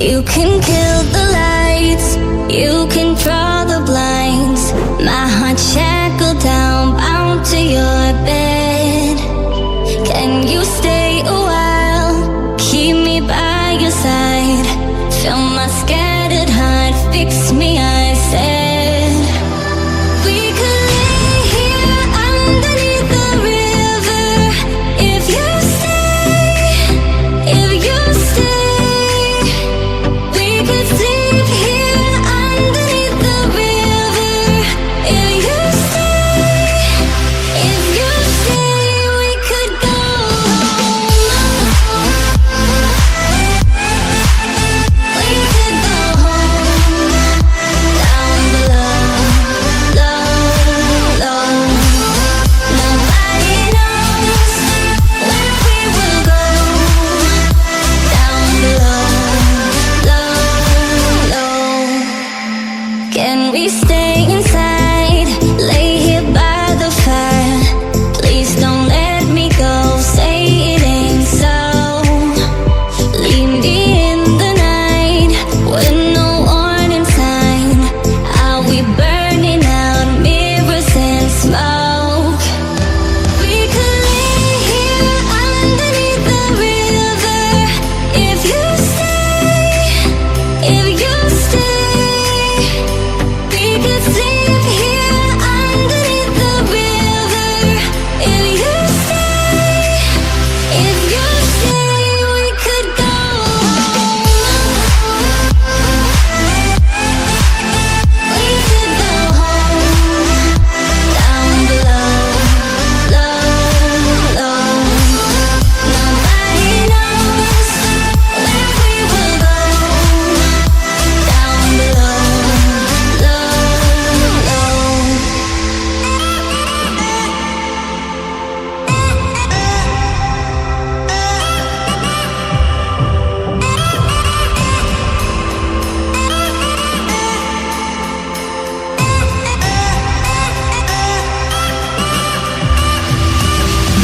You can kill the lights, you can draw the blinds. My heart shackled down, bound to your bed. Can you stay a while, keep me by your side? Fill my scattered heart, fix me, I said. We could lay here underneath the river. If you stay, if you stay, we could sleep here underneath the river. If you stay, if you stay, we could go home. We could go home, down below, low, low. Nobody knows where we will go, down below, low, low. Can we stay inside, lay here by the fire? Please don't let me go, say it ain't so. Leave me in the night with no warning sign. Are we burning out mirrors and smoke? We could lay here underneath the river. If you stay, if you stay, we could sleep here underneath the river. If you stay, if you stay, we could go home. We could go home, down below, low, low. Nobody knows where we will go, down below, low, low.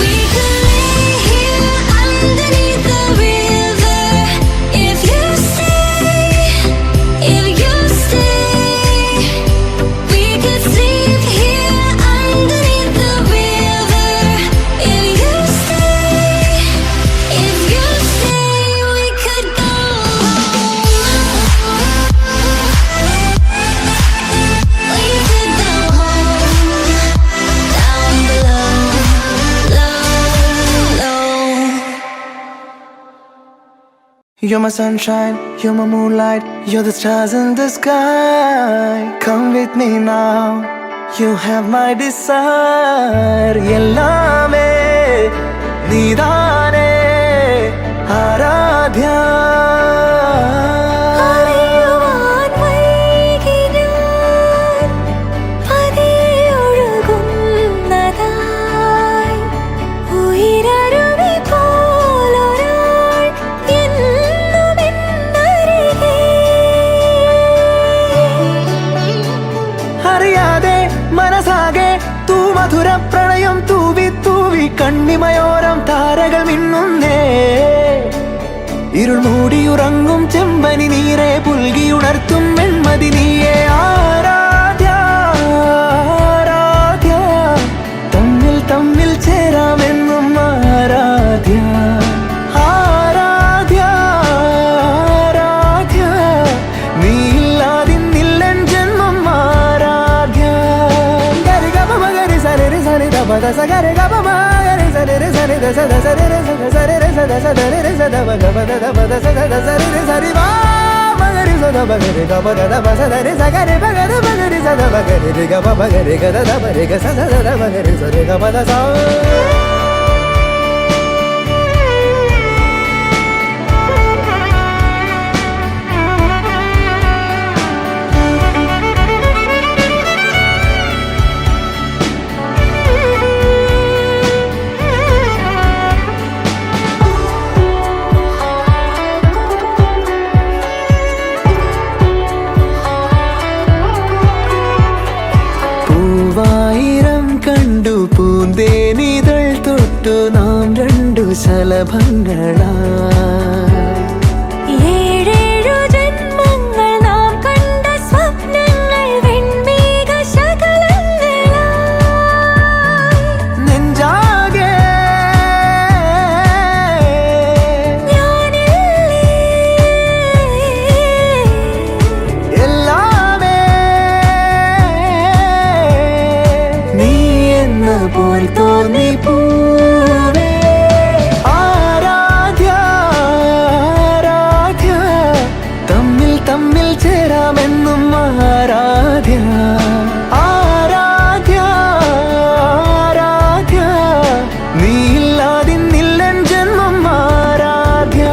We could lay here underneath the river. If you stay, if you stay, we could sleep here underneath the river. If you stay, if you stay, we could go home. We could go home, down below, low, low. You're my sunshine, you're my moonlight, you're the stars in the sky. Come with me now, you have my desire. Yellame needane Aaradhya. അറിയുവാൻ വൈകി ഞാൻ പതിയൊഴുകുന്നതായി ഉയിരരുവി പോലൊരാൾ എന്നും എന്നരികെ. അറിയാതെ മനസ്സാകെ തൂ മധുര പ്രണയം തൂവി തൂവി കണ്ണിമയോരം താരകൾ മിന്നുന്നേ. ഇരുൾ മൂടിയുറങ്ങും ചെമ്പനി നീരെ പുൽകിയുണർത്തും വെൺമതി നീയെ. ആരാധ്യ ആരാധ്യ, തമ്മിൽ തമ്മിൽ ചേരാമെന്നും ആരാധ്യ. ആരാധ്യ ആരാധ്യ, നീയില്ലാതിന്നില്ലൻ ജന്മം ആരാധ്യ. ഗരി ഗപ മഗരി സരി രി സരി ദപ ദസ ഗരി ഗപ മഗരി സരി രി സരി ദസ ദസ രി രി സ സരി രി സ ദസ രി രി സ ദപ ഗപ ദപ ദസ ദസ രി രി സരി വാ മഗരി സ ദപ ഗരി ഗപ ദപ സ രി സ ഗരി മഗരി മഗരി സ ദപ ഗരി രി ഗപ മഗരി ഗ ദപ രി ഗ സ സ ദപ ഗരി സ രി ഗപ ദസ. പൂന്തേനിതൾ തൊട്ടു നാം രണ്ടു ശലഭങ്ങളായി. ഏഴേഴു നിന്നിൽ ചേരാമെന്നും ആരാധ്യ ആരാധ്യ ആരാധ്യ നീയില്ലാതിന്നില്ലൻ ജന്മം ആരാധ്യ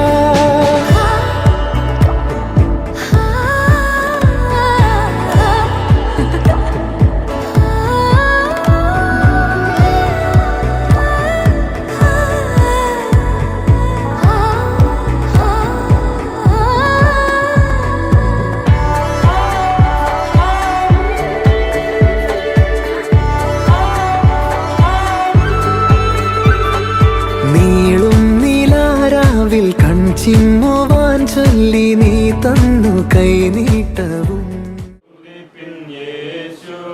ചിമ്മുവാൻ ചൊല്ലി നീ തന്നു കൈനീട്ടവും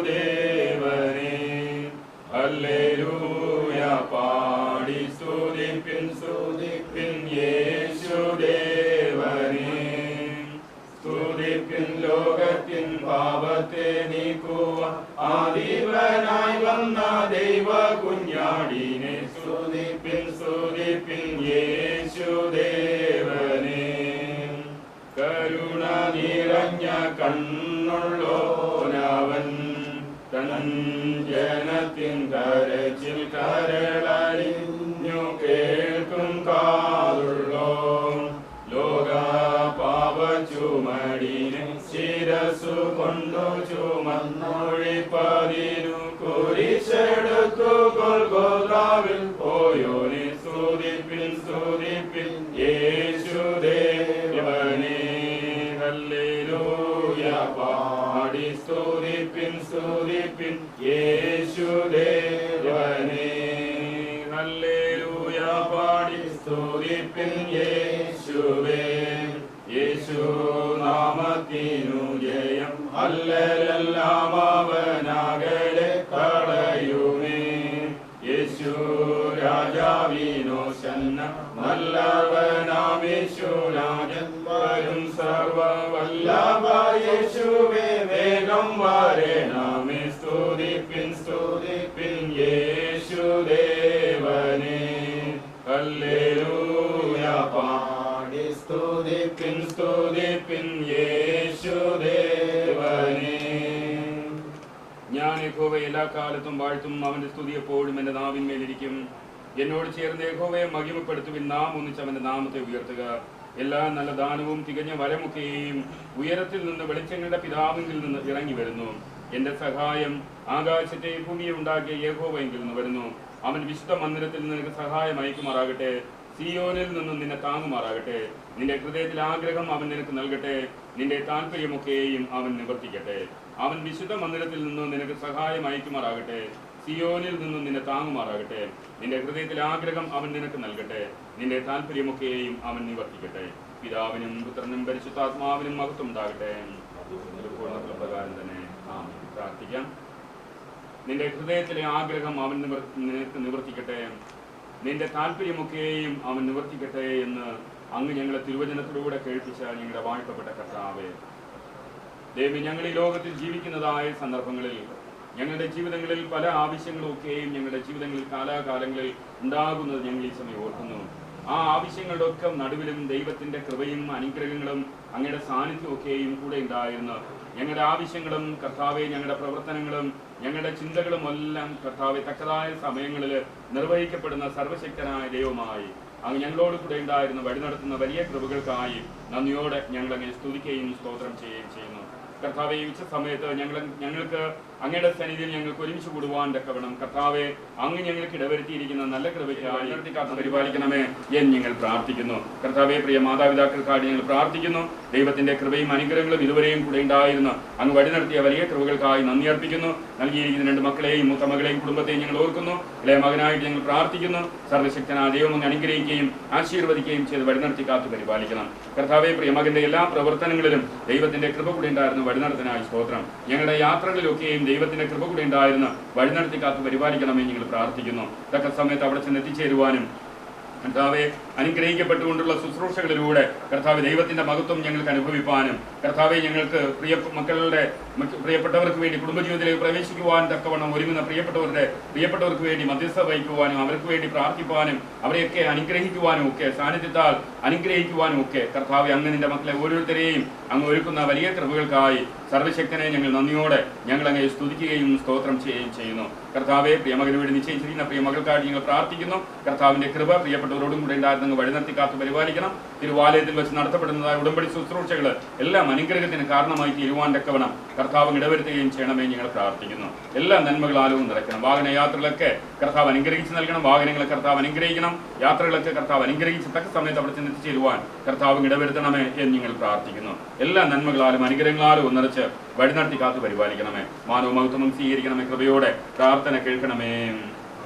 യേശുദേവനേ ഹല്ലേലൂയ പാടി സ്തുതിപ്പിൻ സ്തുതിപ്പിൻ യേശുദേവനേ സ്തുതിപ്പിൻ ലോകത്തിൻ പാപത്തെ നീക്കുവാൻ ആദിവനായി വന്ന ദൈവ കുഞ്ഞാടിനെ സ്തുതിപ്പിൻ സ്തുതിപ്പിൻ യേശുദേവനേ കരുണ നിറഞ്ഞ കണ്ണുള്ളോനവൻ തൻ ജനത്തിൻ കരച്ചിൽ കരളറിഞ്ഞു കേൾക്കും കാതുള്ളോ ലോക പാപ ചുമടിനെ ശിരസു കൊണ്ടു ചുമന്നൊഴിപ്പതിനു കുരിശെടുത്തു ഗൊൽഗോഥാവിൽ പോയോനെ സ്തുതിപ്പിൻ സ്തുതിപ്പിൻ യേശുദേവനേ ഹല്ലേലൂയ പാടി സ്തുതിപ്പിൻ സ്തുതിപ്പിൻ യേശുദേവനേ ഹല്ലേലൂയ പാടി സ്തുതിപ്പിൻ യേശുവേ യേശു നാമത്തിനു ജയം അല്ലെല്ലാം അവനകലെ കളയുമേ യേശു രാജാവിനോ ശന്ന നല്ലവനാമേശു രാജൻ വരും സർവവല്ലഭ യേശുവേ വേഗം വരണമേ സ്തുതിപ്പിൻ സ്തുതിപ്പിൻ യേശുദേവനേ ഹല്ലേലൂയ പാടി സ്തുതിപ്പിൻ സ്തുതിപ്പിൻ യേശുദേവനേ ഞാൻ യഹോവയെ എല്ലാ കാലത്തും വാഴ്ത്തും അവന്റെ സ്തുതി എപ്പോഴും എന്റെ നാവിന്മേലിരിക്കും എന്നോട് ചേർന്ന് യഹോവയെ മഹിമപ്പെടുത്തുവിൻ നാം ഒന്നിച്ച് അവന്റെ നാമത്തെ ഉയർത്തുക എല്ലാ നല്ല ദാനവും തികഞ്ഞ വരമൊക്കെയും ഉയരത്തിൽ നിന്ന് വെളിച്ചങ്ങളുടെ പിതാവിങ്കിൽ നിന്ന് ഇറങ്ങി വരുന്നു എന്റെ സഹായം ആകാശത്തെ ഭൂമിയെ ഉണ്ടാക്കിയ യഹോവയെങ്കിൽ നിന്ന് വരുന്നു അവൻ വിശുദ്ധ മന്ദിരത്തിൽ നിനക്ക് സഹായം അയക്കുമാറാകട്ടെ സിയോനിൽ നിന്നും നിന്നെ താങ്ങുമാറാകട്ടെ നിന്റെ ഹൃദയത്തിൽ ആഗ്രഹം അവൻ നിനക്ക് നൽകട്ടെ നിന്റെ താല്പര്യമൊക്കെയും അവൻ നിവർത്തിക്കട്ടെ അവൻ വിശുദ്ധ മന്ദിരത്തിൽ നിന്നും നിനക്ക് സഹായം അയക്കുമാറാകട്ടെ സിയോനിൽ നിന്നും നിന്നെ താങ്ങുമാറാകട്ടെ നിന്റെ ഹൃദയത്തിൽ ആഗ്രഹം അവൻ നിനക്ക് നൽകട്ടെ നിന്റെ താല്പര്യമൊക്കെയും അവൻ നിവർത്തിക്കട്ടെ പിതാവിനും പുത്രനും പരിശുദ്ധാത്മാവിനും മഹത്വം ഉണ്ടാകട്ടെ പ്രകാരം തന്നെ പ്രാർത്ഥിക്കാം നിന്റെ ഹൃദയത്തിലെ ആഗ്രഹം അവൻ നിനക്ക് നിവർത്തിക്കട്ടെ നിന്റെ താല്പര്യമൊക്കെയും അവൻ നിവർത്തിക്കട്ടെ എന്ന് അങ്ങ് ഞങ്ങളെ തിരുവചനത്തിലൂടെ കേൾപ്പിച്ച ഞങ്ങളുടെ വാഴ്ത്തപ്പെട്ട കർത്താവേ ദേവി ഞങ്ങൾ ഈ ലോകത്തിൽ ജീവിക്കുന്നതായ സന്ദർഭങ്ങളിൽ ഞങ്ങളുടെ ജീവിതങ്ങളിൽ പല ആവശ്യങ്ങളൊക്കെയും ഞങ്ങളുടെ ജീവിതങ്ങളിൽ കാലാകാലങ്ങളിൽ ഉണ്ടാകുന്നത് ഞങ്ങൾ ഈ സമയം ഓർക്കുന്നു ആ ആവശ്യങ്ങളുടെ ഒക്കെ നടുവിലും ദൈവത്തിന്റെ കൃപയും അനുഗ്രഹങ്ങളും അങ്ങയുടെ സാന്നിധ്യമൊക്കെയും കൂടെ ഉണ്ടായിരുന്നു ഞങ്ങളുടെ ആവശ്യങ്ങളും കർത്താവെ ഞങ്ങളുടെ പ്രവർത്തനങ്ങളും ഞങ്ങളുടെ ചിന്തകളും എല്ലാം കർത്താവെ തക്കതായ സമയങ്ങളിൽ നിർവഹിക്കപ്പെടുന്ന സർവശക്തനായ ദൈവമായി അങ്ങ് ഞങ്ങളോട് കൂടെ ഉണ്ടായിരുന്ന വഴി നടത്തുന്ന വലിയ കൃപകൾക്കായി നന്ദിയോടെ ഞങ്ങൾ അങ്ങനെ സ്തുതിക്കുകയും സ്തോത്രം ചെയ്യുകയും ചെയ്യുന്നു കർത്താവെ ഈ ഉച്ച സമയത്ത് ഞങ്ങൾക്ക് അങ്ങയുടെ സന്നിധിയിൽ ഞങ്ങൾക്ക് ഒരുമിച്ച് കൂടുവാൻ തക്കവണ്ണം കർത്താവെ അങ്ങ് ഞങ്ങൾക്ക് ഇടവരുത്തിയിരിക്കുന്ന നല്ല കൃപയ്ക്കായി കാത്ത് പരിപാലിക്കണമേ എന്ന് ഞങ്ങൾ പ്രാർത്ഥിക്കുന്നു കർത്താവെ പ്രിയ മാതാപിതാക്കൾക്കായി ഞങ്ങൾ പ്രാർത്ഥിക്കുന്നു ദൈവത്തിന്റെ കൃപയും അനുഗ്രഹങ്ങളും ഇതുവരെയും കൂടെ ഉണ്ടായിരുന്നു അങ്ങ് വഴി നടത്തിയ വലിയ കൃപകൾക്കായി നന്ദി അർപ്പിക്കുന്നു നൽകിയിരിക്കുന്ന രണ്ട് മക്കളെയും മൂത്ത മകളെയും കുടുംബത്തെയും ഞങ്ങൾ ഓർക്കുന്നു ഇളയ മകനായിട്ട് ഞങ്ങൾ പ്രാർത്ഥിക്കുന്നു സർവശക്തനായ ദൈവം അങ്ങ് അനുഗ്രഹിക്കുകയും ആശീർവദിക്കുകയും ചെയ്ത് വഴി നടത്തി കാത്തു പരിപാലിക്കണം കർത്താവെ പ്രിയ മകന്റെ എല്ലാ പ്രവർത്തനങ്ങളിലും ദൈവത്തിന്റെ കൃപ കൂടെ ഉണ്ടായിരുന്നു വഴി നടത്താനായി സ്തോത്രം ഞങ്ങളുടെ യാത്രകളിലൊക്കെയും ദൈവത്തിന്റെ കൃപ കൂടെ ഉണ്ടായിരുന്ന വഴി നടത്തി കാത്തു പരിപാലിക്കണമെന്ന് ഞങ്ങൾ പ്രാർത്ഥിക്കുന്നു തക്ക സമയത്ത് അവിടെ ചെന്ന് എത്തിച്ചേരുവാനും കർത്താവെ അനുഗ്രഹിക്കപ്പെട്ടുകൊണ്ടുള്ള ശുശ്രൂഷകളിലൂടെ കർത്താവ് ദൈവത്തിന്റെ മഹത്വം ഞങ്ങൾക്ക് അനുഭവിപ്പാനും കർത്താവെ ഞങ്ങൾക്ക് പ്രിയപ്പെട്ടവർക്ക് വേണ്ടി കുടുംബജീവിതത്തിലേക്ക് പ്രവേശിക്കുവാൻ തക്കവണ്ണം ഒരുങ്ങുന്ന പ്രിയപ്പെട്ടവർക്ക് വേണ്ടി മധ്യസ്ഥ വഹിക്കുവാനും അവർക്ക് വേണ്ടി പ്രാർത്ഥിക്കുവാനും അവരെയൊക്കെ അനുഗ്രഹിക്കുവാനും ഒക്കെ സാന്നിധ്യത്താൽ അനുഗ്രഹിക്കുവാനും ഒക്കെ കർത്താവെ അങ്ങ് നിന്റെ മക്കളെ ഓരോരുത്തരെയും അങ്ങ് ഒരുക്കുന്ന വലിയ കൃപകൾക്കായി സർവശക്തനെ ഞങ്ങൾ നന്ദിയോടെ ഞങ്ങൾ അങ്ങ് സ്തുതിക്കുകയും സ്തോത്രം ചെയ്യുകയും ചെയ്യുന്നു. കർത്താവെ പ്രിയമകന് വേണ്ടി നിശ്ചയിച്ചിരിക്കുന്ന പ്രിയമകൾക്കായി ഞങ്ങൾ പ്രാർത്ഥിക്കുന്നു. കർത്താവിന്റെ കൃപ പ്രിയപ്പെട്ടവരോടും കൂടെ ഉണ്ടായിരുന്നെങ്കിൽ വഴിനടത്തി കാത്തു പരിപാലിക്കണം. തിരുവാലയത്തിൽ വെച്ച് നടത്തപ്പെടുന്നതായ ഉടമ്പടി ശുശ്രൂഷകൾ എല്ലാം അനുഗ്രഹത്തിന് കാരണമായി തീരുവാൻ തക്കവണ്ണം കർത്താവ് ഇടവരുത്തുകയും ചെയ്യണമേ ഞങ്ങൾ പ്രാർത്ഥിക്കുന്നു. എല്ലാ നന്മകളാലും നിറയ്ക്കണം. വാഹനയാത്രകളൊക്കെ കർത്താവ് അനുഗ്രഹിച്ച് നൽകണം. വാഹനങ്ങളെ കർത്താവ് അനുഗ്രഹിക്കണം. യാത്രകളൊക്കെ കർത്താവ് അനുഗ്രഹിച്ച് തക്ക സമയത്ത് അവിടെ ചെന്ന് എത്തിച്ചേരുവാൻ കർത്താവ് ഇടവരുത്തണമേ എന്ന് ഞങ്ങൾ പ്രാർത്ഥിക്കുന്നു. എല്ലാ നന്മകളാലും അനുഗ്രഹങ്ങളാലും നിറച്ച് വഴി നടത്തി കാത്തു പരിപാലിക്കണമേ. മാനവ മഹത്വം സ്വീകരിക്കണമേ. കൃപയോടെ പ്രാർത്ഥന കേൾക്കണമേ.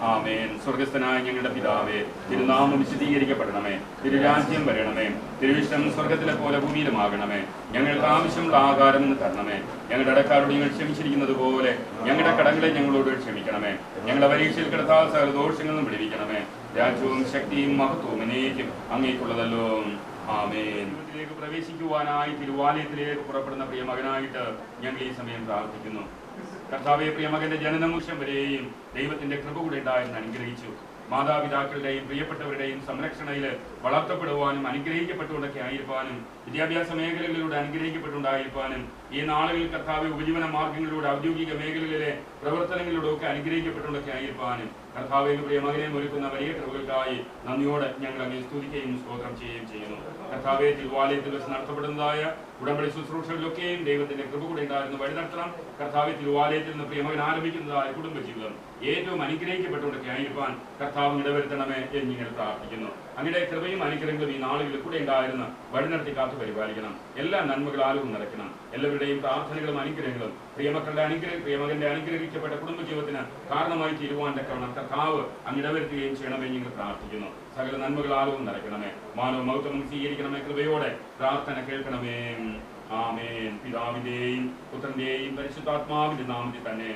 ആമേൻ. സ്വർഗസ്ഥനായ ഞങ്ങളുടെ പിതാവേ, തിരുനാമം വിശദീകരിക്കപ്പെടണമേ. തിരുരാജ്യം വരണമേ. തിരുവിഷ്ടം സ്വർഗത്തിലെ പോലെ ഭൂമിയിലുമാകണമേ. ഞങ്ങൾക്ക് ആവശ്യമുള്ള ആഹാരം എന്ന് തരണമേ. ഞങ്ങളുടെ അടക്കാരോട് ഞങ്ങൾ ക്ഷമിച്ചിരിക്കുന്നത് പോലെ ഞങ്ങളുടെ കടങ്ങളെ ഞങ്ങളോട് ക്ഷമിക്കണമേ. ഞങ്ങളുടെ പരീക്ഷയിൽ കിടത്താൽ സകല ദോഷങ്ങളിൽ നിന്നും വിടുവിക്കണമേ. രാജ്യവും ശക്തിയും മഹത്വവും എന്നേക്കും അങ്ങേക്കുള്ളതല്ലോ. ആമേൻ. ിലേക്ക് പ്രവേശിക്കുവാനായി തിരുവാലയത്തിലേക്ക് പുറപ്പെടുന്ന പ്രിയ മകനായിട്ട് ഞങ്ങൾ ഈ സമയം പ്രാർത്ഥിക്കുന്നു. കർത്താവെ, പ്രിയമകന്റെ ജനനമൂഷം വരെയും ദൈവത്തിന്റെ കൃപ കൂടെ ഉണ്ടായെന്ന് അനുഗ്രഹിച്ചു. മാതാപിതാക്കളുടെയും പ്രിയപ്പെട്ടവരുടെയും സംരക്ഷണയിൽ വളർത്തപ്പെടുവാനും അനുഗ്രഹിക്കപ്പെട്ടുകൊണ്ടൊക്കെ ആയിരിക്കാനും വിദ്യാഭ്യാസ മേഖലകളിലൂടെ അനുഗ്രഹിക്കപ്പെട്ടുണ്ടായിരിക്കാനും ഈ നാളുകളിൽ കർത്താവ് ഉപജീവന മാർഗങ്ങളിലൂടെ ഔദ്യോഗിക മേഖലകളിലെ പ്രവർത്തനങ്ങളിലൂടെ ഒക്കെ അനുഗ്രഹിക്കപ്പെട്ടുകൊണ്ടൊക്കെ ആയിരിക്കാനും കർത്താവ് പ്രിയമകനെ ഒരുക്കുന്ന വലിയ കൃപകൾക്കായി നന്ദിയോടെ ഞങ്ങൾ അങ്ങനെ സ്തുതിക്കുകയും സ്തോത്രം ചെയ്യുകയും ചെയ്യുന്നു. കർത്താവെ, തിരുവാലയത്തിൽ വെച്ച് നടത്തപ്പെടുന്നതായ ഉടമ്പടി ശുശ്രൂഷകളിലൊക്കെയും ദൈവത്തിന്റെ കൃപ കൂടെ ഉണ്ടായിരുന്നു വഴി നടത്തണം. കർത്താവ്, തിരുവാലയത്തിൽ നിന്ന് പ്രിയമകൻ ആരംഭിക്കുന്നതായ കുടുംബജീവിതം ഏറ്റവും അനുഗ്രഹിക്കപ്പെട്ടുകൊണ്ടൊക്കെ ആയിരിക്കാൻ കർത്താവ് ഇടവരുത്തണമേ എന്ന് ഞങ്ങൾ പ്രാർത്ഥിക്കുന്നു. അങ്ങയുടെ കൃപയും അനുഗ്രഹങ്ങളും ഈ നാളുകളിൽ കൂടെ ഉണ്ടായിരുന്ന വഴി നടത്തി കാത്തു പരിപാലിക്കണം. എല്ലാ നന്മകളാലും നിറയ്ക്കണം. എല്ലാവരുടെയും പ്രാർത്ഥനകളും അനുഗ്രഹങ്ങളും പ്രിയമകന്റെ അനുഗ്രഹിക്കപ്പെട്ട കുടുംബജീവിതത്തിന് കാരണമായി തീരുവാൻ തക്കവണ്ണം കർത്താവ് അങ്ങ് ഇടവരുത്തുകയും ചെയ്യണമേ ഞങ്ങൾ പ്രാർത്ഥിക്കുന്നു. സകല നന്മകളാലും നിറയ്ക്കണമേ. മാനവ മഹത്വം സ്വീകരിക്കണമേ. കൃപയോടെ പ്രാർത്ഥന കേൾക്കണമേ. ആമേൻ. പിതാവിന്റെയും പുത്രന്റെയും പരിശുദ്ധാത്മാവിന്റെ നാമത്തിൽ തന്നെ.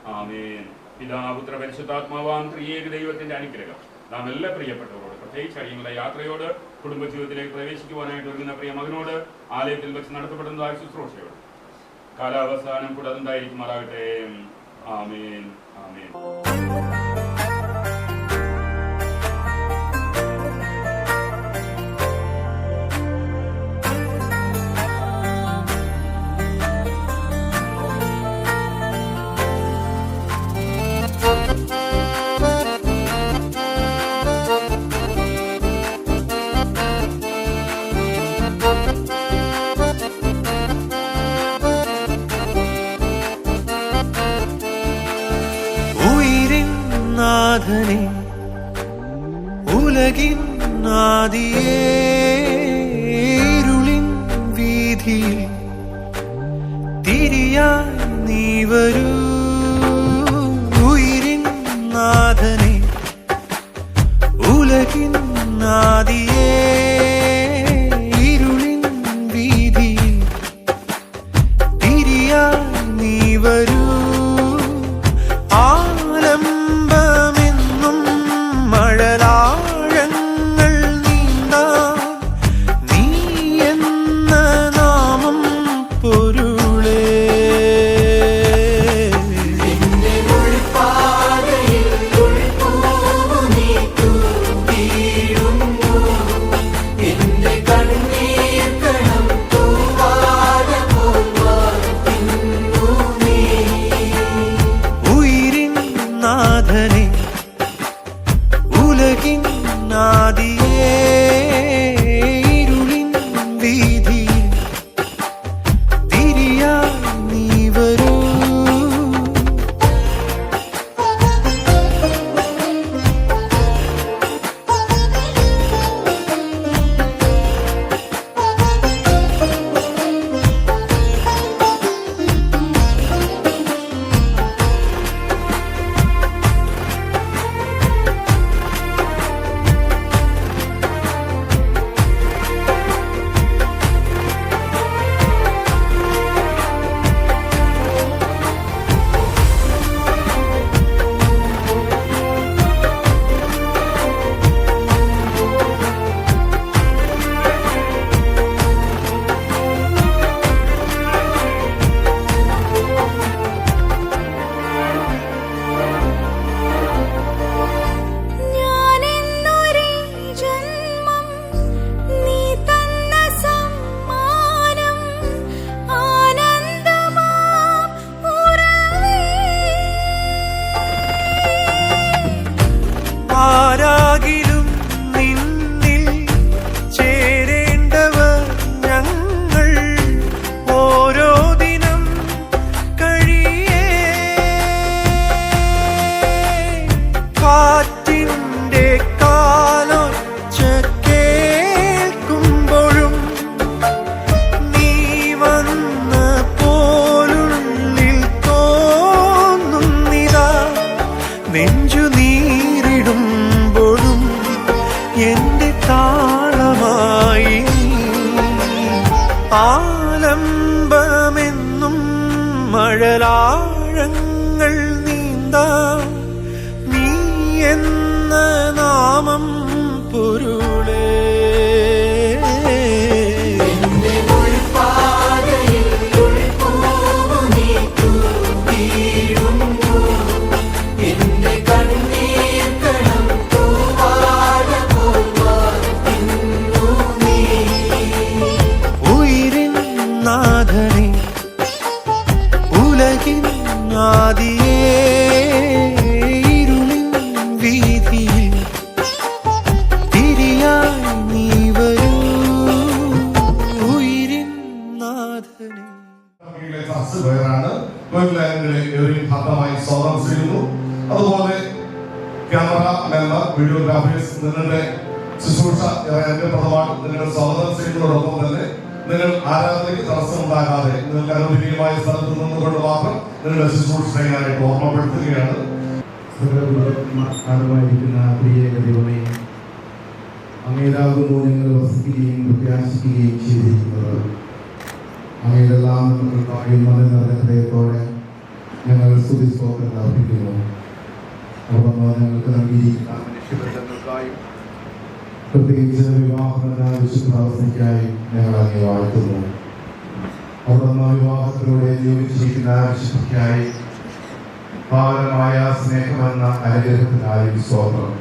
ആമേൻ. പിതാപുത്ര പരിശുദ്ധാത്മാവാം ത്രിയേക ദൈവത്തിന്റെ അനുഗ്രഹം നാം എല്ലാ പ്രിയപ്പെട്ടവരോട്, പ്രത്യേകിച്ച് അടിയങ്ങളുടെ യാത്രയോട്, കുടുംബജീവിതത്തിലേക്ക് പ്രവേശിക്കുവാനായിട്ട് ഒരുങ്ങുന്ന പ്രിയ മകനോട്, ആലയത്തിൽ വെച്ച് നടത്തപ്പെടുന്നതായ ശുശ്രൂഷയോട് കാലാവസാനം കൂടെ അതുണ്ടായിരിക്കുമാറാകട്ടെ. ആമേൻ. ആമേൻ. നാഥനേ, ഉലകിൻ ആദിയേ, ഇരുളിൻ വീഥിയിൽ തിരിയായി നീ വരൂ. ഉയിരിൻ നാഥനേ, ഉലകിൻ ആദിയേ, ഇരുളിൻ വീഥിയിൽ തിരിയായി നീ വരൂ. കഴലാഴങ്ങൾ നീന്താൻ നീ എന്ന നാമം പൊരുളേ. ഉയിരിൻ നാഥനെ ഉലകിൻ ആദിയേ ഇരുളിൻ വീതിയിൽ തിരിയായി നീ വരൂ ഉയിരിൻ നാഥനെ. ഭാഗമായി സ്വാഗതം ചെയ്യുന്നു. അതുപോലെ ക്യാമറ മെമ്പർ, വീഡിയോഗ്രാഫേഴ്സ്, നിങ്ങളുടെ ശുശ്രൂഷ പ്രഥമമായി നിങ്ങളുടെ സ്വാഗതം ചെയ്യുന്നതോടൊപ്പം തന്നെ നിങ്ങൾ ആരാധനയ്ക്ക് തടസ്സമുണ്ടാകാതെ നിങ്ങൾക്ക് അനുവദനീയമായ സ്ഥലത്ത് നിന്നുകൊണ്ട് മാത്രം നിങ്ങളുടെ ശുശ്രൂഷ ചെയ്യാനായിട്ട് ഓർമ്മപ്പെടുത്തുകയാണ്. ആണമായിരിക്കുന്ന പ്രിയ ദൈവമേ, അങ്ങയിലാകുന്നു ഞങ്ങൾ വസിക്കുകയും പ്രത്യാശിക്കുകയും ചെയ്തിരിക്കുന്നത്. അങ്ങയിലെല്ലാം നമ്മൾക്കായും നല്ല ഹൃദയത്തോടെ ഞങ്ങൾ സ്തുതി സ്തോത്രം അർപ്പിക്കുന്നു. അവിടുന്ന് ഞങ്ങൾക്ക് നൽകിയിരിക്കുന്ന മനുഷ്യബന്ധങ്ങൾക്കായും പ്രത്യേകിച്ച് വിവാഹമെന്ന വിശുദ്ധാവസ്ഥയ്ക്കായി ഞങ്ങൾ അങ്ങേ വാഴ്ത്തുന്നു. അവിടുന്ന് വിവാഹത്തിലൂടെ നിയോഗിച്ചിരിക്കുന്ന വിശുദ്ധിക്കായി പാവനമായ സ്നേഹമെന്ന അനുഗ്രഹത്തിനായി സ്തോത്രം.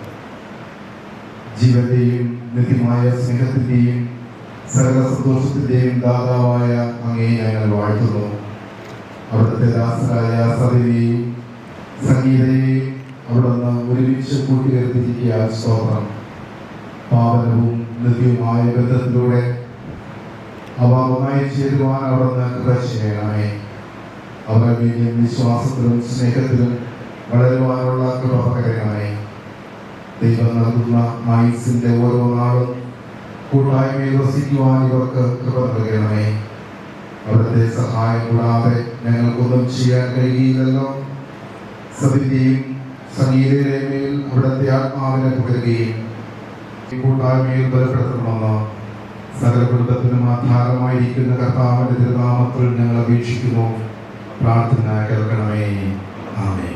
ജീവന്റെയും നിത്യമായ സ്നേഹത്തിന്റെയും സകല സന്തോഷത്തിന്റെയും ദാതാവായ അങ്ങേ ഞങ്ങൾ വാഴ്ത്തുന്നു. അവിടുത്തെ ദാസരായ സതിയെയും സംഗീതയെയും അവിടുന്ന് ഒരുമിച്ച് കൂട്ടിയേർത്തിരിക്കുക സ്തോത്രം. പാവനവും നിത്യവുമായ ബന്ധത്തിലൂടെ അവ ഒന്നായി ചേരുവാൻ അവിടുന്ന് കൃപ ചെയ്യണമേ. അവരുടെ വിശ്വാസത്തിലും സ്നേഹത്തിലും വളരുവാനുള്ള കൃപ പകരണമേ. ദൈവം നൽകുന്ന ആയുസിന്റെ ഓരോ നാളും കൂട്ടായ്മയിൽ വസിക്കുവാൻ ഇവർക്ക് കൃപ നൽകണമേ. അവിടുത്തെ സഹായം കൂടാതെ ഞങ്ങൾക്കൊന്നും ചെയ്യാൻ കഴിയില്ലല്ലോ. സതിന്റെയും സംഗീതയുടെയും മേൽ അവിടുത്തെ ആത്മാവിനെ പകരുകയും കൂട്ടായ്മയിൽ ബലപ്പെടുത്തണമെന്ന് സകല കുടുംബത്തിനും ആധാരമായിരിക്കുന്ന കർത്താവിന്റെ തിരുനാമത്തിൽ ഞങ്ങൾ അപേക്ഷിക്കുന്നു. പ്രാർത്ഥന കേൾക്കണമേ. ആമേൻ.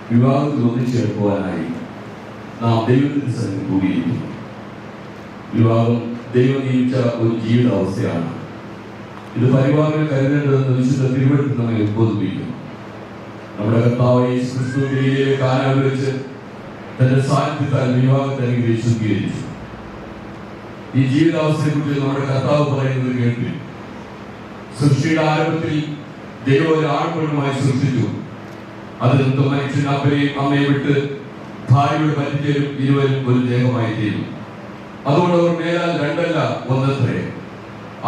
വിവാഹത്തിൽ ഒന്നിച്ചേർക്കുവാനായി നാം ദൈവത്തിന്റെ സന്നിധി കൂടിയിരിക്കുന്നു. വിവാഹം ദൈവം നിയമിച്ച ഒരു ജീവിതാവസ്ഥയാണ്. ഇത് പരിപാലനം കരുതേണ്ടതെന്ന് വിശുദ്ധ തിരുവഴുത്ത് നമ്മെ ഉദ്ബോധിപ്പിക്കുന്നു. നമ്മുടെ കർത്താവ് യേശു ക്രിസ്തുവിനെ കാനാവിൽ വെച്ച് തന്റെ സാന്നിധ്യത്താൽ വിവാഹത്തെ അനുഗ്രഹിച്ചു സ്വീകരിച്ചു. ഈ ജീവിതാവസ്ഥയെ കുറിച്ച് നമ്മുടെ കർത്താവ് പറയുന്നത് കേട്ടു. സൃഷ്ടിയുടെ ആരംഭത്തിൽ ദൈവം ഒരു ആൺപെണ്ണുമായി സൃഷ്ടിച്ചു. അത് മനുഷ്യൻ അപ്പനെയും അമ്മയെ വിട്ട് ഭാര്യയുടെ പരിചയം ഇരുവരും ഒരു ദേഹമായി തീരും. അതുകൊണ്ട് അവർ മേലാൽ രണ്ടല്ല ഒന്നത്രേ.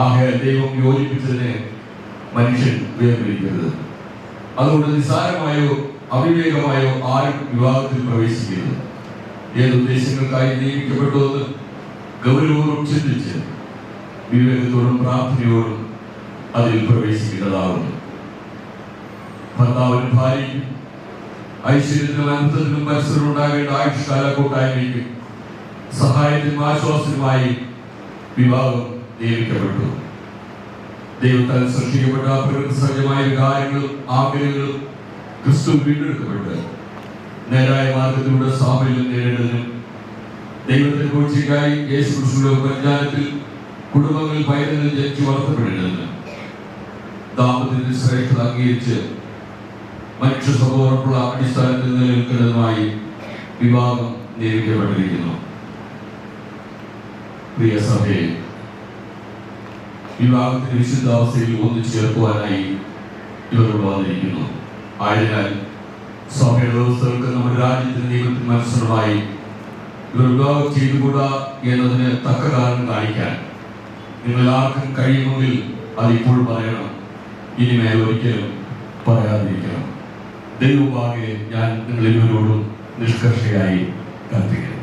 ആകയാൽ ദൈവം യോജിപ്പിച്ചതിനെ മനുഷ്യൻ വേർപിരിക്കരുത്. അതുകൊണ്ട് നിസ്സാരമായോ അവിവേകമായോ ആരും വിവാഹത്തിൽ പ്രവേശിക്കരുത്. ഏത് ഉദ്ദേശങ്ങൾക്കായി നിയമിക്കപ്പെട്ടതെന്ന് ഗൗരവപൂർവ്വം ചിന്തിച്ച് വിവേകത്തോടും പ്രാർത്ഥനയോടും അതിൽ പ്രവേശിക്കുന്നതാകുന്നു. ഭർത്താവിനും ഭാര്യയ്ക്കും ഐശ്വര്യത്തിനും അനന്തത്തിനും മത്സരം ഉണ്ടാകേണ്ട ആയുഷ്കാല കൂട്ടായ്മയ്ക്കും സഹായത്തിനും ആശ്വാസത്തിനുമായി വിവാഹം നിയമിക്കപ്പെട്ടു. ദൈവത്താൽ സൃഷ്ടിക്കപ്പെട്ട പ്രകൃതിസഹജമായ വികാരങ്ങളും ആഗ്രഹങ്ങളും ക്രിസ്തു വീണ്ടെടുക്കപ്പെട്ട് നേരായ മാർഗത്തിലൂടെ സാഫല്യം നേടേണ്ടതിനും ദൈവത്തിന്റെ കോഴ്ചയ്ക്കായി യേശുക്രിസ്തുവിന്റെ പരിജ്ഞാനത്തിൽ കുടുംബങ്ങളിൽ പൈതൃകം ജനിച്ചു വളർത്തപ്പെടേണ്ടതിനും ദാമ്പത്യത്തിൽ ശ്രേഷ്ഠത അംഗീകരിച്ച് മനുഷ്യ സ്വഭാവമുള്ള അടിസ്ഥാനത്തിൽ നിലനിൽക്കുന്നതുമായി വിവാഹം നിയമിക്കപ്പെട്ടിരിക്കുന്നു. പ്രിയ സഭയെ, വിവാഹത്തിന്റെ വിശുദ്ധാവസ്ഥയിൽ ഒന്നിച്ചു ചേർക്കുവാനായി ഇവരോട് വന്നിരിക്കുന്നു. ആയതിനാൽ സഭയുടെ വ്യവസ്ഥകൾക്ക് നമ്മുടെ രാജ്യത്തിന്റെ നിയമത്തിന് അനുസൃതമായി ഇവർ വിവാഹം ചെയ്തുകൂടാ എന്നതിന് തക്ക കാരണം കാണിക്കാൻ നിങ്ങൾ ആർക്കും കഴിയുമെങ്കിൽ അതിപ്പോൾ പറയണം. ഇനിമേൽ ഒരിക്കലും പറയാതിരിക്കണം. ദൈവമാകെ ഞാൻ നിങ്ങളെല്ലാവരോടും നിഷ്കർഷയായി കൽപ്പിക്കുന്നു.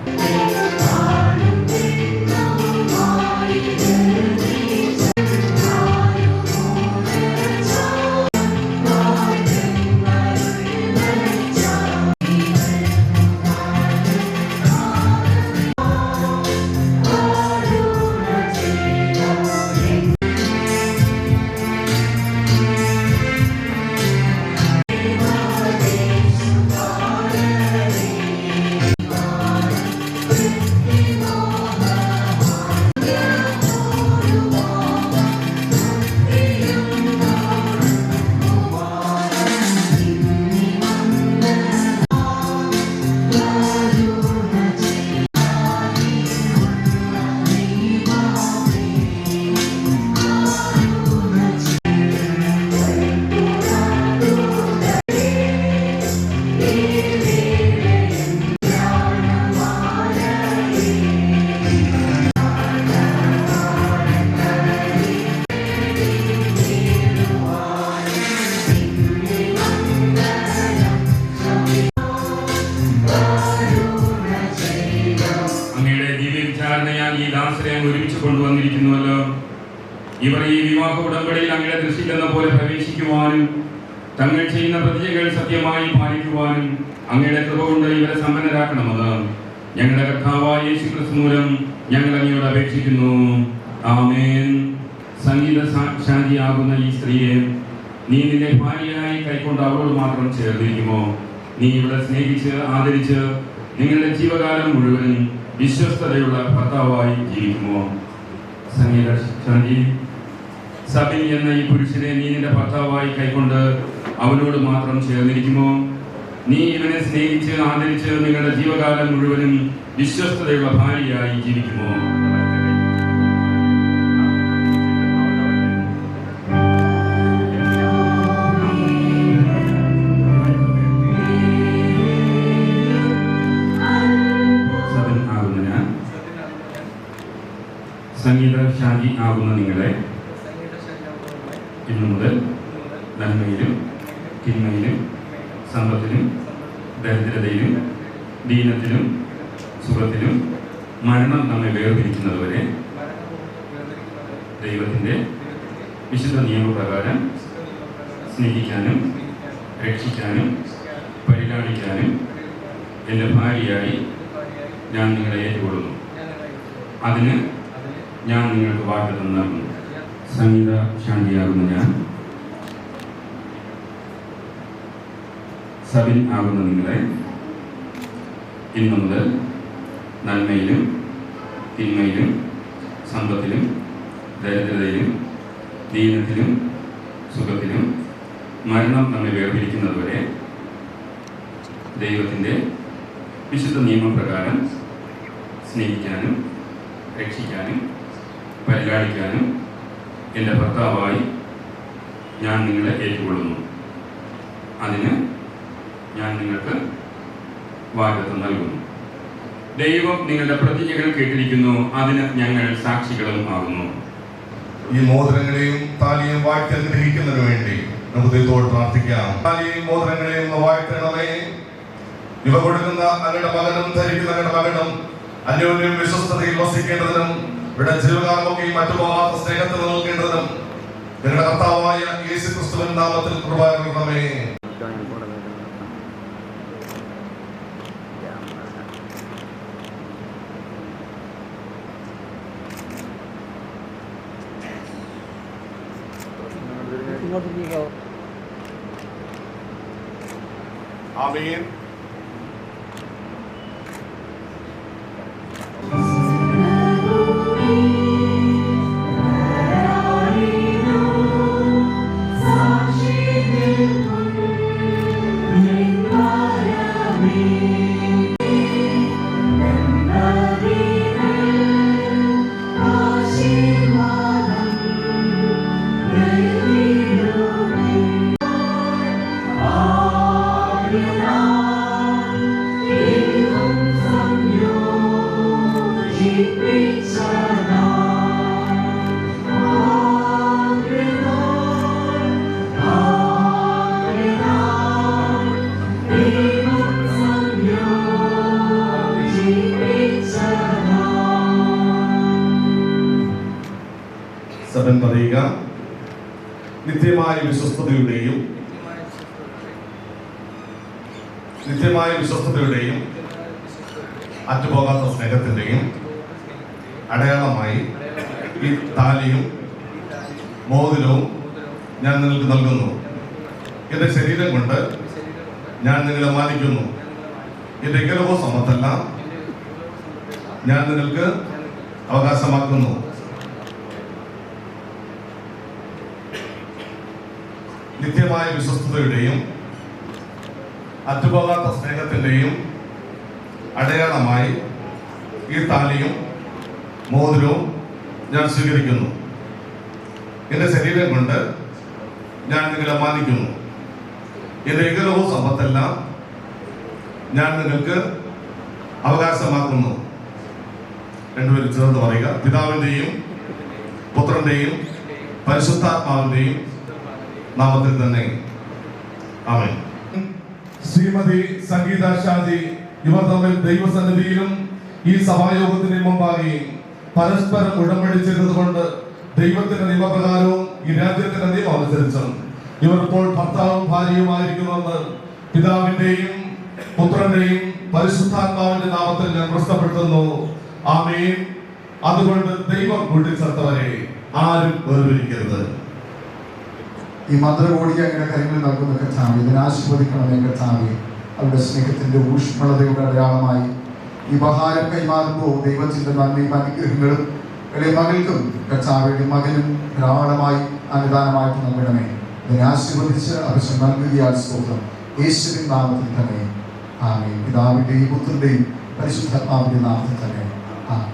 ഒരുമിച്ച് കൊണ്ടുവന്നിരിക്കുന്നുവല്ലോ. ഇവർ ഈ വിവാഹ ഉടമ്പടിയിൽ അങ്ങയുടെ ദൃഷ്ടിക്കെന്ന പോലെ പ്രവേശിക്കുവാനും തങ്ങൾ ചെയ്യുന്ന പ്രതിജ്ഞകൾ സത്യമായി പാലിക്കുവാനും അങ്ങയുടെ കൃപ കൊണ്ട് ഇവരെ സമ്പന്നരാക്കണമെന്ന് ഞങ്ങളുടെ കർത്താവായ യേശുക്രിസ്തു മൂലം ഞങ്ങൾ അങ്ങയോട് അപേക്ഷിക്കുന്നു. ആമേൻ. സംഗീത ശാന്തിയാകുന്ന ഈ സ്ത്രീയെ നീ നിന്റെ ഭാര്യയായി കൈക്കൊണ്ട് അവളോട് മാത്രം ചേർന്നിരിക്കുമോ? നീ ഇവിടെ സ്നേഹിച്ച് ആദരിച്ച് നിങ്ങളുടെ ജീവകാലം മുഴുവൻ വിശ്വസ്തതയുള്ള ഭർത്താവായി ജീവിക്കുമോ? സംഗീത ശാന്തി, സബിൻ എന്ന ഈ പുരുഷനെ നീ നിന്റെ ഭർത്താവായി കൈക്കൊണ്ട് അവനോട് മാത്രം ചേർന്നിരിക്കുമോ? നീ ഇവനെ സ്നേഹിച്ച് ആദരിച്ച് നിങ്ങളുടെ ജീവകാലം മുഴുവനും വിശ്വസ്തതയുള്ള ഭാര്യയായി ജീവിക്കുമോ? സംഗീത ശാന്തി ആകുന്ന നിങ്ങളെ ഇന്നു മുതൽ നന്മയിലും തിന്മയിലും സമ്പത്തിലും ദരിദ്രതയിലും ദീനത്തിലും സുഖത്തിലും മരണം നമ്മെ വേർതിരിക്കുന്നതുവരെ ദൈവത്തിൻ്റെ വിശുദ്ധ നിയമപ്രകാരം സ്നേഹിക്കാനും രക്ഷിക്കാനും പരിപാലിക്കാനും എൻ്റെ ഭാര്യയായി ഞാൻ നിങ്ങളെ ഏറ്റുകൊള്ളുന്നു. അതിന് ഞാൻ നിങ്ങൾക്ക് വാഗ്ദത്തം നൽകുന്നു. സംഗീത ശാന്തിയാകുന്ന ഞാൻ, സബിൻ ആകുന്ന നിങ്ങളെ ഇന്നു മുതൽ നന്മയിലും തിന്മയിലും സമ്പത്തിലും ദരിദ്രതയിലും ദീനത്തിലും സുഖത്തിലും മരണം നമ്മെ വേർതിരിക്കുന്നതുവരെ ദൈവത്തിൻ്റെ വിശുദ്ധ നിയമപ്രകാരം സ്നേഹിക്കാനും രക്ഷിക്കാനും പരിപാലിക്കാനും എൻ്റെ ഭർത്താവായി ഞാൻ നിങ്ങളെ ഏറ്റുകൊള്ളുന്നു. അതിന് ഞാൻ നിങ്ങൾക്ക് വാഗ്ദത്തം നൽകുന്നു. ദൈവം നിങ്ങളുടെ പ്രതിജ്ഞകൾ കേട്ടിരിക്കുന്നു. അതിന് ഞങ്ങൾ സാക്ഷികളും ആകുന്നു. ഈ മോതിരങ്ങളെയും താലിയും വാഴ്ത്തി അനുഗ്രഹിക്കുന്നതിന് വേണ്ടി നമുക്ക് ദൈവത്തോട് പ്രാർത്ഥിക്കാം. താലിയെയും മോതിരങ്ങളെയും വാഴ്ത്തണമേ. ഇവ കൊടുക്കുന്ന അങ്ങയുടെ മകനും ധരിക്കുന്ന അങ്ങയുടെ മകനും അന്യോന്യം വിശ്വസ്തതയിൽ വസിക്കേണ്ടതിനും ഇവിടെ ജീവകാലമൊക്കെ മറ്റു പോകാത്ത സ്നേഹത്തിൽ നിൽക്കേണ്ടതിനും നിങ്ങളുടെ കർത്താവായ യേശുക്രിസ്തുവിന്റെ നാമത്തിൽ കൃപ നൽകണമേ. ആമേൻ. സഭൻ പറയുക, നിത്യമായ വിശ്വസ്തതയുടെയും അറ്റുപോകാത്ത സ്നേഹത്തിന്റെയും അടയാളമായി ഈ താലിയും മോതിരവും ഞാൻ നിങ്ങൾക്ക് നൽകുന്നു. എന്റെ ശരീരം കൊണ്ട് ഞാൻ നിങ്ങളെ മാനിക്കുന്നു. എന്റെ എങ്കിലോ സമ്പത്തല്ല ഞാൻ നിങ്ങൾക്ക് അവകാശമാക്കുന്നു. നിത്യമായ വിശ്വസ്തതയുടെയും അറ്റുപോകാത്ത സ്നേഹത്തിന്റെയും അടയാളമായി ഈ താലിയും മോതിരവും ഞാൻ സ്വീകരിക്കുന്നു. എന്റെ ശരീരം കൊണ്ട് ഞാൻ നിങ്ങളെ മാനിക്കുന്നു. എന്റെ ഏകലവും സമ്പത്തല്ല ഞാൻ നിങ്ങൾക്ക് അവകാശമാക്കുന്നു. രണ്ടുപേരും ചേർന്ന് പറയുക, പിതാവിന്റെയും പുത്രന്റെയും പരിശുദ്ധാത്മാവിന്റെയും നാമത്തിൽ തന്നെ. ആമേൻ. ശ്രീമതി സംഗീത ഷാജി ഇവർ തമ്മിൽ ദൈവസന്നിധിയിലും ഈ സഭായോഗത്തിന് മുമ്പാകെ പരസ്പരം ഉടമ്പടി ചെയ്തതുകൊണ്ട് ദൈവത്തിന്റെ നിയമപ്രകാരവും ഈ രാജ്യത്തിന്റെ നിയമം അനുസരിച്ചും ഇവർ ഇപ്പോൾ ഭർത്താവും ഭാര്യയുമായിരിക്കുമെന്ന് പിതാവിന്റെയും പുത്രന്റെയും പരിശുദ്ധാത്മാവിന്റെ നാമത്തിൽ ഞാൻ പ്രശ്നപ്പെടുത്തുന്നു. ആമേൻ. അതുകൊണ്ട് ദൈവം കൂട്ടിച്ചേർത്തവരെ ആരും വേർതിരിക്കരുത്. ഈ മന്ത്രകോടിക്ക് അങ്ങനെ കരങ്ങളിൽ നൽകുന്ന കർത്താവേ, ഇതിനാശീർവദിക്കണമേ കർത്താവേ. അവരുടെ സ്നേഹത്തിന്റെ ഊഷ്മളതയുടെ അടയാളമായി ഈ ഉപഹാരം കൈമാറുമ്പോൾ ദൈവത്തിന്റെ നന്മയും അനുഗ്രഹങ്ങളും എളിയ മകൾക്കും കർത്താവയുടെ മകനും ധാരാളമായി അനുദാനമായിട്ട് നൽകണമേ. ഇതിനെ ആശീർവദിച്ച് ആവശ്യം നൽകുകയാൽ സ്തോത്രം. യേശുവിൻ നാമത്തിൽ തന്നെ. ആമേൻ. പിതാവിന്റെയും പുത്രന്റെയും പരിശുദ്ധാത്മാവിന്റെ നാമത്തിൽ തന്നെ. ആമേൻ.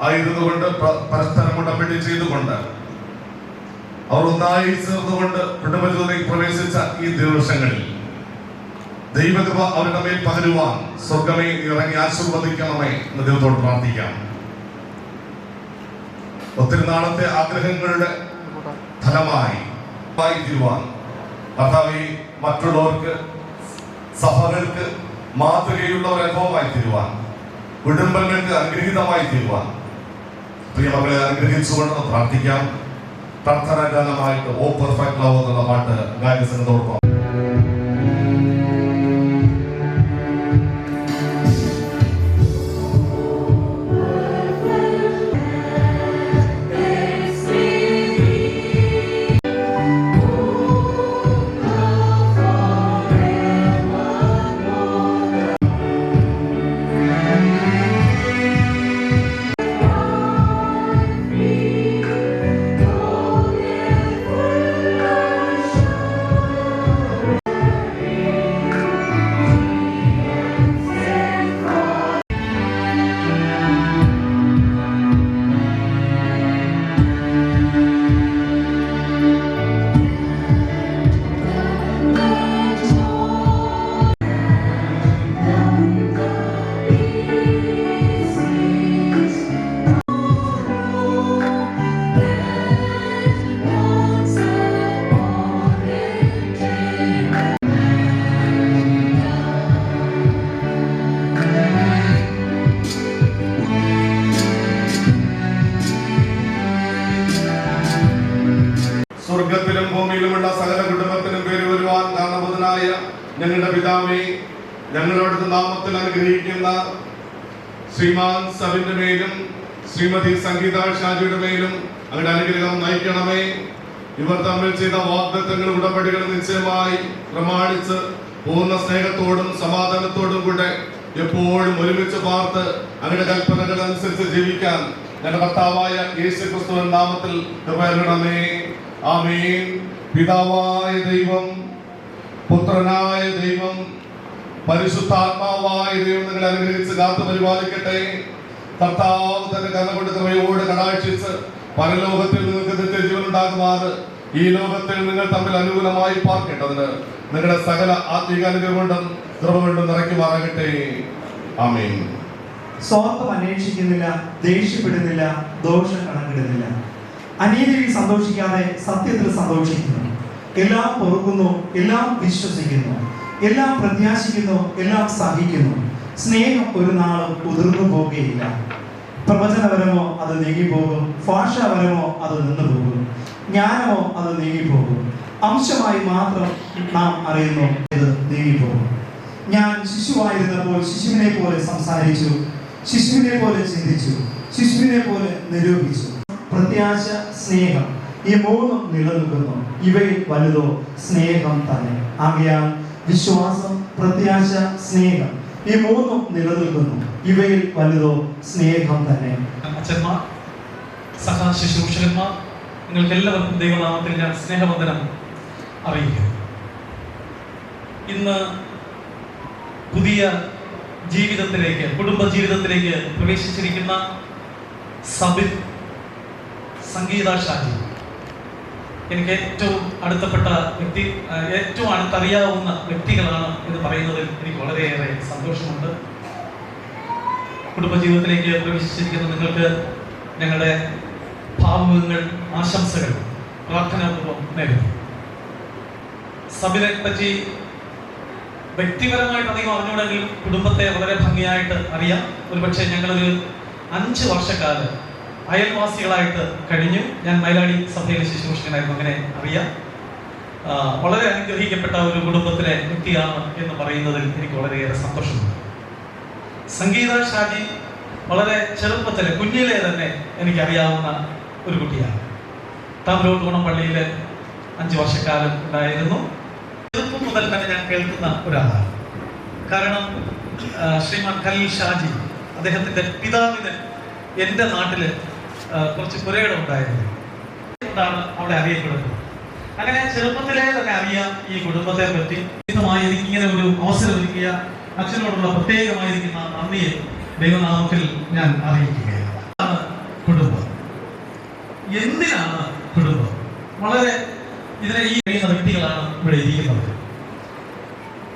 ആയിരുന്നുകൊണ്ട് പരസ്പരം ഉടമ്പടി ചെയ്തുകൊണ്ട് അവർ ഒന്നായി ചേർന്നുകൊണ്ട് കുടുംബജീവിതത്തിൽ പ്രവേശിച്ച ഈ ദിവസങ്ങളിൽ ദൈവകൃപ അവരുടെ മേൽ പകരുവാൻ സ്വർഗമേ ഇറങ്ങി ആശീർവദിക്കണമേ എന്ന് ദൈവത്തോട് പ്രാർത്ഥിക്കാം. ഒത്തിരി നാളത്തെ ആഗ്രഹങ്ങളുടെ ഫലമായി തീരുവാൻ കർത്താവേ, മറ്റുള്ളവർക്ക് സഭകൾക്ക് മാതൃകയുള്ള ഒരു അനുഭവമായി തീരുവാൻ, കുടുംബങ്ങൾക്ക് അനുഗ്രഹീതമായി തീരുവാൻ പ്രിയമക്കളെ അനുഗ്രഹിച്ചുകൊണ്ട് പ്രാർത്ഥിക്കാം. പ്രാർത്ഥനാ ഗാനമായിട്ട് ഓ പെർഫെക്റ്റ് ലവ് എന്നുള്ള പാട്ട് ഗായകസംഘത്തോടൊപ്പം ഞങ്ങളുടെ പിതാവേ, ഞങ്ങളുടെ നാമത്തിൽ അനുഗ്രഹിക്കുന്ന ശ്രീമാൻ സബിന്റെ മേലും ശ്രീമതി സംഗീത ഷാജിയുടെ മേലും അങ്ങയുടെ അനുഗ്രഹം നയിക്കണമേ. ഇവർ തമ്മിൽ ചെയ്ത വാഗ്ദത്തങ്ങളും ഉടമ്പടികളും നിശ്ചയമായി പ്രമാണിച്ച് പൂർണ്ണ സ്നേഹത്തോടും സമാധാനത്തോടും കൂടെ എപ്പോഴും ഒരുമിച്ച് പാർത്ത് അങ്ങയുടെ കൽപ്പനകൾ അനുസരിച്ച് ജീവിക്കാൻ ഞങ്ങളുടെ കർത്താവായ യേശുക്രിസ്തുവിന്റെ നാമത്തിൽ കൃപ നൽകണമേ. ആമേൻ. പിതാവായ ദൈവം, പുത്രനായ ദൈവം, പരിശുദ്ധാത്മാവായ ദൈവം നിങ്ങളെ അനുഗ്രഹിച്ച് കാത്തു പരിപാലിക്കട്ടെ. കർത്താവ് തന്റെ കരുണ കൃപയോട് കടാക്ഷിച്ച് പരലോകത്തിൽ നിങ്ങൾക്ക് നിത്യജീവൻ ഉണ്ടാകുമാറ് ഈ ലോകത്തിൽ നിങ്ങൾ തമ്മിൽ അനുകൂലമായി പാർക്കേണ്ടതിന് നിങ്ങളുടെ സകല ആത്മീക അനുഗ്രഹം കൊണ്ടും കൃപ കൊണ്ടും നിറയ്ക്കുമാറാകട്ടെ. ആമേൻ. സ്വാർത്ഥം അന്വേഷിക്കുന്നില്ല, ദേഷ്യപ്പെടുന്നില്ല, ദോഷം കണക്കിടുന്നില്ല. അനീതിയിൽ സന്തോഷിക്കാതെ സത്യത്തിൽ സന്തോഷിക്കുന്നു. എല്ലാം പൊറുക്കുന്നു, എല്ലാം വിശ്വസിക്കുന്നു, എല്ലാം പ്രത്യാശിക്കുന്നു, എല്ലാം സഹിക്കുന്നു. സ്നേഹം ഒരു നാളും ഉതിർന്നു പോകുകയില്ല. പ്രവചനപരമോ അത് നീങ്ങിപ്പോകും, ഭാഷാപരമോ അത് നിന്നു പോകും, ജ്ഞാനമോ അത് നീങ്ങിപ്പോകും. അംശമായി മാത്രം നാം അറിയുന്നു, ഇത് നീങ്ങിപ്പോകും. ഞാൻ ശിശുവായിരുന്നപ്പോൾ ശിശുവിനെ പോലെ സംസാരിച്ചു, ശിശുവിനെ പോലെ ചിന്തിച്ചു, ശിശുവിനെ പോലെ നിരൂപിച്ചു. പ്രത്യാശ, സ്നേഹം, ഈ മൂന്നും നിലനിൽക്കുന്നു. ഇവയിൽ വലുതോ സ്നേഹം തന്നെ. ആകയാൽ വിശ്വാസം, പ്രത്യാശ, സ്നേഹം, ഈ മൂന്നും നിലനിൽക്കുന്നു. ഇവയിൽ വലുതോ സ്നേഹം തന്നെ. അച്ഛന്മാർ, സഹ ശുശ്രൂഷകന്മാർ, നിങ്ങൾക്ക് എല്ലാവർക്കും ദൈവനാമത്തിൽ ഞാൻ സ്നേഹവന്ദനം അറിയിക്കുന്നു. ഇന്ന് പുതിയ ജീവിതത്തിലേക്ക്, കുടുംബ ജീവിതത്തിലേക്ക് പ്രവേശിച്ചിരിക്കുന്ന സബിൻ, സംഗീത ഷാജി, എനിക്ക് ഏറ്റവും അടുത്തപ്പെട്ട വ്യക്തി, ഏറ്റവും അടുത്തറിയാവുന്ന വ്യക്തികളാണ് എന്ന് പറയുന്നതിൽ എനിക്ക് വളരെയേറെ സന്തോഷമുണ്ട്. കുടുംബജീവിതത്തിലേക്ക് പ്രവേശിച്ചിരിക്കുന്ന നിങ്ങൾക്ക് ഞങ്ങളുടെ ഭാവുകങ്ങൾ, ആശംസകൾ പ്രാർത്ഥനാപൂർവ്വം നേരുന്നു. സബിനെ പറ്റി വ്യക്തിപരമായിട്ട് അധികം അറിഞ്ഞുകൂടെങ്കിലും കുടുംബത്തെ വളരെ ഭംഗിയായിട്ട് അറിയാം. ഒരുപക്ഷെ ഞങ്ങളൊരു 5 വർഷക്കാലം അയൽവാസികളായിട്ട് കഴിഞ്ഞു. ഞാൻ മൈലാടി സഭയിലെ ശുശ്രൂഷകനായിരുന്നു, അങ്ങനെ അറിയാം. വളരെ അനുഗ്രഹിക്കപ്പെട്ട ഒരു കുടുംബത്തിലെ വ്യക്തിയാണ് എന്ന് പറയുന്നതിൽ എനിക്ക് വളരെയേറെ സന്തോഷമുണ്ട്. സംഗീത ഷാജി വളരെ ചെറുപ്പത്തിലെ, കുഞ്ഞിലെ തന്നെ എനിക്കറിയാവുന്ന ഒരു കുട്ടിയാണ്. താമരോട് ഗുണപള്ളിയിൽ 5 വർഷക്കാലം ഉണ്ടായിരുന്നു. ചെറുപ്പം മുതൽ തന്നെ ഞാൻ കേൾക്കുന്ന ഒരാളാണ്. കാരണം ശ്രീമാൻ ഖലീൽ ഷാജി, അദ്ദേഹത്തിന്റെ പിതാവിന് എൻ്റെ നാട്ടിൽ കുറച്ച് പുരയിടം ഉണ്ടായിരുന്നു. എന്താണ് അവിടെ അറിയപ്പെടുന്നത്. അങ്ങനെ ചെറുപ്പത്തിലേ തന്നെ അറിയാം ഈ കുടുംബത്തെ പറ്റി. ഇങ്ങനെ ഒരു അവസരം ഒരുക്കിയ അച്ഛനോടുള്ള പ്രത്യേകമായിരിക്കുന്ന നന്ദിയെ ദൈവനാമത്തിൽ ഞാൻ അറിയിക്കുകയാണ്. കുടുംബം എന്തിനാണ് കുടുംബം? വളരെ ഇതിനെ ഈ കഴിയുന്ന വ്യക്തികളാണ് ഇവിടെ ഇരിക്കുന്നത്.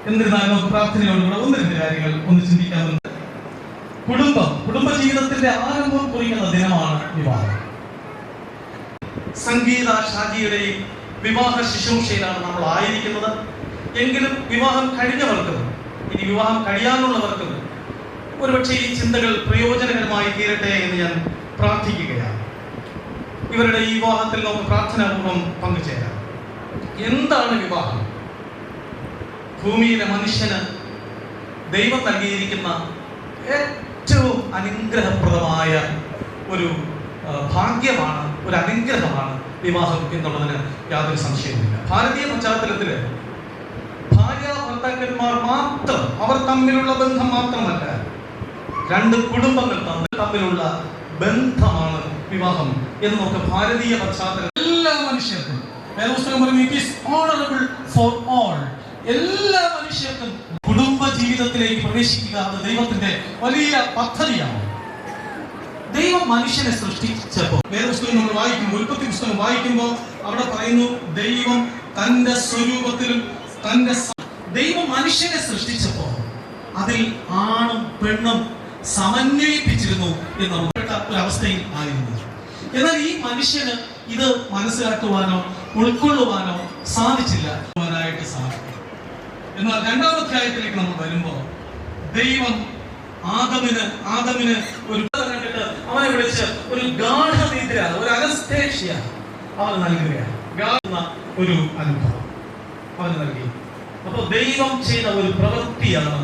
എന്നിരുന്നാലും പ്രാർത്ഥനയോടുകൂടെ 1-2 കാര്യങ്ങൾ ഒന്ന് ചിന്തിക്കാറുണ്ട്. കുടുംബജീവിതത്തിന്റെ ആരംഭം കുറിക്കുന്ന ദിനമാണ് വിവാഹം. സംഗീത ഷാജിയുടെയും വിവാഹ ശുശ്രൂഷയിലാണ് നമ്മൾ ആയിരിക്കുന്നത്. എങ്കിലും വിവാഹം കഴിഞ്ഞവർക്കും ഇനി വിവാഹം കഴിയാനുള്ളവർക്കും ഒരുപക്ഷെ ഈ ചിന്തകൾ പ്രയോജനകരമായി തീരട്ടെ എന്ന് ഞാൻ പ്രാർത്ഥിക്കുകയാണ്. ഇവരുടെ ഈ വിവാഹത്തിൽ നമുക്ക് പ്രാർത്ഥനാപൂർവ്വം പങ്കുചേരാം. എന്താണ് വിവാഹം? ഭൂമിയിലെ മനുഷ്യന് ദൈവം നൽകിയിരിക്കുന്ന ഏറ്റവും അനുഗ്രഹപ്രദമായ ഒരു ഭാഗ്യമാണ്, ഒരു അനുഗ്രഹമാണ് വിവാഹം എന്നുള്ളതിന് യാതൊരു സംശയവുമില്ല. ഭാരതീയ പശ്ചാത്തലത്തിൽ ഭാര്യ ഭർത്താക്കന്മാർ മാത്രം, അവർ തമ്മിലുള്ള ബന്ധം മാത്രമല്ല, 2 കുടുംബങ്ങൾ തമ്മിലുള്ള ബന്ധമാണ് വിവാഹം എന്ന് നമുക്ക് ഭാരതീയ പശ്ചാത്തലത്തിൽ എല്ലാ മനുഷ്യർക്കും എല്ലാ മനുഷ്യർക്കും കുടുംബ ജീവിതത്തിലേക്ക് പ്രവേശിക്കുക അത് ദൈവത്തിന്റെ വലിയ പദ്ധതിയാണ്. ദൈവം മനുഷ്യനെ സൃഷ്ടിച്ചപ്പോൾ, വേദപുസ്തകം നമ്മൾ വായിക്കുമ്പോൾ, ഉൽപ്പത്തി പുസ്തകം വായിക്കുമ്പോൾ അവിടെ പറയുന്നു, ദൈവം തന്റെ സ്വരൂപത്തിലും ദൈവം മനുഷ്യനെ സൃഷ്ടിച്ചപ്പോൾ അതിൽ ആണും പെണ്ണും സമന്വയിപ്പിച്ചിരുന്നു എന്ന് ഒരു അവസ്ഥയിൽ ആയിരുന്നു. എന്നാൽ ഈ മനുഷ്യന് ഇത് മനസ്സിലാക്കുവാനോ ഉൾക്കൊള്ളുവാനോ സാധിച്ചില്ല. എന്നാൽ 2-ാം അധ്യായത്തിലേക്ക് നമ്മൾ വരുമ്പോൾ ദൈവം ആദമിന് ഒരു കണ്ടിട്ട് അവനെ വിളിച്ച് ഒരു ഗാഠനിദ്ര, ഒരു അനസ്തേഷ്യ അവന് നൽകുകയാണ്. ഒരു അനുഭവം അവന് നൽകി. അപ്പോൾ ദൈവം ചെയ്ത ഒരു പ്രവൃത്തിയാണ്.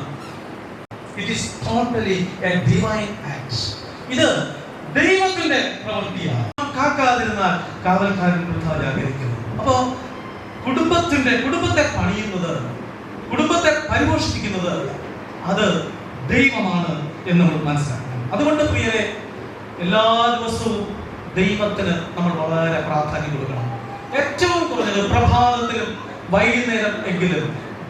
It is totally A divine act. ഇത് ദൈവത്തിന്റെ പ്രവൃത്തിയാണ്. കാക്കാതിരുന്നാൽ കാവൽക്കാരൻ വൃഥാ ജാഗരിക്കുന്നു. അപ്പോ കുടുംബത്തെ പണിയുന്നത്, കുടുംബത്തെ പരിപോഷിപ്പിക്കുന്നത് അത് ദൈവമാണ് എന്ന് നമ്മൾ മനസ്സിലാക്കണം. അതുകൊണ്ട് പ്രിയരെ, എല്ലാ ദിവസവും ദൈവത്തിന് നമ്മൾ വളരെ പ്രാധാന്യം കൊടുക്കണം. ഏറ്റവും കുറഞ്ഞത് പ്രഭാതത്തിലും വൈകുന്നേരം എങ്കിലും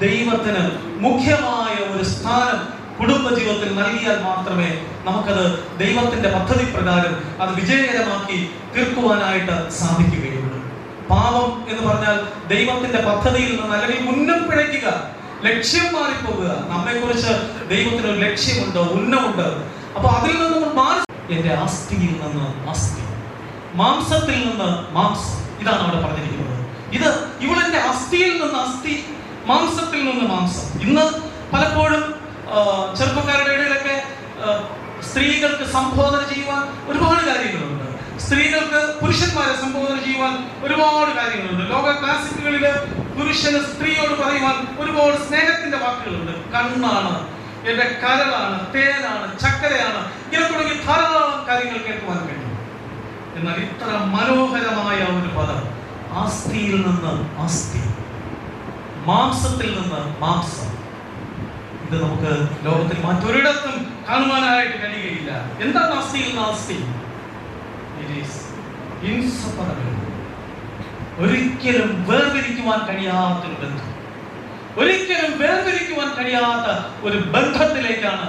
ദൈവത്തിന് മുഖ്യമായ ഒരു സ്ഥാനം കുടുംബജീവിതത്തിൽ നൽകിയാൽ മാത്രമേ നമുക്കത് ദൈവത്തിന്റെ പദ്ധതി പ്രകാരം അത് വിജയകരമാക്കി തീർക്കുവാനായിട്ട് സാധിക്കുകയുള്ളൂ. പാപം എന്ന് പറഞ്ഞാൽ ദൈവത്തിന്റെ പദ്ധതിയിൽ നിന്ന് അല്ലെങ്കിൽ മുന്നം പിഴയ്ക്കുക, ലക്ഷ്യം മാറിപ്പോകുക. നമ്മെക്കുറിച്ച് ദൈവത്തിന് ഒരു ലക്ഷ്യമുണ്ട്, ഉന്നമുണ്ട്. അപ്പൊ അതിൽ നിന്ന് മാറി എന്റെ ആസ്തിയിൽ നിന്ന് ആസ്തി, മാംസത്തിൽ നിന്ന് മാംസം, ഇതാണ് അവിടെ പറഞ്ഞിരിക്കുന്നത്. ഇത് ഇവളെന്റെ അസ്ഥിയിൽ നിന്ന് അസ്ഥി, മാംസത്തിൽ നിന്ന് മാംസം. ഇന്ന് പലപ്പോഴും ചെറുപ്പക്കാരുടെ ഇടയിലൊക്കെ സ്ത്രീകൾക്ക് സംബോധന ചെയ്യുവാൻ ഒരുപാട് കാര്യങ്ങളുണ്ട്. സ്ത്രീകൾക്ക് പുരുഷന്മാരെ സംബോധന ചെയ്യുവാൻ ഒരുപാട് കാര്യങ്ങളുണ്ട്. ലോക ക്ലാസിക്കുകളില് പുരുഷന് സ്ത്രീയോട് പറയുവാൻ ഒരുപാട് സ്നേഹത്തിന്റെ വാക്കുകളുണ്ട്. കണ്ണാണ്, എന്റെ കരളാണ്, തേനാണ്, ചക്കരയാണ്, ഇങ്ങനെ തുടങ്ങി ധാരാളം കാര്യങ്ങൾ കേൾക്കുവാൻ കഴിയും. എന്നാൽ ഇത്ര മനോഹരമായ ഒരു പദം, ആസ്തിയിൽ നിന്ന് ആസ്തി, മാംസത്തിൽ നിന്ന് മാംസം, ഇത് നമുക്ക് ലോകത്തിൽ മറ്റൊരിടത്തും കാണുവാനായിട്ട് കഴിയുകയില്ല. എന്താണ് ആസ്തിയിൽ നിന്ന് ആസ്തി? It is inseparable. ഒരിക്കലും വേർതിരിക്കുവാൻ കഴിയാത്തൊരു ബന്ധം, ഒരിക്കലും വേർതിരിക്കുവാൻ കഴിയാത്ത ഒരു ബന്ധത്തിലേക്കാണ്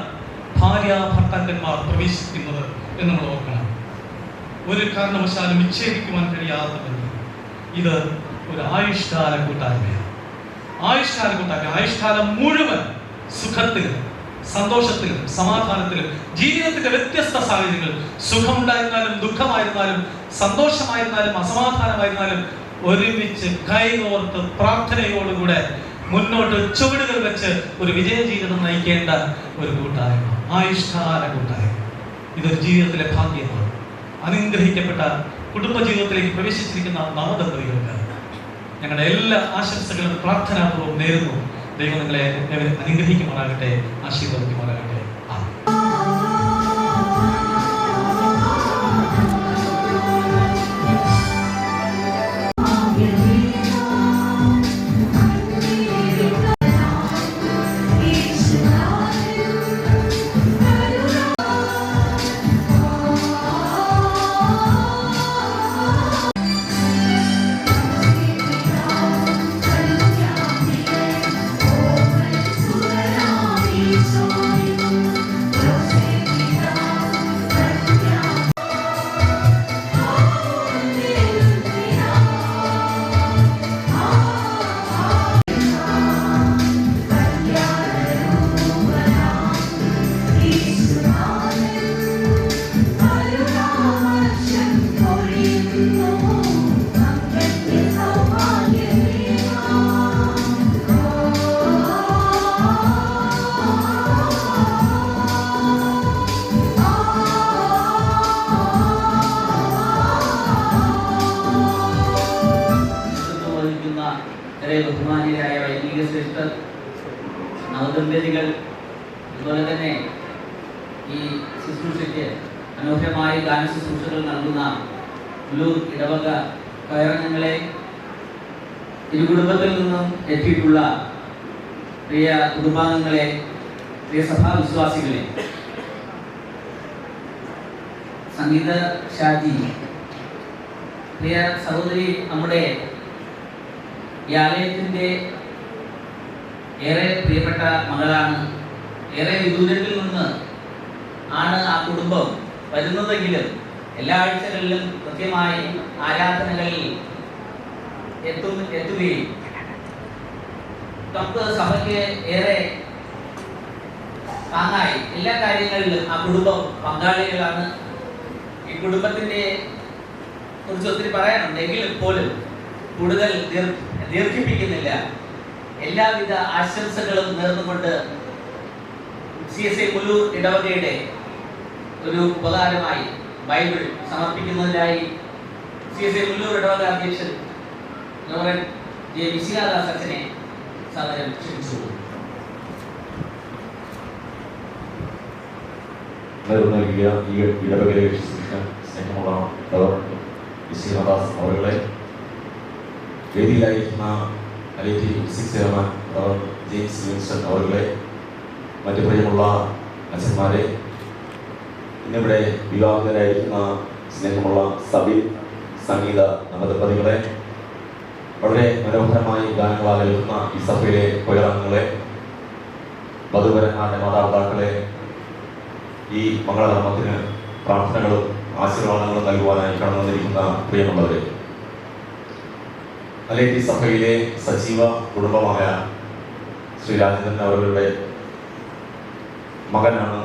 ഭാര്യ ഭർത്താക്കന്മാർ പ്രവേശിക്കുന്നത് എന്ന് നമ്മൾ ഓർക്കണം. ഒരു കാരണവശാലും വിച്ഛേദിക്കുവാൻ കഴിയാത്ത ബന്ധം. ഇത് ഒരു ആയുഷ്കാല കൂട്ടായ്മയാണ്. ആയുഷ്കാലം മുഴുവൻ സുഖത്തിലും സന്തോഷത്തിലും സമാധാനത്തിലും ജീവിതത്തിന്റെ വ്യത്യസ്ത സാഹചര്യങ്ങൾ, സുഖമുണ്ടായിരുന്നാലും ദുഃഖമായിരുന്നാലും സന്തോഷമായിരുന്നാലും അസമാധാനമായിരുന്നാലും ഒരുമിച്ച് കൈകോർത്ത് പ്രാർത്ഥനയോടുകൂടെ മുന്നോട്ട് ചുവടുകൾ വെച്ച് ഒരു വിജയ ജീവിതം നയിക്കേണ്ട ഒരു കൂട്ടായ്മ, ആയുഷ്കാല കൂട്ടായ്മ. ഇതൊരു ജീവിതത്തിലെ ഭാഗ്യമാണ്. അനുഗ്രഹിക്കപ്പെട്ട കുടുംബജീവിതത്തിലേക്ക് പ്രവേശിച്ചിരിക്കുന്ന നവദമ്പതികൾക്ക് ഞങ്ങളുടെ എല്ലാ ആശംസകളും പ്രാർത്ഥനാപൂർവ്വം നേരുന്നു. ദൈവം നിങ്ങളെ അനുഗ്രഹിക്കുമാറാകട്ടെ, ആശീർവദിക്കുമാറാകട്ടെ. ബഹുമാനിയായ വൈദിക ശ്രേഷ്ഠർ, നവദമ്പതികൾ, അതുപോലെ തന്നെ ഈ ശുശ്രൂഷയ്ക്ക് മനോഹരമായ ഗാന ശുശ്രൂഷകൾ നൽകുന്ന ഉള്ളൂർ ഇടവക കയറങ്ങളെ, ഇരു കുടുംബത്തിൽ നിന്നും എത്തിയിട്ടുള്ള പ്രിയ കുടുംബാംഗങ്ങളെ, പ്രിയ സഭാവിശ്വാസികളെ, സംഗീത ഷാജി, പ്രിയ സഹോദരി, നമ്മുടെ ഈ ആലയത്തിൻ്റെ ഏറെ പ്രിയപ്പെട്ട മകളാണ്. ഏറെ വിദൂരത്തിൽ നിന്ന് ആണ് ആ കുടുംബം വരുന്നതെങ്കിലും എല്ലാ ആഴ്ചകളിലും കൃത്യമായി ആരാധനകളിൽ എത്തുകയും നമുക്ക് സഭയ്ക്ക് ഏറെ താങ്ങായി എല്ലാ കാര്യങ്ങളിലും ആ കുടുംബം പങ്കാളികളാണ്. ഈ കുടുംബത്തിൻ്റെ കുറിച്ച് ഒത്തിരി പറയാനുണ്ടെങ്കിലും പോലും കൂടുതൽ ദീർഘിപ്പിക്കുന്നില്ല. എല്ലാവിധ ആശംസകളും നേർന്നുകൊണ്ട് CSI മുല്ലൂർ ഇടവകയുടെ ഒരു ഉപകാരമായി ബൈബിൾ സമർപ്പിക്കുന്നതിനായി CSI മുല്ലൂർ ഇടവക അധ്യക്ഷൻ ജെ. വിശികാദാസ് അച്ഛനെ സമരം ക്ഷണിച്ചു. നൽകിയ ഈ ഇടവകയിലെ സ്നേഹമുള്ള വിശ്വനാഥാസ് അവരുടെ വേദിയിലായിരിക്കുന്ന ചെയർമാൻ ജെയിംസ് വിൻസൺ അവരുടെ മറ്റു പ്രിയമുള്ള അച്ഛന്മാരെ, ഇന്നിവിടെ വിവാഹിതരായിരിക്കുന്ന സ്നേഹമുള്ള സബിൻ സംഗീത നവദമ്പതികളെ, വളരെ മനോഹരമായി ഗാനങ്ങളാൽ കേൾക്കുന്ന ഈ സഭയിലെ കൊയറാംഗങ്ങളെ, വധുവരന്മാരുടെ മാതാപിതാക്കളെ, ഈ മംഗളകർമ്മത്തിന് പ്രാർത്ഥനകളും ആശീർവാദങ്ങളും നൽകുവാനായി കടന്നു വന്നിരിക്കുന്ന പ്രിയമുള്ളവരെ, അലേറ്റി സഭയിലെ സജീവ കുടുംബമായ ശ്രീ രാജേന്ദ്രൻ അവരുടെ മകനാണ്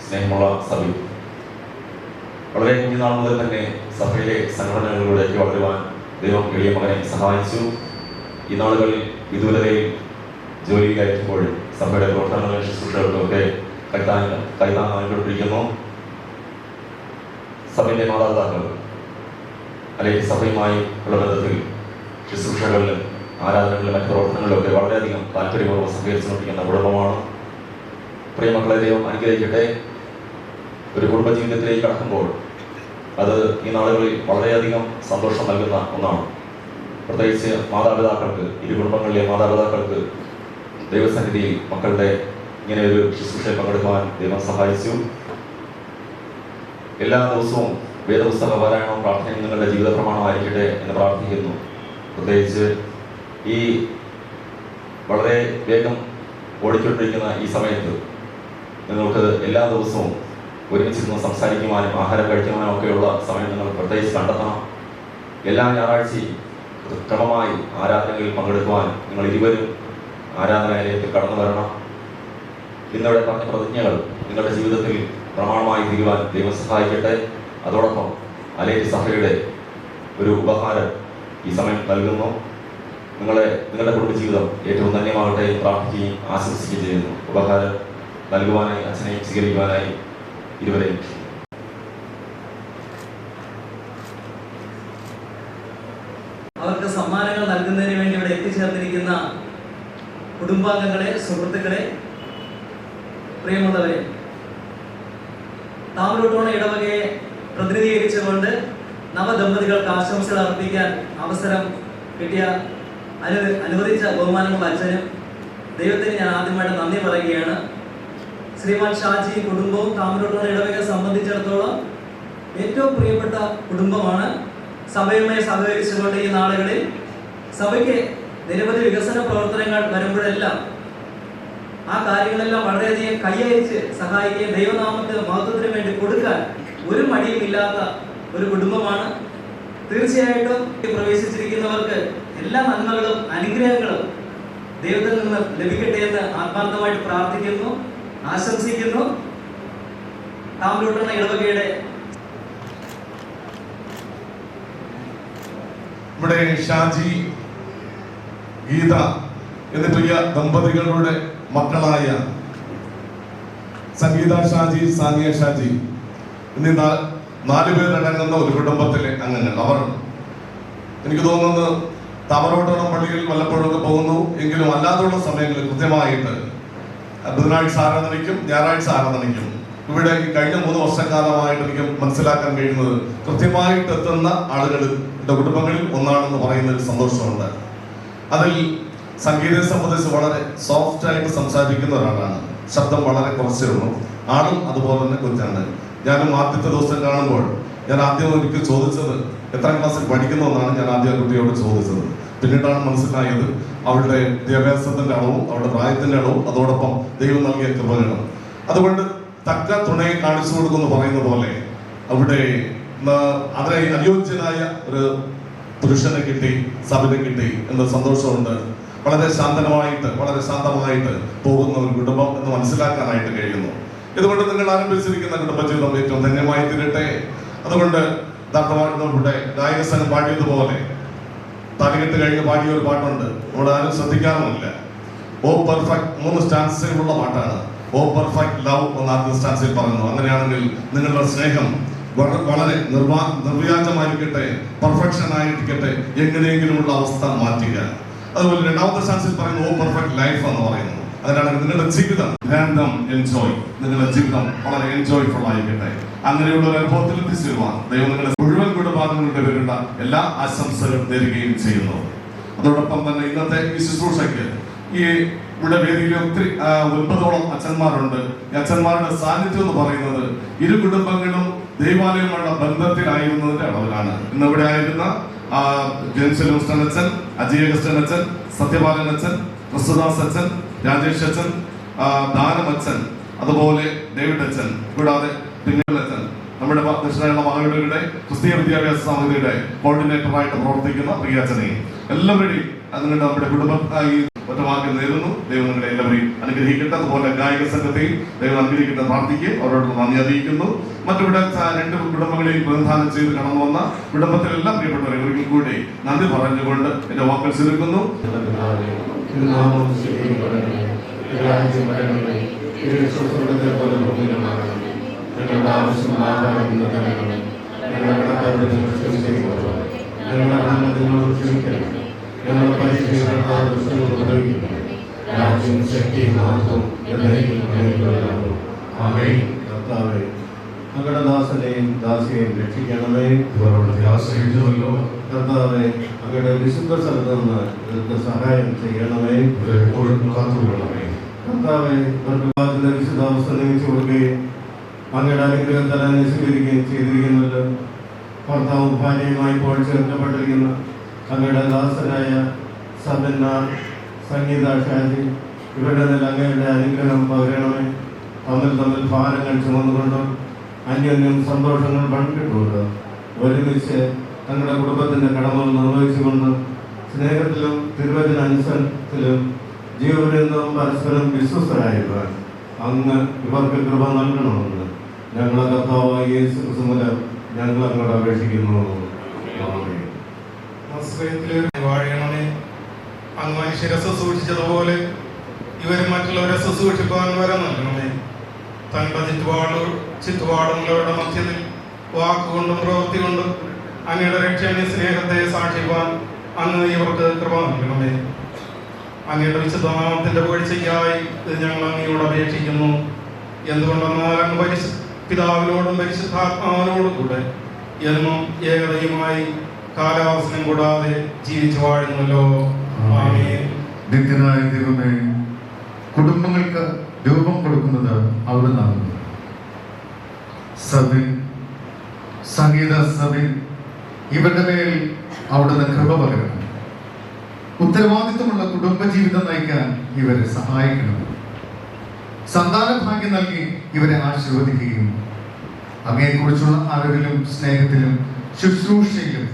സ്നേഹമുള്ള സബി. വളരെ കുഞ്ഞുനാൾ മുതൽ തന്നെ സഭയിലെ സംഘടനകളിലൂടെയൊക്കെ വളരുവാൻ ദൈവം എളിയ മകനെ സഹായിച്ചു. ഈ നാളുകളിൽ വിദൂരതയിൽ ജോലിയിലായിരിക്കുമ്പോഴും സഭയുടെ പ്രവർത്തനങ്ങളും ശുശ്രൂഷകൾക്കൊക്കെ കൈതാങ്ങായിക്കൊണ്ടിരിക്കുന്നു. സഭയിലെ മാതാപിതാക്കൾ അല്ലെങ്കിൽ സഭയുമായി ഉള്ള ബന്ധത്തിൽ ശുശ്രൂഷകളിലും ആരാധനകളിലും മറ്റു പ്രവർത്തനങ്ങളിലൊക്കെ വളരെയധികം താല്പര്യപൂർവ്വം സഹകരിച്ചുകൊണ്ടിരിക്കുന്ന കുടുംബമാണ്. പ്രിയമക്കളെ ദൈവം അനുഗ്രഹിക്കട്ടെ. ഒരു കുടുംബജീവിതത്തിലേക്ക് കടക്കുമ്പോൾ അത് ഈ നാളുകളിൽ വളരെയധികം സന്തോഷം നൽകുന്ന ഒന്നാണ്. പ്രത്യേകിച്ച് മാതാപിതാക്കൾക്ക്, ഇരു കുടുംബങ്ങളിലെ മാതാപിതാക്കൾക്ക് ദൈവസന്നിധിയിൽ മക്കളുടെ ഇങ്ങനെ ഒരു ശുശ്രൂഷയിൽ പങ്കെടുക്കുവാൻ ദൈവം സഹായിച്ചു. എല്ലാ ദിവസവും വേദപുസ്തക പാരായണവും പ്രാർത്ഥനയും നിങ്ങളുടെ ജീവിത പ്രമാണമായിരിക്കട്ടെ എന്ന് പ്രാർത്ഥിക്കുന്നു. പ്രത്യേകിച്ച് ഈ വളരെ വേഗം ഓടിക്കൊണ്ടിരിക്കുന്ന ഈ സമയത്ത് നിങ്ങൾക്ക് എല്ലാ ദിവസവും ഒരുമിച്ചിരുന്ന് സംസാരിക്കുവാനും ആഹാരം കഴിക്കുവാനും ഒക്കെയുള്ള സമയം നിങ്ങൾ പ്രത്യേകിച്ച് കണ്ടെത്തണം. എല്ലാ ഞായറാഴ്ചയും ക്രമമായി ആരാധനകളിൽ പങ്കെടുക്കുവാൻ നിങ്ങൾ ഇരുവരും ആരാധനാലയത്തിൽ കടന്നു വരണം. ഇന്നിവിടെ പറഞ്ഞ പ്രതിജ്ഞകൾ നിങ്ങളുടെ ജീവിതത്തിൽ പ്രമാണമായി തീരുവാൻ ദൈവം സഹായിക്കട്ടെ. അതോടൊപ്പം അലേറ്റി സഭയുടെ ഒരു ഉപഹാരം ഈ സമയം നൽകുന്നു. നിങ്ങളുടെ കുടുംബജീവിതം ഏറ്റവും ധന്യമാകട്ടെ എന്ന് പ്രാർത്ഥിക്കുകയും ആശംസിക്കുകയും ചെയ്യുന്നു. ഉപഹാരം നൽകുവാനായി അച്ഛനെയും സ്വീകരിക്കുവാനായി ഇരുവരെയും അവർക്ക് സമ്മാനങ്ങൾ നൽകുന്നതിന് വേണ്ടി ഇവിടെ എത്തിച്ചേർന്നിരിക്കുന്ന കുടുംബാംഗങ്ങളെ, സുഹൃത്തുക്കളെ, പ്രിയമുള്ളവരെ, താമരൂട്ടോണ ഇടവകയെ പ്രതിനിധീകരിച്ചുകൊണ്ട് നവദമ്പതികൾക്ക് ആശംസകൾ അർപ്പിക്കാൻ അവസരം കിട്ടിയ അനുവദിച്ച ബഹുമാനമുള്ള അച്ഛനും ദൈവത്തിന് ഞാൻ ആദ്യമായിട്ട് നന്ദി പറയുകയാണ്. ശ്രീമാൻ ഷാജി കുടുംബവും താമരൂട്ടോണ ഇടവകയെ സംബന്ധിച്ചിടത്തോളം ഏറ്റവും പ്രിയപ്പെട്ട കുടുംബമാണ്. സഭയുമായി സഹകരിച്ചുകൊണ്ട് ഈ നാളുകളിൽ സഭയ്ക്ക് നിരവധി വികസന പ്രവർത്തനങ്ങൾ വരുമ്പോഴെല്ലാം ആ കാര്യങ്ങളെല്ലാം വളരെയധികം കൈയരിച്ച് സഹായിക്കുകയും ദൈവനാമത്തിന് മഹത്വത്തിന് വേണ്ടി കൊടുക്കാൻ ഒരു മടിയുമില്ലാത്ത ഒരു കുടുംബമാണ്. തീർച്ചയായിട്ടും പ്രവേശിച്ചിരിക്കുന്നവർക്ക് എല്ലാ നന്മകളും അനുഗ്രഹങ്ങളും ദൈവത്തിൽ നിന്ന് ലഭിക്കട്ടെ എന്ന് ആത്മാർത്ഥമായിട്ട് പ്രാർത്ഥിക്കുന്നു, ആശംസിക്കുന്നു. താമരൂട്ടണ ഇടവകയുടെ ഇവിടെ ഷാജി, ഗീത എന്നീ പ്രിയ ദമ്പതികളുടെ മക്കളായ സംഗീത ഷാജി, സാനിയ ഷാജി എന്നീ 4 പേരടങ്ങുന്ന ഒരു കുടുംബത്തിലെ അംഗങ്ങൾ. അവർ എനിക്ക് തോന്നുന്നത് താമരവട്ടണം പള്ളിയിൽ വല്ലപ്പോഴൊക്കെ പോകുന്നു എങ്കിലും അല്ലാതുള്ള സമയങ്ങളിൽ കൃത്യമായിട്ട് ബുധനാഴ്ച ആരാധനയ്ക്കും ഞായറാഴ്ച ആരാധനയ്ക്കും ഇവിടെ കഴിഞ്ഞ 3 വർഷക്കാലമായിട്ട് എനിക്ക് മനസ്സിലാക്കാൻ കഴിയുന്നത് കൃത്യമായിട്ട് എത്തുന്ന ആളുകളുടെ കുടുംബങ്ങളിൽ ഒന്നാണെന്ന് പറയുന്ന ഒരു സന്തോഷമുണ്ട്. അതിൽ സംഗീതത്തെ സംബന്ധിച്ച് വളരെ സോഫ്റ്റ് ആയിട്ട് സംസാരിക്കുന്ന ഒരാളാണ്. ശബ്ദം വളരെ കുറച്ചിരുന്നു. ആളും അതുപോലെ തന്നെ കൊച്ചാണ്. ഞാനും ആദ്യത്തെ ദിവസം കാണുമ്പോൾ ഞാൻ ആദ്യം എനിക്ക് ചോദിച്ചത് എത്രാം ക്ലാസ്സിൽ പഠിക്കുന്നു എന്നാണ് ഞാൻ ആദ്യം കുട്ടിയോട് ചോദിച്ചത്. പിന്നീടാണ് മനസ്സിലായത് അവളുടെ വിദ്യാഭ്യാസത്തിന്റെ അളവും അവളുടെ പ്രായത്തിന്റെ അളവും അതോടൊപ്പം ദൈവം നൽകിയ കൃപകളും. അതുകൊണ്ട് തക്ക തുണയെ കാണിച്ചു കൊടുക്കുമെന്ന് പറയുന്ന പോലെ അവിടെ അതിനെ അനുയോജ്യനായ ഒരു പുരുഷനെ കിട്ടി, സഭയെ കിട്ടി എന്ന സന്തോഷമുണ്ട്. വളരെ ശാന്തമായിട്ട് പോകുന്ന ഒരു കുടുംബം എന്ന് മനസ്സിലാക്കാനായിട്ട് കഴിയുന്നു. ഇതുകൊണ്ട് നിങ്ങൾ ആരംഭിച്ചിരിക്കുന്ന കുടുംബജീവിതം ഏറ്റവും ധന്യമായി തീരട്ടെ. അതുകൊണ്ട് ഇവിടെ ഗായക സംഘം പാടിയതുപോലെ താലികെട്ട് കഴിഞ്ഞ് പാടിയ ഒരു പാട്ടുണ്ട്, ഇവിടെ ആരും ശ്രദ്ധിക്കാറുമില്ല. ഓ പെർഫെക്റ്റ് 3 സ്റ്റാൻസിലുള്ള പാട്ടാണ്. ഓ പെർഫെക്റ്റ് ലവ് എന്ന് ആദ്യ സ്റ്റാൻസിൽ പറയുന്നു. അങ്ങനെയാണെങ്കിൽ നിങ്ങളുടെ സ്നേഹം വളരെ നിർവ്യാജമായിരിക്കട്ടെ, പെർഫെക്ഷൻ ആയിരിക്കട്ടെ, എങ്ങനെയെങ്കിലുമുള്ള അവസ്ഥ മാറ്റുക. അതുപോലെ രണ്ടാമത്തെ സ്റ്റാൻസിൽ പറയുന്നത് ഓ പെർഫെക്റ്റ് ലൈഫ് എന്ന് പറയുന്നു. അതിനാണ് നിങ്ങളുടെ ജീവിതം റാൻഡം എൻജോയ്, നിങ്ങളുടെ ജീവിതം വളരെ എൻജോയ്ഫുൾ ആയിരിക്കട്ടെ. അങ്ങനെയുള്ള ഒരു അനുഭവത്തിൽ എത്തിച്ചേരുവാൻ ദൈവം നിങ്ങളുടെ മുഴുവൻ കുടുംബാംഗങ്ങളുടെ പേരുള്ള എല്ലാ ആശംസകളും തരികയും ചെയ്യുന്നു. അതോടൊപ്പം തന്നെ ഇന്നത്തെ ഈ ശുശ്രൂഷയ്ക്ക് ഈ ഇവിടെ വേദിയിൽ ഒത്തിരി 9ഓളം അച്ഛന്മാരുണ്ട്. ഈ അച്ഛന്മാരുടെ സാന്നിധ്യം എന്ന് പറയുന്നത് ഇരു കുടുംബങ്ങളും ദൈവാലയമുള്ള ബന്ധത്തിലായിരുന്നതിന്റെ അളവിലാണ്. ഇന്ന് ഇവിടെ ആയിരുന്ന ജെയിംസ് അഗസ്റ്റൻ അച്ഛൻ, അജയ് അഗസ്റ്റൻ അച്ഛൻ, സത്യപാലൻ അച്ഛൻ, ക്രിസ്തുദാസ് അച്ഛൻ, രാജേഷ് അച്ഛൻ, ദാനം അച്ഛൻ, അതുപോലെ ഡേവിഡ് അച്ഛൻ, കൂടാതെ പിന്നീട് അച്ഛൻ, നമ്മുടെ ദക്ഷിണ മഹാവീടുകളുടെ ക്രിസ്തീയ വിദ്യാഭ്യാസ സമിതിയുടെ കോർഡിനേറ്ററായിട്ട് പ്രവർത്തിക്കുന്ന പ്രിയ അച്ഛനെയും എല്ലാവരുടെയും അതുകൊണ്ട് നമ്മുടെ കുടുംബമായി ഒറ്റവാക്കിൽ നേരുന്നു. ദൈവം നിങ്ങളെ എല്ലാവരെയും അനുഗ്രഹിക്കട്ടെ. അതുപോലെ ഗായക സംഘത്തെയും ദൈവം അനുഗ്രഹിക്കട്ടെ പ്രാർത്ഥിക്കുകയും അവരോട് നന്ദി അറിയിക്കുന്നു. മറ്റിവിടെ 2 കുടുംബങ്ങളെയും പ്രതിനിധാനം ചെയ്ത് കടന്നു വന്ന കുടുംബത്തിലെല്ലാം പ്രിയപ്പെട്ടവരെ ഒരിക്കൽ കൂടി നന്ദി പറഞ്ഞുകൊണ്ട് എന്റെ വാക്കുകൾ ചുരുക്കുന്നു. ഞങ്ങളുടെ ദാസനെയും ദാസിയെയും രക്ഷിക്കണമേ. കർത്താവേ, അങ്ങയുടെ വിശുദ്ധ സ്ഥലത്ത് നിന്ന് ഇവർക്ക് സഹായം ചെയ്യണമേ. കർത്താവേ, ഇവർക്ക് വിശുദ്ധാവസ്ഥ നിയമിച്ചു കൊടുക്കുകയും അങ്ങയുടെ അനുഗ്രഹം തരാൻ സ്വീകരിക്കുകയും ചെയ്തിരിക്കുന്നുണ്ട്. ഭർത്താവും ഭാര്യയുമായി ഇപ്പോൾ ചേർക്കപ്പെട്ടിരിക്കുന്ന അങ്ങയുടെ ദാസനായ സബന്ന, സംഗീത, ഷാജി ഇവരുടെ മേൽ അങ്ങയുടെ അനുഗ്രഹം പകരണമേ. തമ്മിൽ ഭാരങ്ങൾ ചുമന്നുകൊണ്ട് അന്യോന്യം സന്തോഷങ്ങൾ പങ്കിട്ടുകൊണ്ട് ഒരുമിച്ച് തങ്ങളുടെ കുടുംബത്തിൻ്റെ കടമകൾ നിർവഹിച്ചുകൊണ്ട് സ്നേഹത്തിലും തിരുവചന അനുസരണത്തിലും ജീവപര്യന്തവും പരസ്പരം വിശ്വസ്തരായിരുവാൻ അങ്ങ് ഇവർക്ക് കൃപ നൽകണമെന്ന് ഞങ്ങളെ കർത്താവായ യേശു ക്രിസ്തു മൂലം ഞങ്ങൾ അങ്ങോട്ട് അപേക്ഷിക്കുന്നു. വാഴണമേ. അങ്ങ് മനുഷ്യരെ ശുശ്രൂഷിച്ചതുപോലെ ഇവരും മറ്റുള്ളവരെ ശുശ്രൂഷിക്കാൻ വരെ നൽകണമേ. തങ്ങളുടെ ചുറ്റുപാടുള്ളവരുടെ മധ്യത്തിൽ വാക്കുകൊണ്ടും പ്രവൃത്തി കൊണ്ടും അങ്ങയുടെ രക്ഷണീയ സ്നേഹത്തെ സാക്ഷിപ്പാൻ അങ്ങ് ഇവർക്ക് കൃപ നൽകണമേ. അങ്ങയുടെ വിശുദ്ധനാമത്തിന്റെ പുകഴ്ചയ്ക്കായി ഞങ്ങൾ അങ്ങയോട് അപേക്ഷിക്കുന്നു. എന്തുകൊണ്ടെന്നാൽ അങ്ങ് പിതാവിനോടും പരിശുദ്ധാത്മാവിനോടും കൂടെ എന്നും ഏകതയുമായി കാലാവസരം കൂടാതെ ജീവിച്ചു വാഴുന്നല്ലോ. നിത്യനായ ദൈവമേ, കുടുംബങ്ങൾക്ക് രൂപം കൊടുക്കുന്നത് അവിടുന്നാകുന്നു. സബിൻ, സംഗീത സബിൻ ഇവരുടെ മേൽ അവിടുന്ന് കൃപ പകരണം. ഉത്തരവാദിത്വമുള്ള കുടുംബജീവിതം നയിക്കാൻ ഇവരെ സഹായിക്കണം. സന്താന ഭാഗ്യം നൽകി ഇവരെ ആശീർവദിക്കുകയും അങ്ങയെക്കുറിച്ചുള്ള അറിവിലും സ്നേഹത്തിലും ശുശ്രൂഷയിലും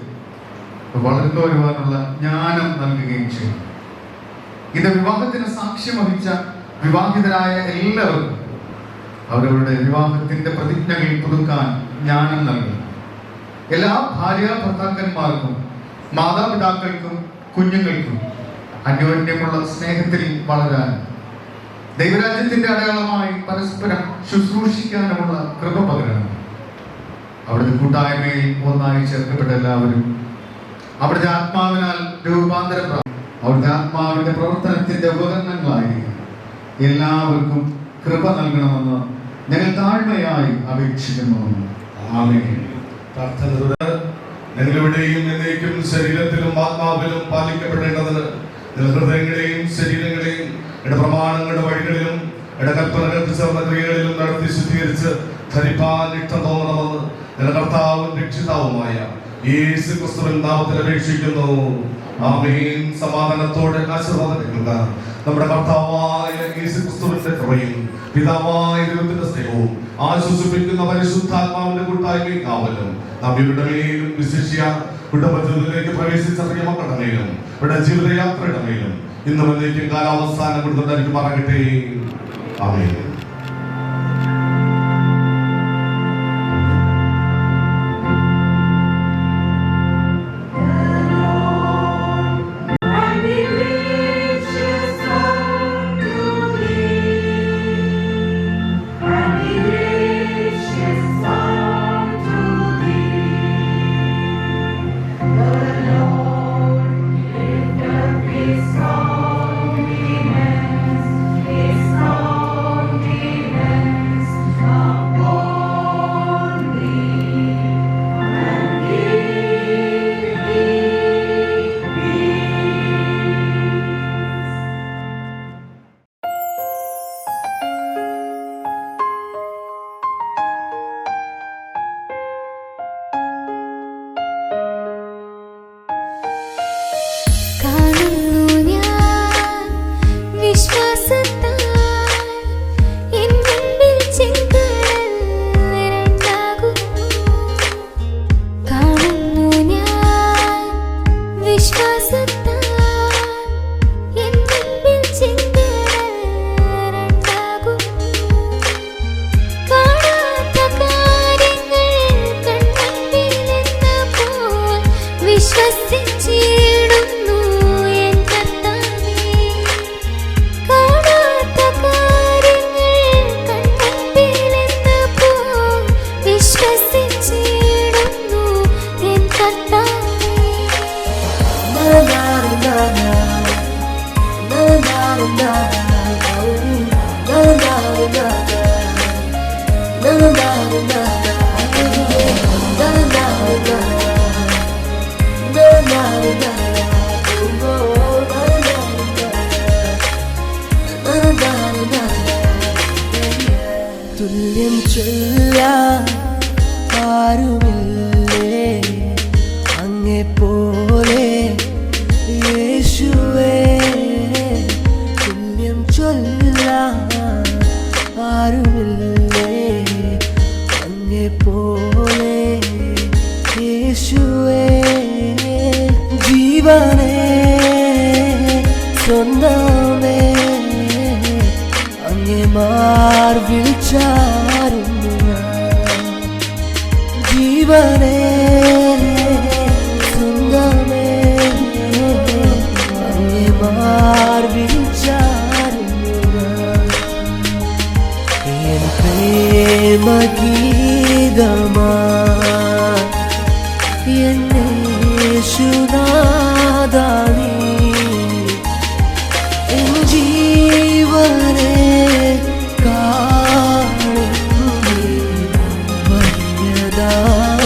വളർന്നു വരുവാനുള്ള ജ്ഞാനം നൽകുകയും ചെയ്യും. ഇത് വിവാഹത്തിന് സാക്ഷ്യം വഹിച്ച വിവാഹിതരായ എല്ലാവർക്കും അവരവരുടെ വിവാഹത്തിന്റെ പ്രതിജ്ഞകൾ പുതുക്കാൻ ജ്ഞാനം നൽകും. എല്ലാ ഭാര്യ ഭർത്താക്കന്മാർക്കും മാതാപിതാക്കൾക്കും കുഞ്ഞുങ്ങൾക്കും അന്യോന്യമുള്ള സ്നേഹത്തിൽ വളരാൻ ദൈവരാജ്യത്തിന്റെ അടയാളമായി പരസ്പരം ശുശ്രൂഷിക്കാനുമുള്ള കൃപ പകരണം. അവിടുത്തെ കൂട്ടായ്മയിൽ ഒന്നായി ചേർക്കപ്പെട്ട എല്ലാവരും അവിടുത്തെ ആത്മാവിനാൽ രൂപാന്തരം അവിടുത്തെ ആത്മാവിന്റെ പ്രവർത്തനത്തിന്റെ ഉപകരണങ്ങളായിരിക്കും. എല്ലാവർക്കും കൃപ നൽകണമെന്ന് ഞങ്ങൾ താഴ്മയായി അപേക്ഷിക്കുന്നു. ആമേൻ. ഞങ്ങളെവിടെയും എന്നേക്കും ശരീരത്തിലും ആത്മാവിലും പാലിക്കപ്പെടേണ്ടതിന് ഹൃദയങ്ങളെയും ശരീരങ്ങളെയും പ്രമാണങ്ങളുടെ വഴികളിലും കൽപ്പനകൾക്ക് ചേർന്ന ക്രിയകളിലും നടത്തി ശുദ്ധീകരിച്ച് ധരിപ്പാൻ ഇഷ്ടം തോന്നണമെന്ന് ഞങ്ങളുടെ കർത്താവും രക്ഷിതാവുമായ യേശു ക്രിസ്തുവിൻ നാമത്തിൽ അപേക്ഷിക്കുന്നു. ആമേൻ. സമാധാനത്തോടെ ആശീർവാദം നമ്മുടെ കർത്താവായ യേശു ക്രിസ്തുവിന്റെ കൃപയും പിതാവായ ദൈവത്തിന്റെ സ്നേഹവും ആശ്വസിപ്പിക്കുന്ന പരിശുദ്ധാത്മാവിന്റെ കൂട്ടായ്മയും കാവലും നാം ഇവരുടെ മേലും വിശിഷ്യ കുടുംബജീവിതത്തിലേക്ക് പ്രവേശിച്ച പ്രിയ മക്കളുടെ മേലും ഇവിടെ ജീവിതയാത്രയുടെ മേലും ഇന്നും എന്നേക്കും കാലാവസ്ഥാനം കൊടുത്തുകൊണ്ടായിരിക്കും പറയട്ടെ. ആമേൻ. Peace. തുല്യം ചൊല്ലാൻ ആരുമില്ലേ അങ്ങേ പോലെ യേശുവേ. തുല്യം ചൊല്ലാൻ ആരുമില്ലേ അങ്ങേ പോലെ യേശുവേ. ജീവനേ സ്വന്തമേ അങ്ങേ മാർവിൽ ചാരുന്നു ഞാൻ. ജീവനേ സ്വന്തമേ അങ്ങേ മാർവിൽ ചാരുന്നു ഞാൻ. എൻ പ്രേമഗീതമാ എന്നെ യേശുനാഥാനീ. എൻ ജീവനെ കാണുന്നേ വലിയതാണെനിക്ക്.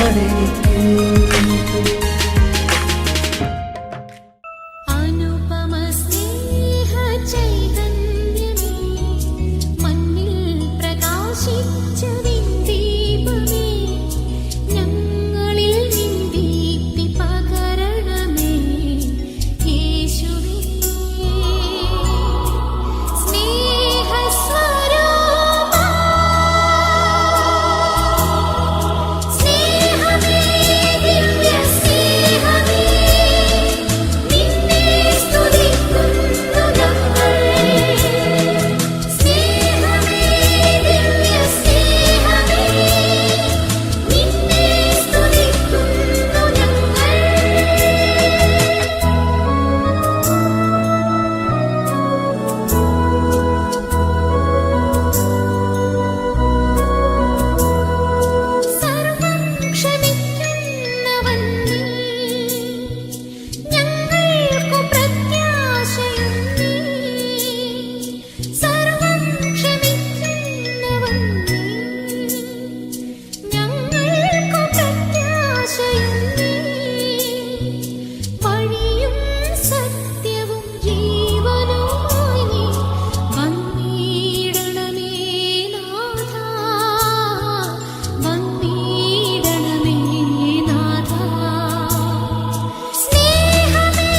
അനുപമ സ്നേഹ ചൈതന്യമേ മണ്ണിൽ പ്രകാശിച്ച ദീപമേ ഞങ്ങളിൽ നിൻ ദീപ്തി പകരണമേ യേശുവേ. സ്നേഹസ്വരൂപാ സ്നേഹമേ ദിവ്യ സ്നേഹമേ നിന്നെ സ്തുതിക്കുന്നു ഞങ്ങൾ. സ്നേഹമേ ദിവ്യ സ്നേഹമേ നിന്നെ സ്തുതിക്കുന്നു ഞങ്ങൾ. സർവം ക്ഷമിക്കുന്നവൻ നീ, ഞങ്ങൾക്കു പ്രത്യാശയുണ്ട്. സർവം ക്ഷമിക്കുന്നവൻ നീ, ഞങ്ങൾക്കു പ്രത്യാശയുണ്ട്. വഴിയും സത്യവും ജീവനുമായി നീ വന്നിടണമേ നാഥാ, വന്നിടണമേ നാഥാ. സ്നേഹമേ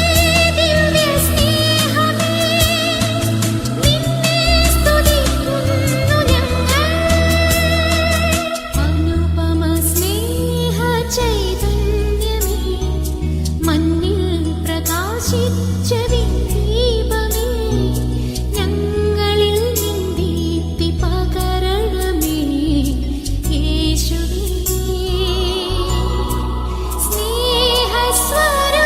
ദിവ്യ സ്നേഹമേ നിന്നെ സ്തുതിക്കുന്നു ഞങ്ങൾ. അനുപമ സ്നേഹ ചൈതന്യമേ മണ്ണിൽ പ്രകാശിച്ച ദീപമേ ഞങ്ങളിൽ നിൻ ദീപ്തി പകരണമേ യേശുവേ. സ്നേഹസ്വരൂപാ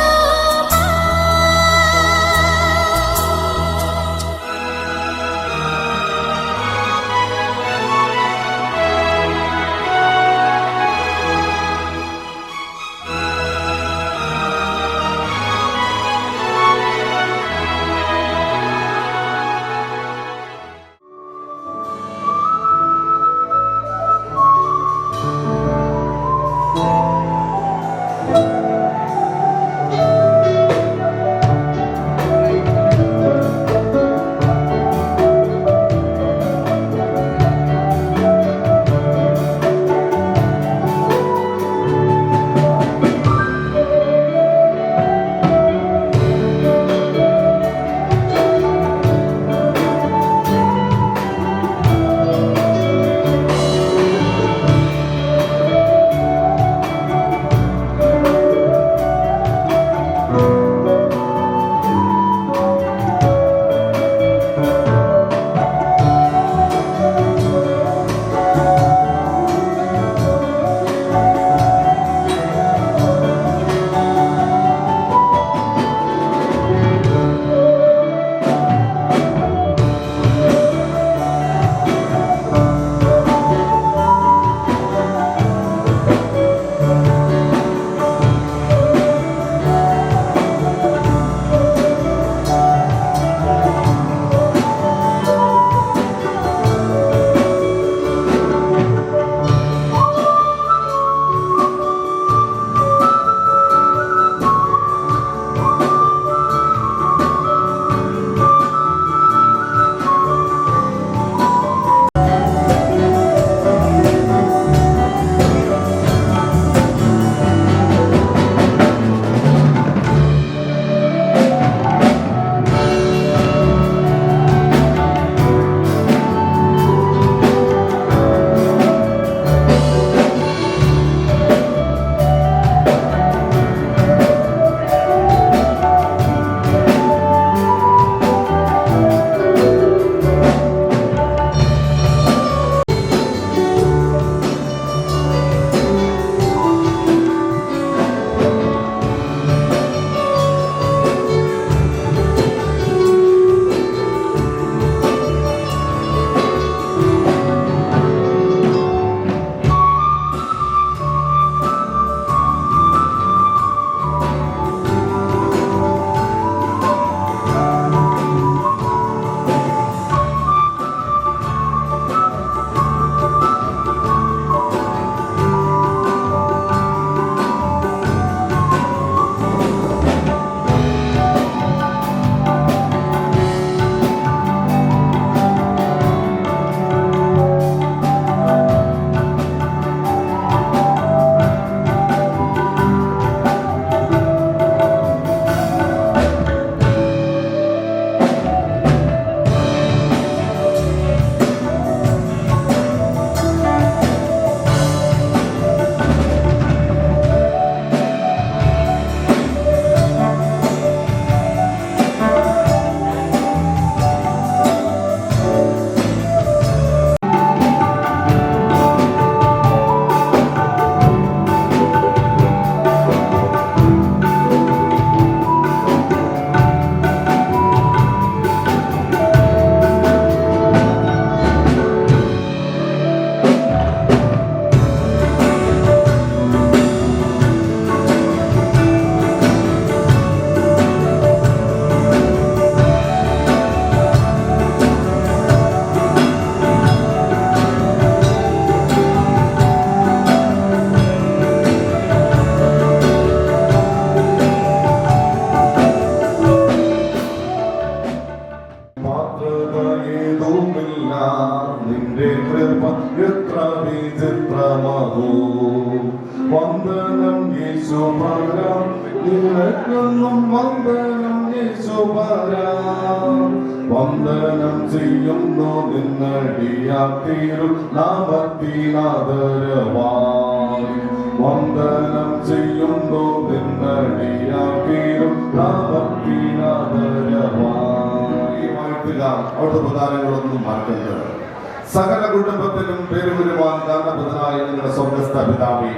വന്ദനം ചെയ്യുന്നു നിന്നടിയാത്തീരും നാമത്തിനാദരവായി. വന്ദനം ചെയ്യുന്നു നിന്നടിയാത്തീരും നാമത്തിനാദരവായി. വാഴ്ത്തുക, അവിടുത്തെ പ്രധാനങ്ങളൊന്നും മാറ്റരുത്. സകല കുടുംബത്തിനും പേരുവരുവാൻ കാരണപ്രദനായ നിങ്ങളുടെ സ്വർഗസ്ഥ പിതാവേ,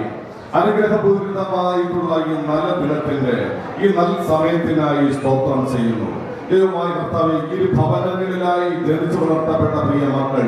അനുഗ്രഹപൂരിതമായിട്ടുള്ള ഈ നല്ല ദിനത്തിന്റെ ഈ നല്ല സമയത്തിനായി സ്തോത്രം ചെയ്യുന്നു. ദൈവമായ കർത്താവേ, ഇരു ഭവനങ്ങളിലായി ജനിച്ചു വളർത്തപ്പെട്ട പ്രിയ മക്കൾ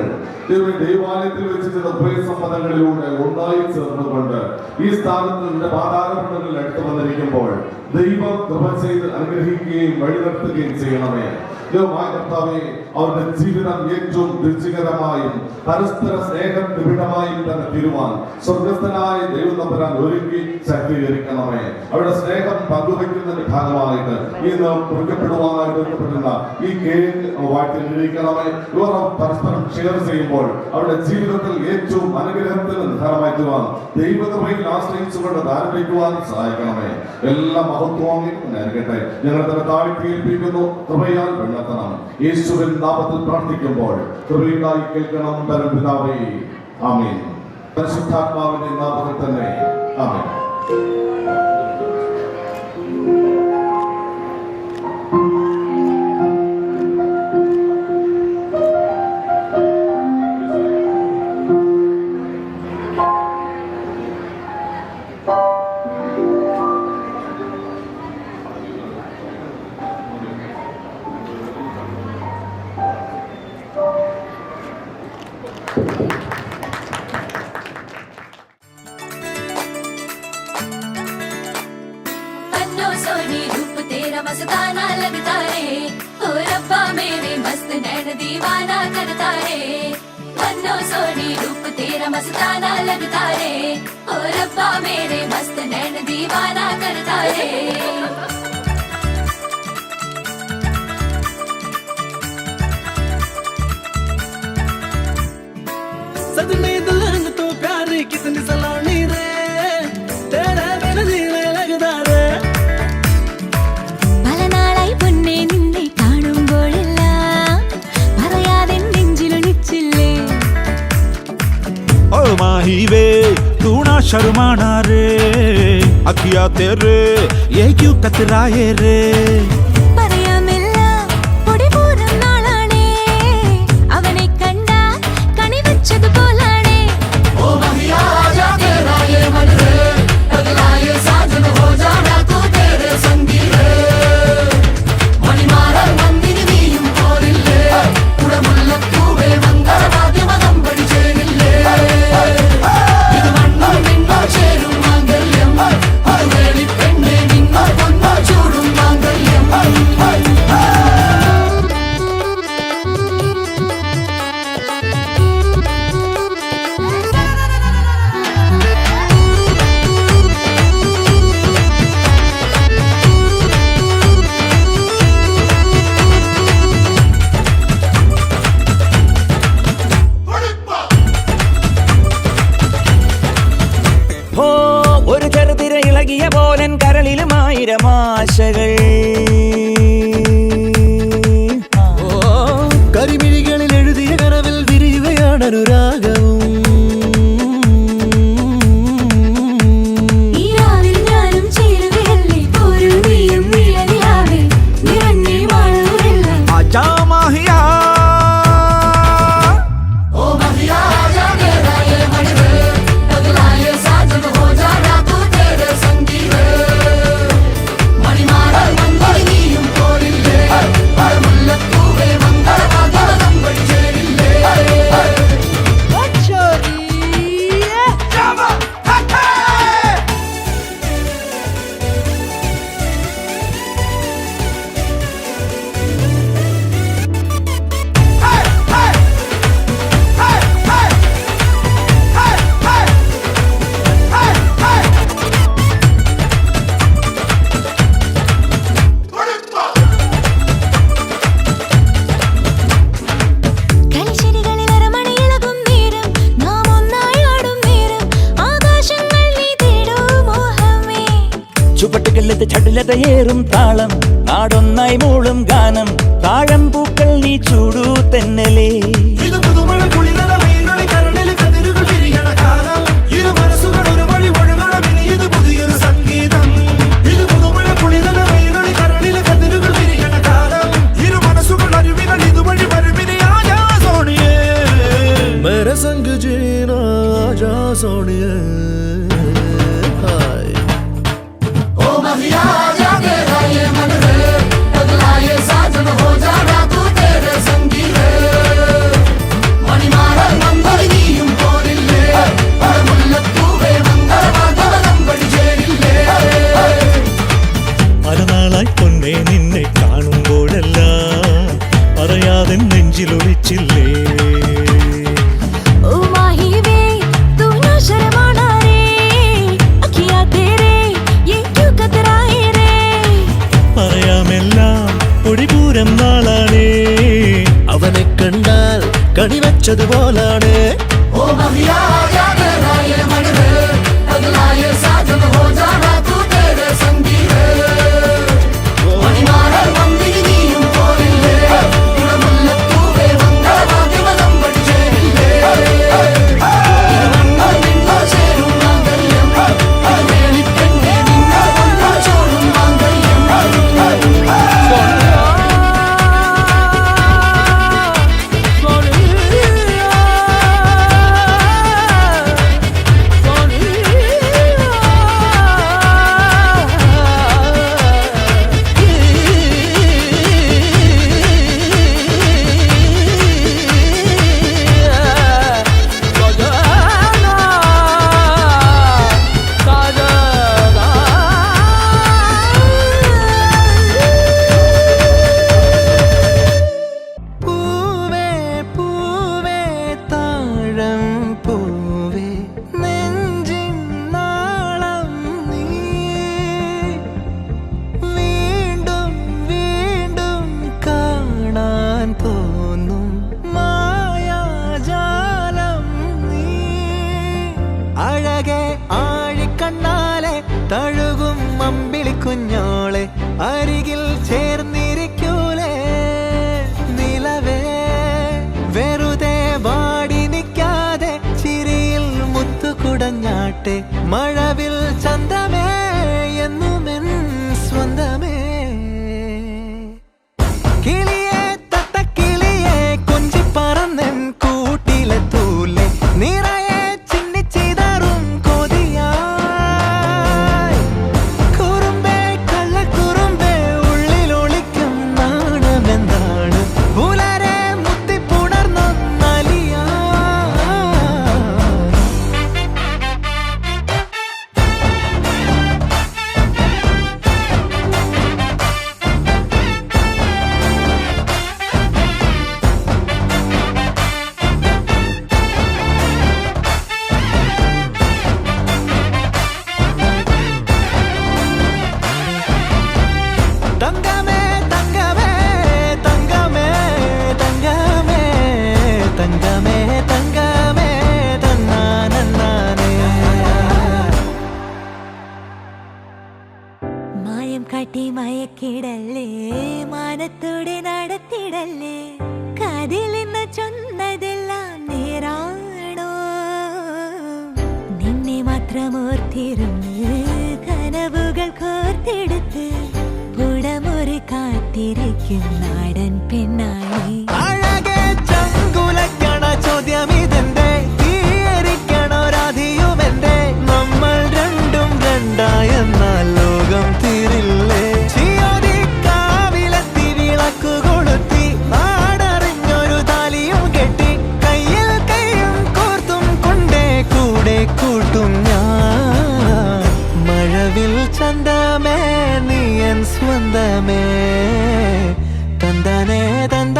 ദൈവാലയത്തിൽ വെച്ച് ചില ഉപയസമ്മതങ്ങളിലൂടെ ഒന്നായി ചേർന്നുകൊണ്ട് ഈ സ്ഥാനത്ത് നിന്റെ പാതാരപുണ്യങ്ങളിൽ അടുത്ത് വന്നിരിക്കുമ്പോൾ ദൈവം കൃപ ചെയ്ത് അനുഗ്രഹിക്കുകയും വഴിനിർത്തുകയും ചെയ്യണമേ. ദൈവമായ കർത്താവേ, അവരുടെ ജീവിതം ഏറ്റവും രുചികരമായും പരസ്പര സ്നേഹം നിബിഡമായും തന്നെ തീരുവാൻ സ്വർഗസ്ഥനായ ദൈവം തമ്പുരാൻ ഒരുക്കി ശക്തീകരിക്കണമേ. അവരുടെ സ്നേഹം പങ്കുവയ്ക്കുന്നതിന്റെ ഭാഗമായിട്ട് ഇന്ന് കുറിക്കപ്പെടുവാനായിട്ട് ഒരുക്കപ്പെടുന്ന ഈ കേക്ക് വാഴ്ത്തിയിരിക്കണമേ. ഇവർ പരസ്പരം ഷെയർ ചെയ്യുമ്പോൾ അവരുടെ ജീവിതത്തിൽ ഏറ്റവും അനുഗ്രഹത്തിന് നിധാനമായി തീരുവാൻ ദൈവകൃപയിൽ ആശ്രയിച്ചുകൊണ്ട് ആരംഭിക്കുവാൻ സഹായിക്കണമേ. എല്ലാ മഹത്വവും നേരിടട്ടെ. ഞങ്ങൾ തന്നെ താഴ്ത്തിയേൽപ്പിക്കുന്നു. കൃപയാൽ വെള്ളത്തണം. യേശുവിൻ നാമത്തിൽ പ്രാർത്ഥിക്കുമ്പോൾ കൃപയുണ്ടായി കേൾക്കണം പരംപിതാവേ. ആമേൻ. പരിശുദ്ധാത്മാവിന്റെ നാമത്തിൽ തന്നെ ആമേൻ. मस्ताना लगता रे, ओ रब्बा मेरे मस्त नैन दीवाना करता रे। बन्नो सोनी रूप तेरा मस्ताना लगता रे, ओ रब्बा मेरे मस्त नैन दीवाना करता रे। सजने दुल्हन तो प्यारी कितनी सलोनी रे, तेरा बिन जीने लगता रे। माही वे तू ना शर्माना रे, अखिया तेरे ये क्यों कतराए रे। ആശകൾ കരിമിഴികളിൽ എഴുതിയ കനവിൽ വിരിയുകയാണ് അനുരാഗവും. ചുവട്ടുകളിലത്തെ ചടുലതയേറും താളം നാടൊന്നായി മൂടും ചൂടു തെന്നലേ ഇത് പുതുമഴ കുളിരത മീനുകളി കരളിൽ കതിരുകൾ വിരിയണ കാലം ഇരു മനസ്സുകൾ ഒരു വഴി ഒഴുകണം ഇനി ഇത് പുതിയൊരു സംഗീതം ഇത് പുതുമഴ കുളിരത മീനുകളി കരളിൽ കതിരുകൾ വിരിയണ കാലം ഇരു മനസ്സുകൾ അരുവികൾ ഇതുവഴി വരുവിനി ആജാ സോണിയേ മേരെ സംഗ് ജീനാ ആജാ സോണിയേ ഹായ് ഓ മഹിയാ ആജാ तेरा ये मन रे पगला ये साजन हो जाना तू तेरे संगी रे मणिमार मंगलिनीയും പോരില്ലേ മുല്ലപ്പൂവേ മംഗളവാദ്യം പഠിച്ചേരില്ലേ പലനാളായി പൊന്നേ നിന്നെ കാണുമ്പോഴെല്ലാം പറയാതെ നെഞ്ചിലൊളിച്ചില്ലേ നാളാണേ അവനെ കണ്ടാൽ കണിവച്ചതുപോലാണ് ഓ മഹിയാ ആജാ तेरा ये मन रे पगला ये साजन हो जाना तू तेरे संगी रे മണിമാറ മന്ദിരിയും പോരില്ലേ മുല്ലപ്പൂവേ മംഗളവാദ്യം പഠിച്ചേരില്ലേ നിന്നോ ചേരും മാംഗല്യം വേളിപ്പെണ്ണേ നിന്നോ ചോടും മാംഗല്യം തഴുകും അമ്പിളി കുഞ്ഞോളെ അരികിൽ ചേർന്നിരിക്കൂലേ നിലവേ വെറുതെ വാടി നിൽക്കാതെ ചിരിയിൽ മുത്തുകുടഞ്ഞാട്ടെ മഴവിൽ ചന്തമേ എന്നുമെൻ സ്വന്തമേ കിളിയെ തത്തക്കിളിയെ കൊഞ്ചി പറന്നൻ കൂട്ടിലെ തൂലെ നിറയെ ചിന്നിച്ചിതറും കൊതിയാ കാട്ടി മയക്കിടല്ലേ മാനത്തോടെ നടത്തിടല്ലേ കതിലിന്ന് ചൊന്നതെല്ലാം നേരാണോ നിന്നെ മാത്രം ഓർത്തിരുന്ന് കനവുകൾ കോർത്തെടുത്ത് പുടമുറി കാത്തിരിക്കും നാടൻ പെണ്ണായി അഴകെ ചങ്കുലക്കണ ചോദ്യം ഇതെന്റെ തീയരിക്കണോ രാധിയുമെന്റെ നമ്മൾ രണ്ടും രണ്ടായെന്നാൽ ലോകം തീരില്ലേ ചിയോദിക്കാവിലെത്തി വിളക്കു കൊളുത്തി നാടറിഞ്ഞൊരു താലിയും കെട്ടി കയ്യിൽ കയ്യും കോർത്തും കൊണ്ടേ കൂടെ കൂട്ടും ഞാൻ മഴവിൽ ചന്തമേ നീ എൻ സ്വന്തമേ തന്തനേ തന്ത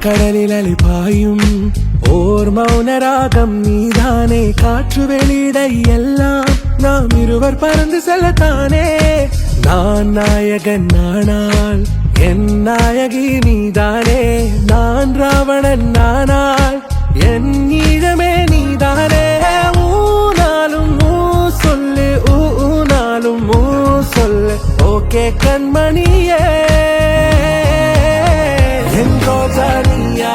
கடலில் அலிபாயும் ஓர் மௌனராகம் நீதானே. காற்று வெளியிடை எல்லாம் நாம் இருவர் பறந்து செல்லத்தானே. நான் நாயகன் நானால் என் நாயகி நீதானே. நான் ராவணன் நானால் என் ஈழமே நீதானே. ஊனாலும் ஊ சொல்லு ஊனாலும் ஊ சொல்லு ஓகே கண்மணியே. என் ரோஜா நீயா,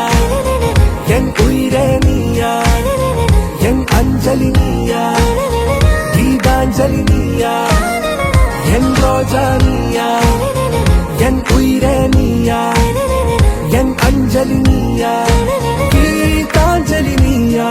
என் உயிரே நீயா, என் அஞ்சலி நீயா, கீதாஞ்சலி நீயா. என் ரோஜா நீயா, என் உயிரே நீயா, என் அஞ்சலி நீயா, கீதாஞ்சலி நீயா.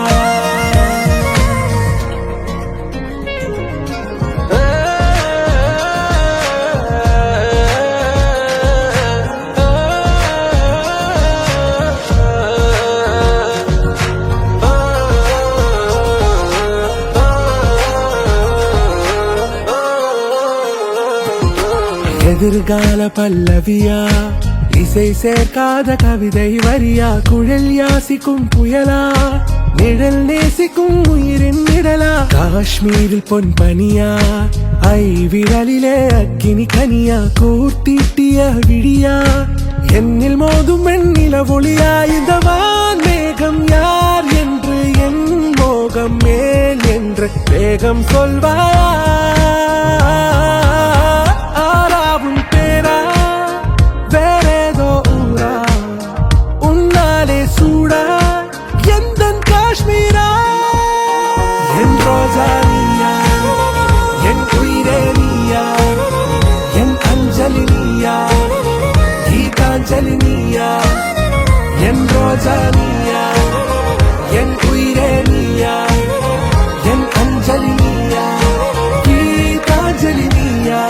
எதிர்கால பல்லவியா, இசை சேர்க்காத கவிதை வரியா, குழல் யாசிக்கும் புயலா, நிழல் நேசிக்கும் உயிரின் நிழலா, காஷ்மீரில் பொன் பனியா, ஐ விரலிலே அக்கினி கனியா, கூர்த்திட்டிய விழியா, என்னில் மோதும் வெண்ணில ஒளியா. இந்த வான் மேகம் யார் என்று என் மோகம் மேல் என்று வேகம் சொல்வாயா. என் ரோஜா நீயா, என் உயிரே நீயா, என் அஞ்சலி நீயா, கீதாஞ்சலி நீயா.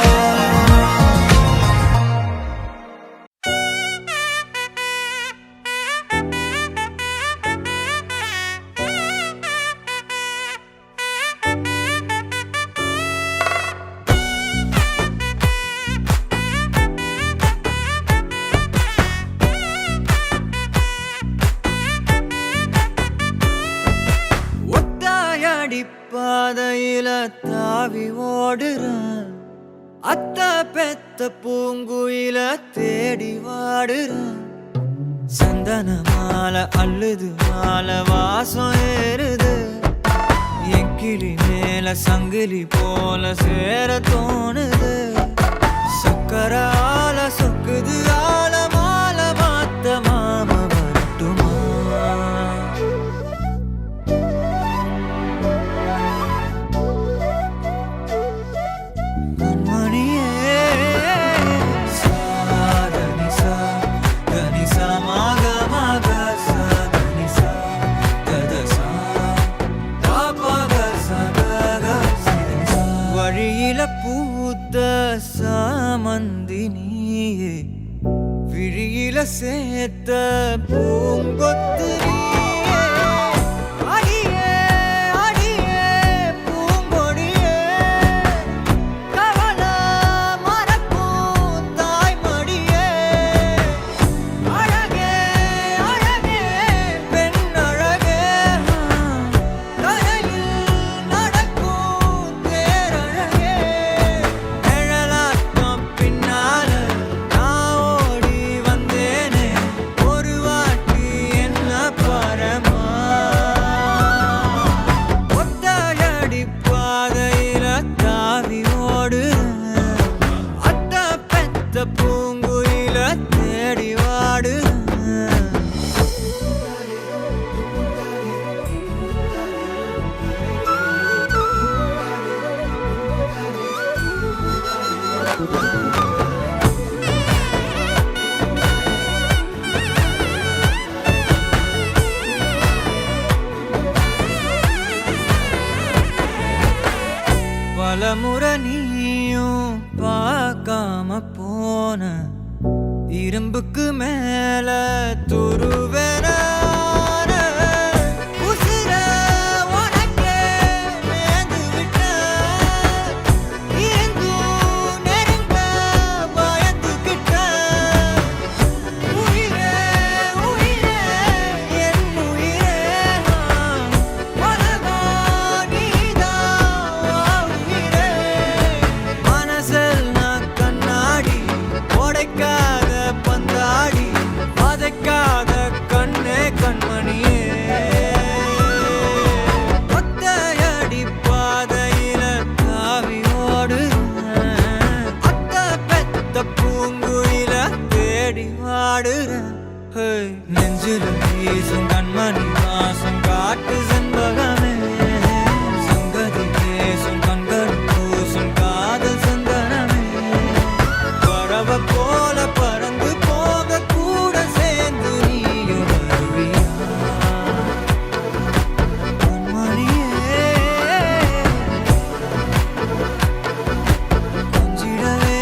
பாதையில தாவி ஓடுறேன், அத்த பெத்த பூங்குயில தேடி வாடுறேன். சந்தன மாலை அள்ளுது மாலை வாசம் ஏறுது, என் கிளி மேல சங்கிலி போல சேர தோணுது. சக்கர ஆல சொக்குது ஆல மால மாத்த மாம வரட்டுமா. பூத்த சாமந்தினியே, விழியில சேர்த்த பூங்கொத்து நீயே. அடியே அடியே பூங்கொடியே, கவல மறக்கும் தாய்மடியே. அழகே அழகே பெண் அழகே, கரையில் நடக்கும் தேரழகே. நிழலாட்டம் பின்னால நான் ஓடி வந்தேனே, ஒரு வாட்டி என்ன பரமா. ஒத்தையடி பாதையில தாவி ஓடுறேன், அத்த பெத்த பூங்குயில தேடி வாடுறேன். பலமுறை நீயும் பார்க்காம போன, இரும்புக்கு மேல துருவென உசிர உனக்கே மேந்து விட்ட, இருந்தும் நெருங்க பயந்துகிட்ட. உயிரே உயிரே தேடி வாடுறேன். நெஞ்சில வீசும் கண்மணி வாசம் காட்டு செண்பகமே, சங்கதி பேசும் கண்கள் பூசும் காதல் சந்தனமே, பறவ போல பறந்து போக கூட சேர்ந்து நீயும் வருவியா கண்மணியே, கொஞ்சிடவே.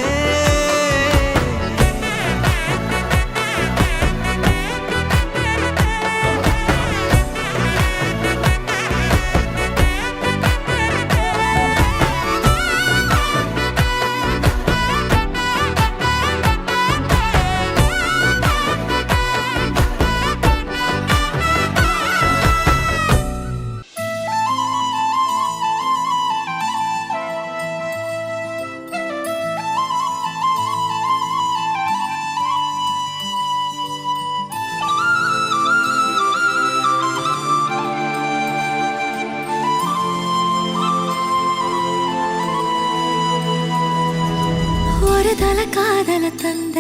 ஒரு தல காதல தந்த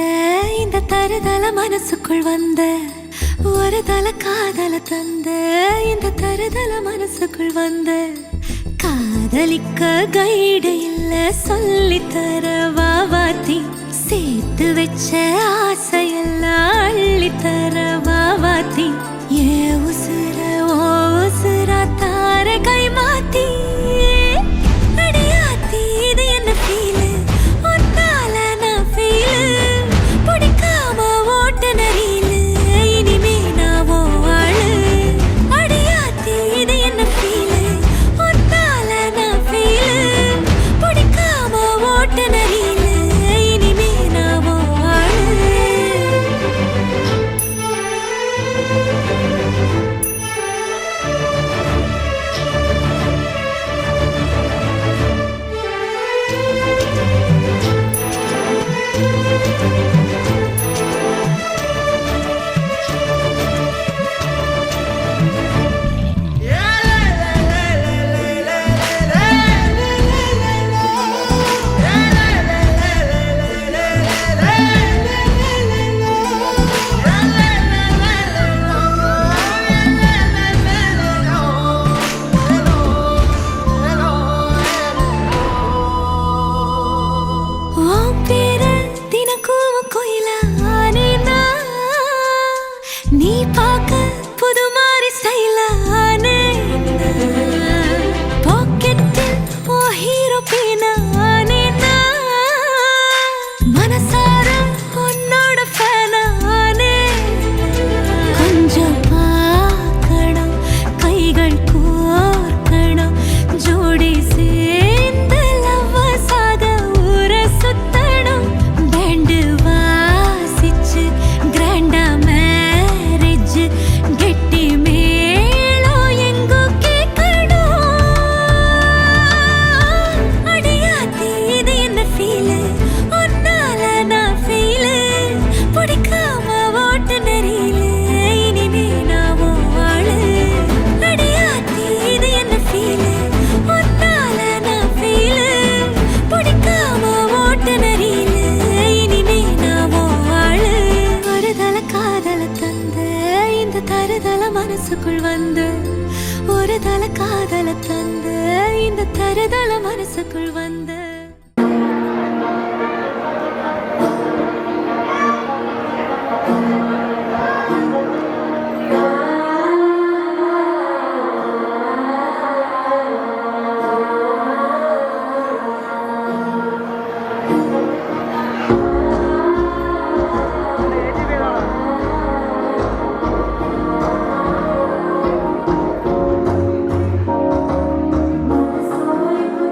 இந்த தருதல மனசுக்குள் வந்த, ஒரு தல காதல தந்த இந்த தருதல மனசுக்குள் வந்த, காதலிக்க கைடு இல்ல சொல்லித்தர வாவாத்தி, சேர்த்து வச்ச ஆசையெல்லாம் அள்ளித்தர வாவாத்தி, ஏ உசுர ஓ உசுரா தார கை மாத்தி, அடியாத்தி இது என்ன ஃபீலு, ஒன்னால நான் ஃபீலு, பிடிக்காம ஓட்ட நரீலு, இனிமே நான் ஓ ஆளு, அடியாத்தி இது என்ன ஃபீலு, ஒன்னால நான் ஃபீலு, பிடிக்காம ஓட்ட நரீலு, இனிமே நான் ஓ ஆளு. உன் பேர தினக்கும் கோயிலா ஆனேனா, நீ பார்க்க புது மாதிரி ஸ்டைலா ஆனேனா, பாக்கெட்டில் ஓ ஹீரோ பேனா ஆனேனா, மனசார உன்னோட ஃபேனா ஆனேனா, கொஞ்சம் பார்க்கணும் கைகள் கோர்க்கணும் ஜோடி சேர்ந்து லவ்வர்ஸாக ஊர சுத்தணும், பேண்டு வாசிச்சு கிராண்டா மேரேஜ் கெட்டி மேளம் எங்கோ கேட்கணும், அடியாத்தி இது என்ன ஃபீலு, ஒன்னால நான் ஃபீலு, பிடிக்காம ஓட்டு நெறியிலு, இனிமே நான் உன் ஆளு, அடியாத்தி இது என்ன ஃபீலு, ஒன்னால நான் ஃபீலு, பிடிக்காம ஓட்டு நெறியிலு, இனிமே நான் உன் ஆளு. ஒரு தல காதல தந்த இந்த தருதல மனசுக்குள் வந்து, ஒரு தல காதல தந்த இந்த தருதல மனசுக்குள் வந்து. Soy tu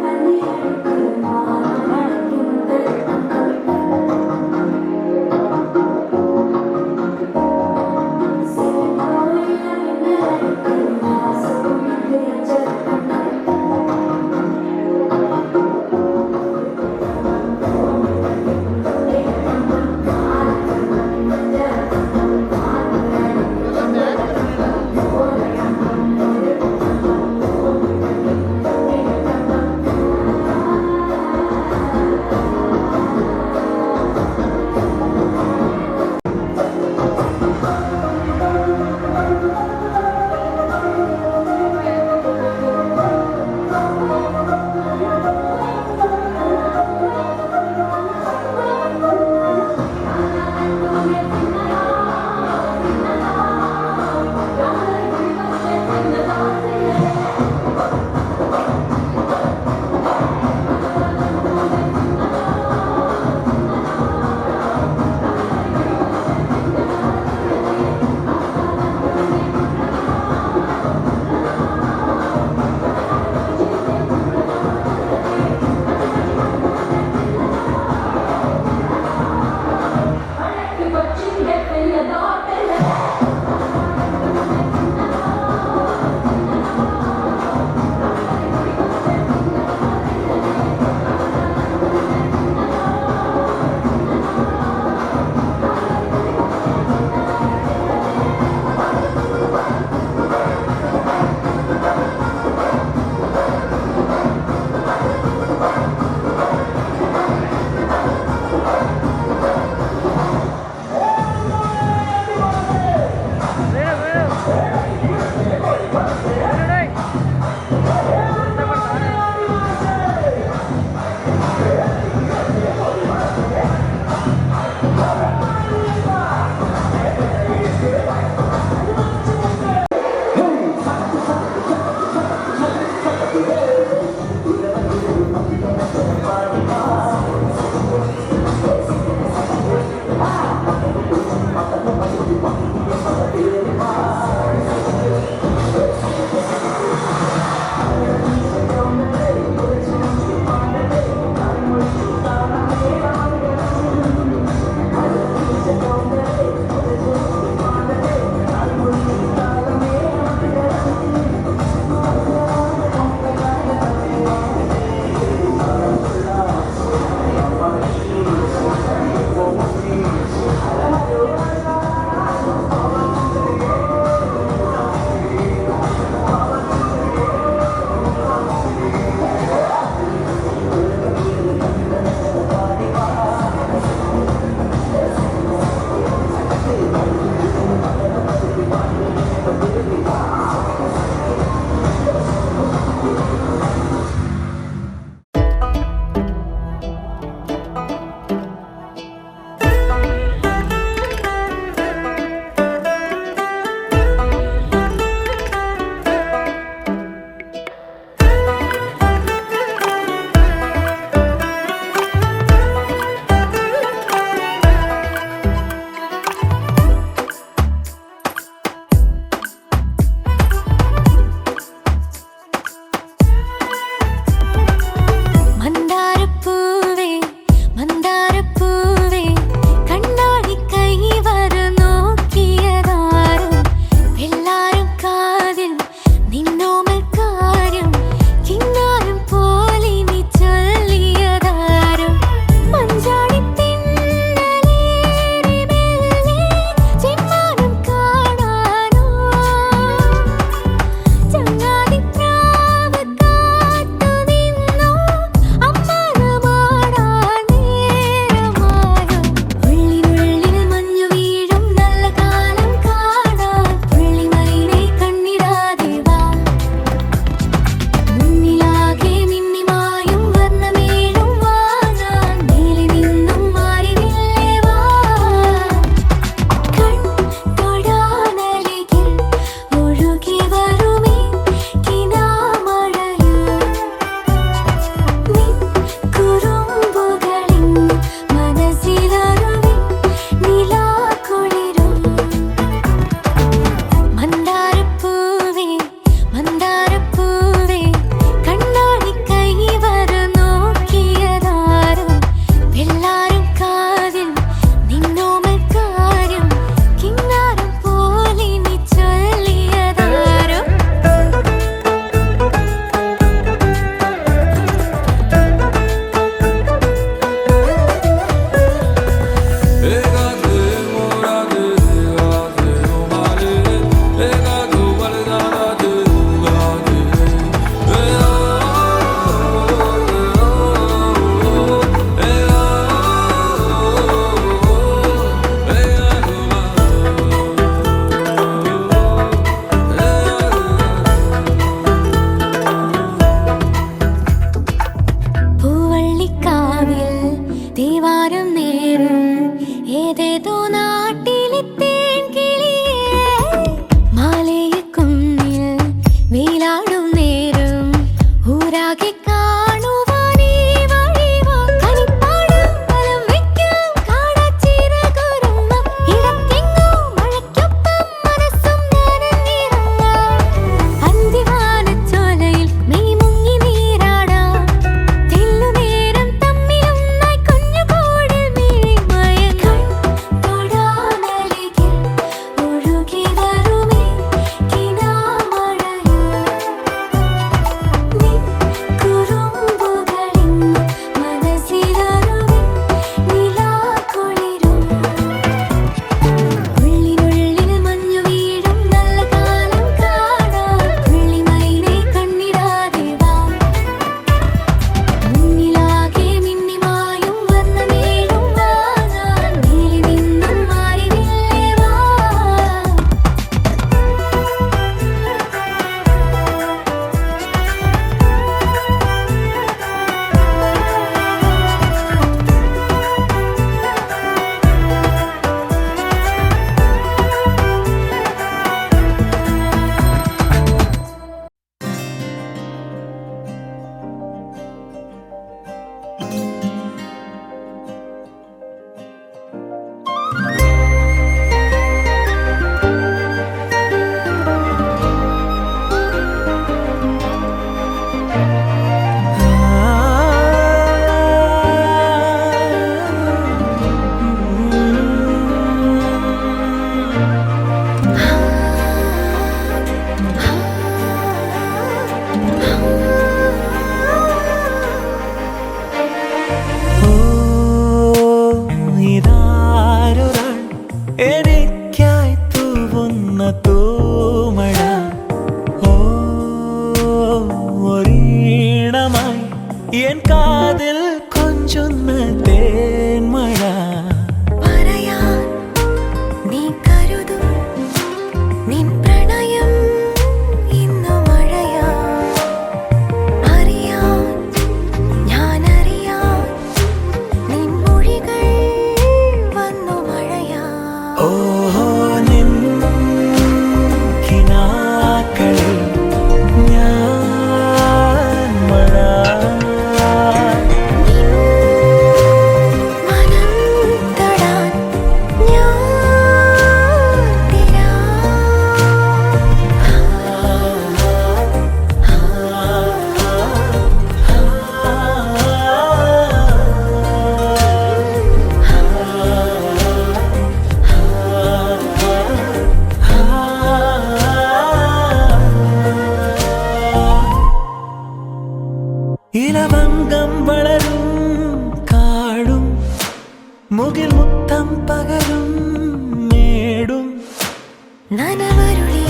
നനവരുളി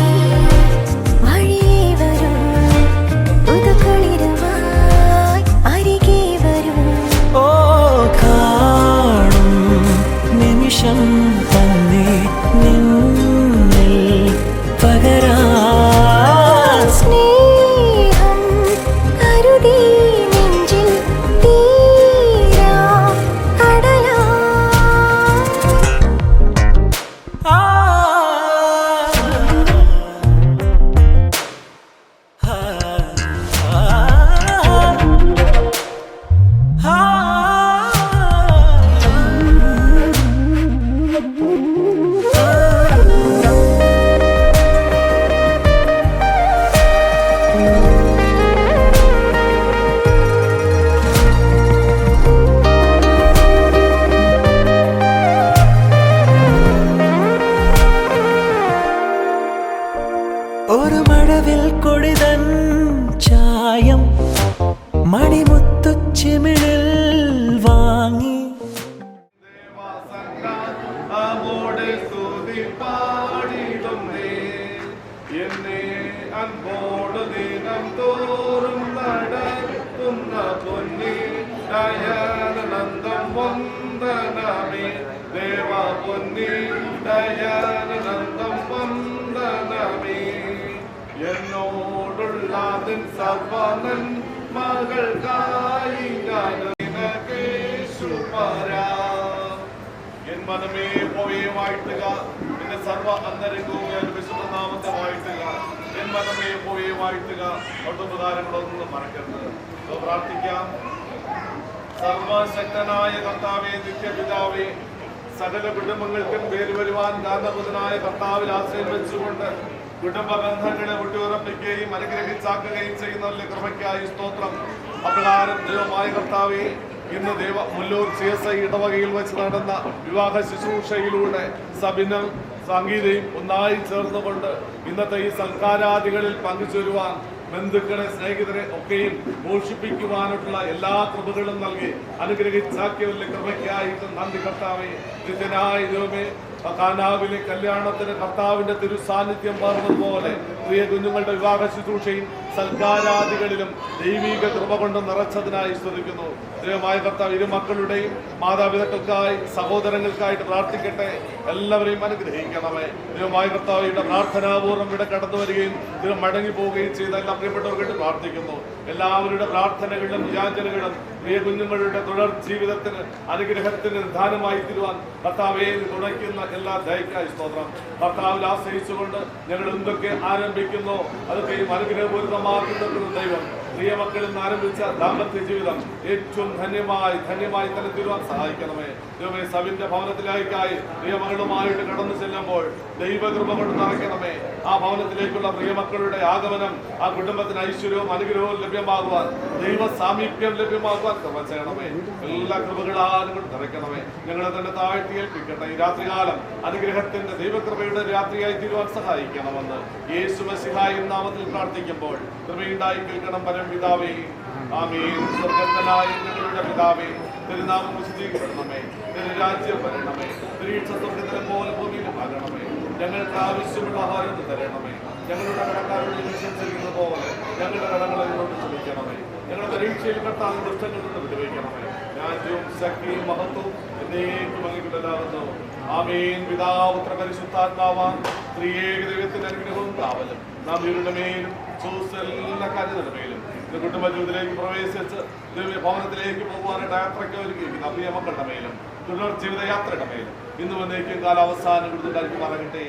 വഴിയേ വരും പുതുക്കുളിരുമായി അരികെ വരും. ഓ കാണും നിമിഷം തന്നെ നിന്നിൽ പകരാ സ്നേഹം കരുതി നെഞ്ചിൽ തീരാ അടലാ. ഒരു മഴവിൽ കൊടിതൻ ചായം മണിമുത്തുച്ചിമിഴിൽ വാങ്ങി എന്നെ അൻപോട് ദിനം തോറും നടത്തുന്ന പൊന്നി ദയാനന്ദം വന്ദനമേ ദേവ പൊന്നി ദയാനന്ദം വന്ദനമേ എന്നോടുള്ള നിൻ സർവനൻ മകൾക്കായി ഞാൻ കേശുപരാ. എൻ മനമേ പോയി വാഴ്ത്തുക നിന്റെ സർവ അന്തരംഗവും വിശുദ്ധ നാമത്തെ വാഴ്ത്തുക. എൻ മനമേ പോയി വാഴ്ത്തുക. ഒട്ടുപകാരങ്ങളൊന്നും മറക്കരുത്. പ്രാർത്ഥിക്കാം. സർവശക്തനായ കർത്താവേ, നിത്യപിതാവേ, സകല കുടുംബങ്ങൾക്കും പേര് വരുവാൻ കാരണബുധനായ കർത്താവിൽ ആശ്രയം വെച്ചുകൊണ്ട് കുടുംബ ബന്ധങ്ങളെ ഊട്ടിയുറപ്പിക്കുകയും അനുഗ്രഹിച്ചാക്കുകയും ചെയ്യുന്ന കൃപയ്ക്കായി സ്തോത്രം. അപ്രകാരം ദൈവമായ കർത്താവേ, ഇന്ന് മുല്ലൂർ CSI ഇടവകയിൽ വെച്ച് നടന്ന വിവാഹ ശുശ്രൂഷയിലൂടെ സബിനും സംഗീതയും ഒന്നായി ചേർന്നുകൊണ്ട് ഇന്നത്തെ ഈ സൽക്കാരാദികളിൽ പങ്കുചേരുവാൻ ബന്ധുക്കളെ സ്നേഹിതരെ ഒക്കെയും പോഷിപ്പിക്കുവാനുള്ള എല്ലാ കൃപകളും നൽകി അനുഗ്രഹിച്ചാക്കിയവരുടെ കൃപയ്ക്കായിട്ട് നന്ദി കർത്താവേ. നിത്യനായ ദൈവമേ, കാനാവിലെ കല്യാണത്തിന് കർത്താവിന്റെ തിരുസാന്നിധ്യം പറഞ്ഞതുപോലെ പ്രിയ കുഞ്ഞുങ്ങളുടെ വിവാഹ ശുശ്രൂഷയും സൽക്കാരാദികളിലും ദൈവിക കൃപ കൊണ്ട് നിറച്ചതിനായി സ്തുതിക്കുന്നു. ദൈവമായ കർത്താവ് ഇരു മക്കളുടെയും മാതാപിതാക്കൾക്കായി സഹോദരങ്ങൾക്കായിട്ട് പ്രാർത്ഥിക്കട്ടെ. എല്ലാവരെയും അനുഗ്രഹിക്കണമേ. ദൈവമായ കർത്താവിയുടെ പ്രാർത്ഥനാപൂർവ്വം ഇവിടെ കടന്നു വരികയും ദൈവം മടങ്ങി പോവുകയും ചെയ്ത എല്ലാ പ്രിയപ്പെട്ടവർക്കായിട്ട് പ്രാർത്ഥിക്കുന്നു. എല്ലാവരുടെ പ്രാർത്ഥനകളിലും യാചനകളും പ്രിയ കുഞ്ഞുങ്ങളുടെ തുടർ ജീവിതത്തിന് അനുഗ്രഹത്തിന് നിധാനമായി തീരുവാൻ കർത്താവെ തുണയ്ക്കുന്ന എല്ലാ ദയക്കായി സ്തോത്രം. കർത്താവിൽ ആശ്രയിച്ചുകൊണ്ട് ഞങ്ങൾ എന്തൊക്കെ ആരംഭിക്കുന്നു അതൊക്കെയും അനുഗ്രഹപൂരിതമാക്കുന്ന ദൈവം പ്രിയ മക്കളിൽ നിന്ന് ആരംഭിച്ച ദാമ്പത്യ ജീവിതം ഏറ്റവും ധന്യമായി തന്നെ തീരുവാൻ സഹായിക്കണമേ. ദൈവമേ, സവിന്റെ ഭവനത്തിലേക്കായി പ്രിയമകളുമായിട്ട് കടന്നു ചെല്ലുമ്പോൾ ദൈവകൃപ കൊണ്ട് നിറയ്ക്കണമേ. ആ ഭവനത്തിലേക്കുള്ള പ്രിയമക്കളുടെ ആഗമനം ആ കുടുംബത്തിന് ഐശ്വര്യവും അനുഗ്രഹവും ലഭ്യമാകുവാൻ, ദൈവ സാമീപ്യം ലഭ്യമാകുവാൻ കൃപ ചെയ്യണമേ. എല്ലാ കൃപകളാലും കൊണ്ട് നിറയ്ക്കണമേ. ഞങ്ങളെ തന്നെ താഴ്ത്തി ഏൽപ്പിക്കട്ടെ. ഈ രാത്രികാലം അനുഗ്രഹത്തിന്റെ ദൈവകൃപയുടെ രാത്രിയായി തീരുവാൻ സഹായിക്കണമെന്ന് യേശു മശിഹായ നാമത്തിൽ പ്രാർത്ഥിക്കുമ്പോൾ കൃപയുണ്ടായി കേൾക്കണം പരം പിതാവേ. ആമേൻ. സ്വർഗ്ഗസ്ഥനായ ഞങ്ങളുടെ പിതാവേ, തിരുനാമം വിശുദ്ധീകരിക്കണമേ. തിരുരാജ്യം വരണമേ. തിരീക്ഷ സ്വർഗ്ഗത്തിലെ പോലെ ഭൂമിയിലും ആകണമേ. ഞങ്ങൾക്ക് ആവശ്യമുള്ള ആഹാരം തരണമേ. ഞങ്ങളുടെ കടക്കാരോട് ചെയ്യുന്നത് പോലെ ഞങ്ങളുടെ കടങ്ങളെ കൊണ്ട് ക്ഷമിക്കണമേ. ഞങ്ങളുടെ പരീക്ഷയിൽ കർത്താവ് ദുഷ്ടങ്ങളിൽ നിന്ന് വിടുവിക്കണമേ. രാജ്യവും ശക്തിയും മഹത്വവും എന്നേക്കും അങ്ങേക്കുള്ളതാകുന്നു. ആമേൻ. പിതാപുത്ര പരിശുദ്ധാത്മാവാൻ ത്രിയേക ദൈവത്തിന്റെ അനുഗ്രഹവും കാവലും നാം ഇവരുടെ മേലും എല്ലാ കാര്യങ്ങളുടെ മേലും കുടുംബ ജീവിതത്തിലേക്ക് പ്രവേശിച്ച് ഭവനത്തിലേക്ക് പോകുവാനായിട്ട് യാത്രയ്ക്ക് ഒരുക്കിയിരിക്കുന്ന പ്രിയ മക്കളുടെ മേലും തുടർ ജീവിത യാത്രയുടെ മേലും ഇന്ന് വന്നേക്കും കാലാവസാനം കൊടുത്തുണ്ടാക്കി പറയട്ടെ.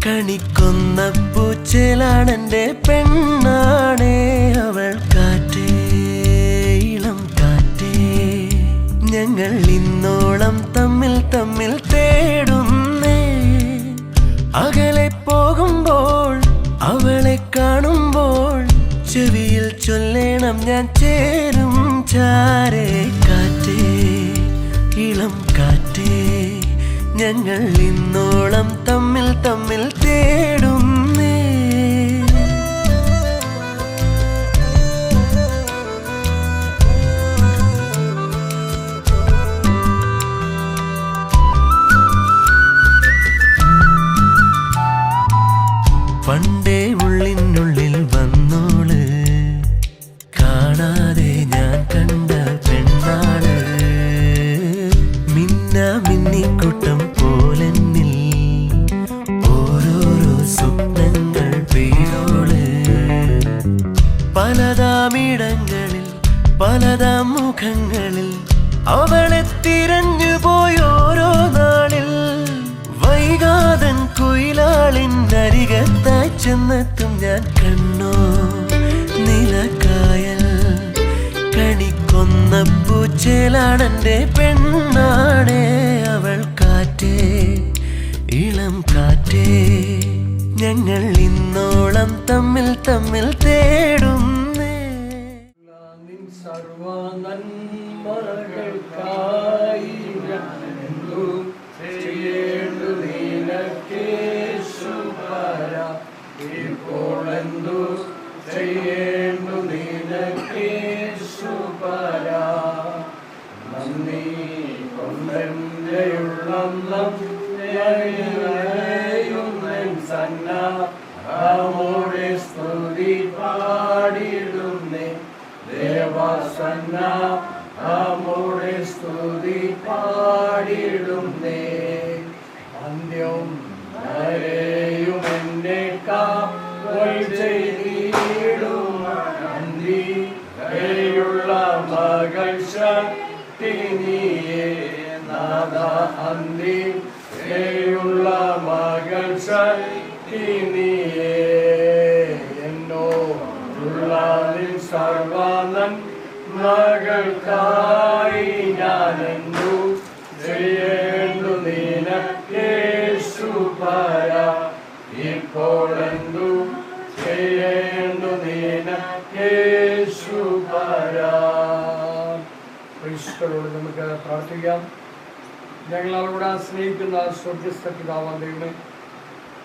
കണിക്കൊന്ന പൂച്ചേലാണെന്റെ പെണ്ണാണേ അവൾ കാറ്റേ ചെവിയിൽ ചൊല്ലണം ഞാൻ ചേരും ചാരേ കാറ്റേ ഇളം കാറ്റേ ഞങ്ങൾ ഇന്നോളം തമ്മിൽ തമ്മിൽ തേടുന്നേ പണ്ടേ ഉള്ളിനുള്ളിൽ വന്നോള് കാണാതെ ഞാൻ കണ്ട പെണ്ണാള് മിന്നിക്കൂട്ടം പോലെന്നിൽ ഓരോരോ സ്വപ്നങ്ങൾ പെയ്തോള് പലതാമിടങ്ങളിൽ പലതാം മുഖങ്ങളിൽ അവളെ തിരഞ്ഞു പോയോരോ നാളിൽ വൈകാതൻ കുയിലാളിനരികത്തായി ചെന്നെത്തും ഞാൻ കണ്ണോ നിലക്കായൽ കണിക്കൊന്ന പൂച്ചേലാണെന്റെ പെണ്ണാണേ അവൾ കാറ്റേ ഇളം കാറ്റേ ഞങ്ങൾ ഇന്നോളം തമ്മിൽ തമ്മിൽ തേടുന്നേ സർവനന്മകൾക്കായി ഞാനെന്തും ചെയ്യേണ്ടു നിനക്കേശുപര ഇപ്പോഴെന്തു ചെയ്യേണ്ടു നിനക്കേശുപര നന്ദി കൊണ്ടെന്റെയുള്ളം സന്നോടെ സ്തുതി പാടിടുന്നേ ദേവസന്ന അമോടെ സ്തുതി പാടിടുന്നേ അന്ത്യം വരെയും എന്നെ കാവൽ ചെയ്തിടും നന്ദിയുള്ള മകൾ ശക്തി നീയേ നാദ അന്തിയുള്ള മകൾ ശക്തി നീയേ എന്നോടുള്ള സർവനൻ മകൾക്കായി ഞാനെന്തു ചെയ്യേണ്ടു നിനക്കേശുപര ഇപ്പോഴെന്തു ചെയ്യേണ്ടു നിനക്കേശുപര. ക്രിസ്തുവോട് നമുക്ക് പ്രാർത്ഥിക്കാം. ഞങ്ങളോട് സ്നേഹിക്കുന്ന സ്വർഗസ്ഥ പിതാവാം ദൈവമേ,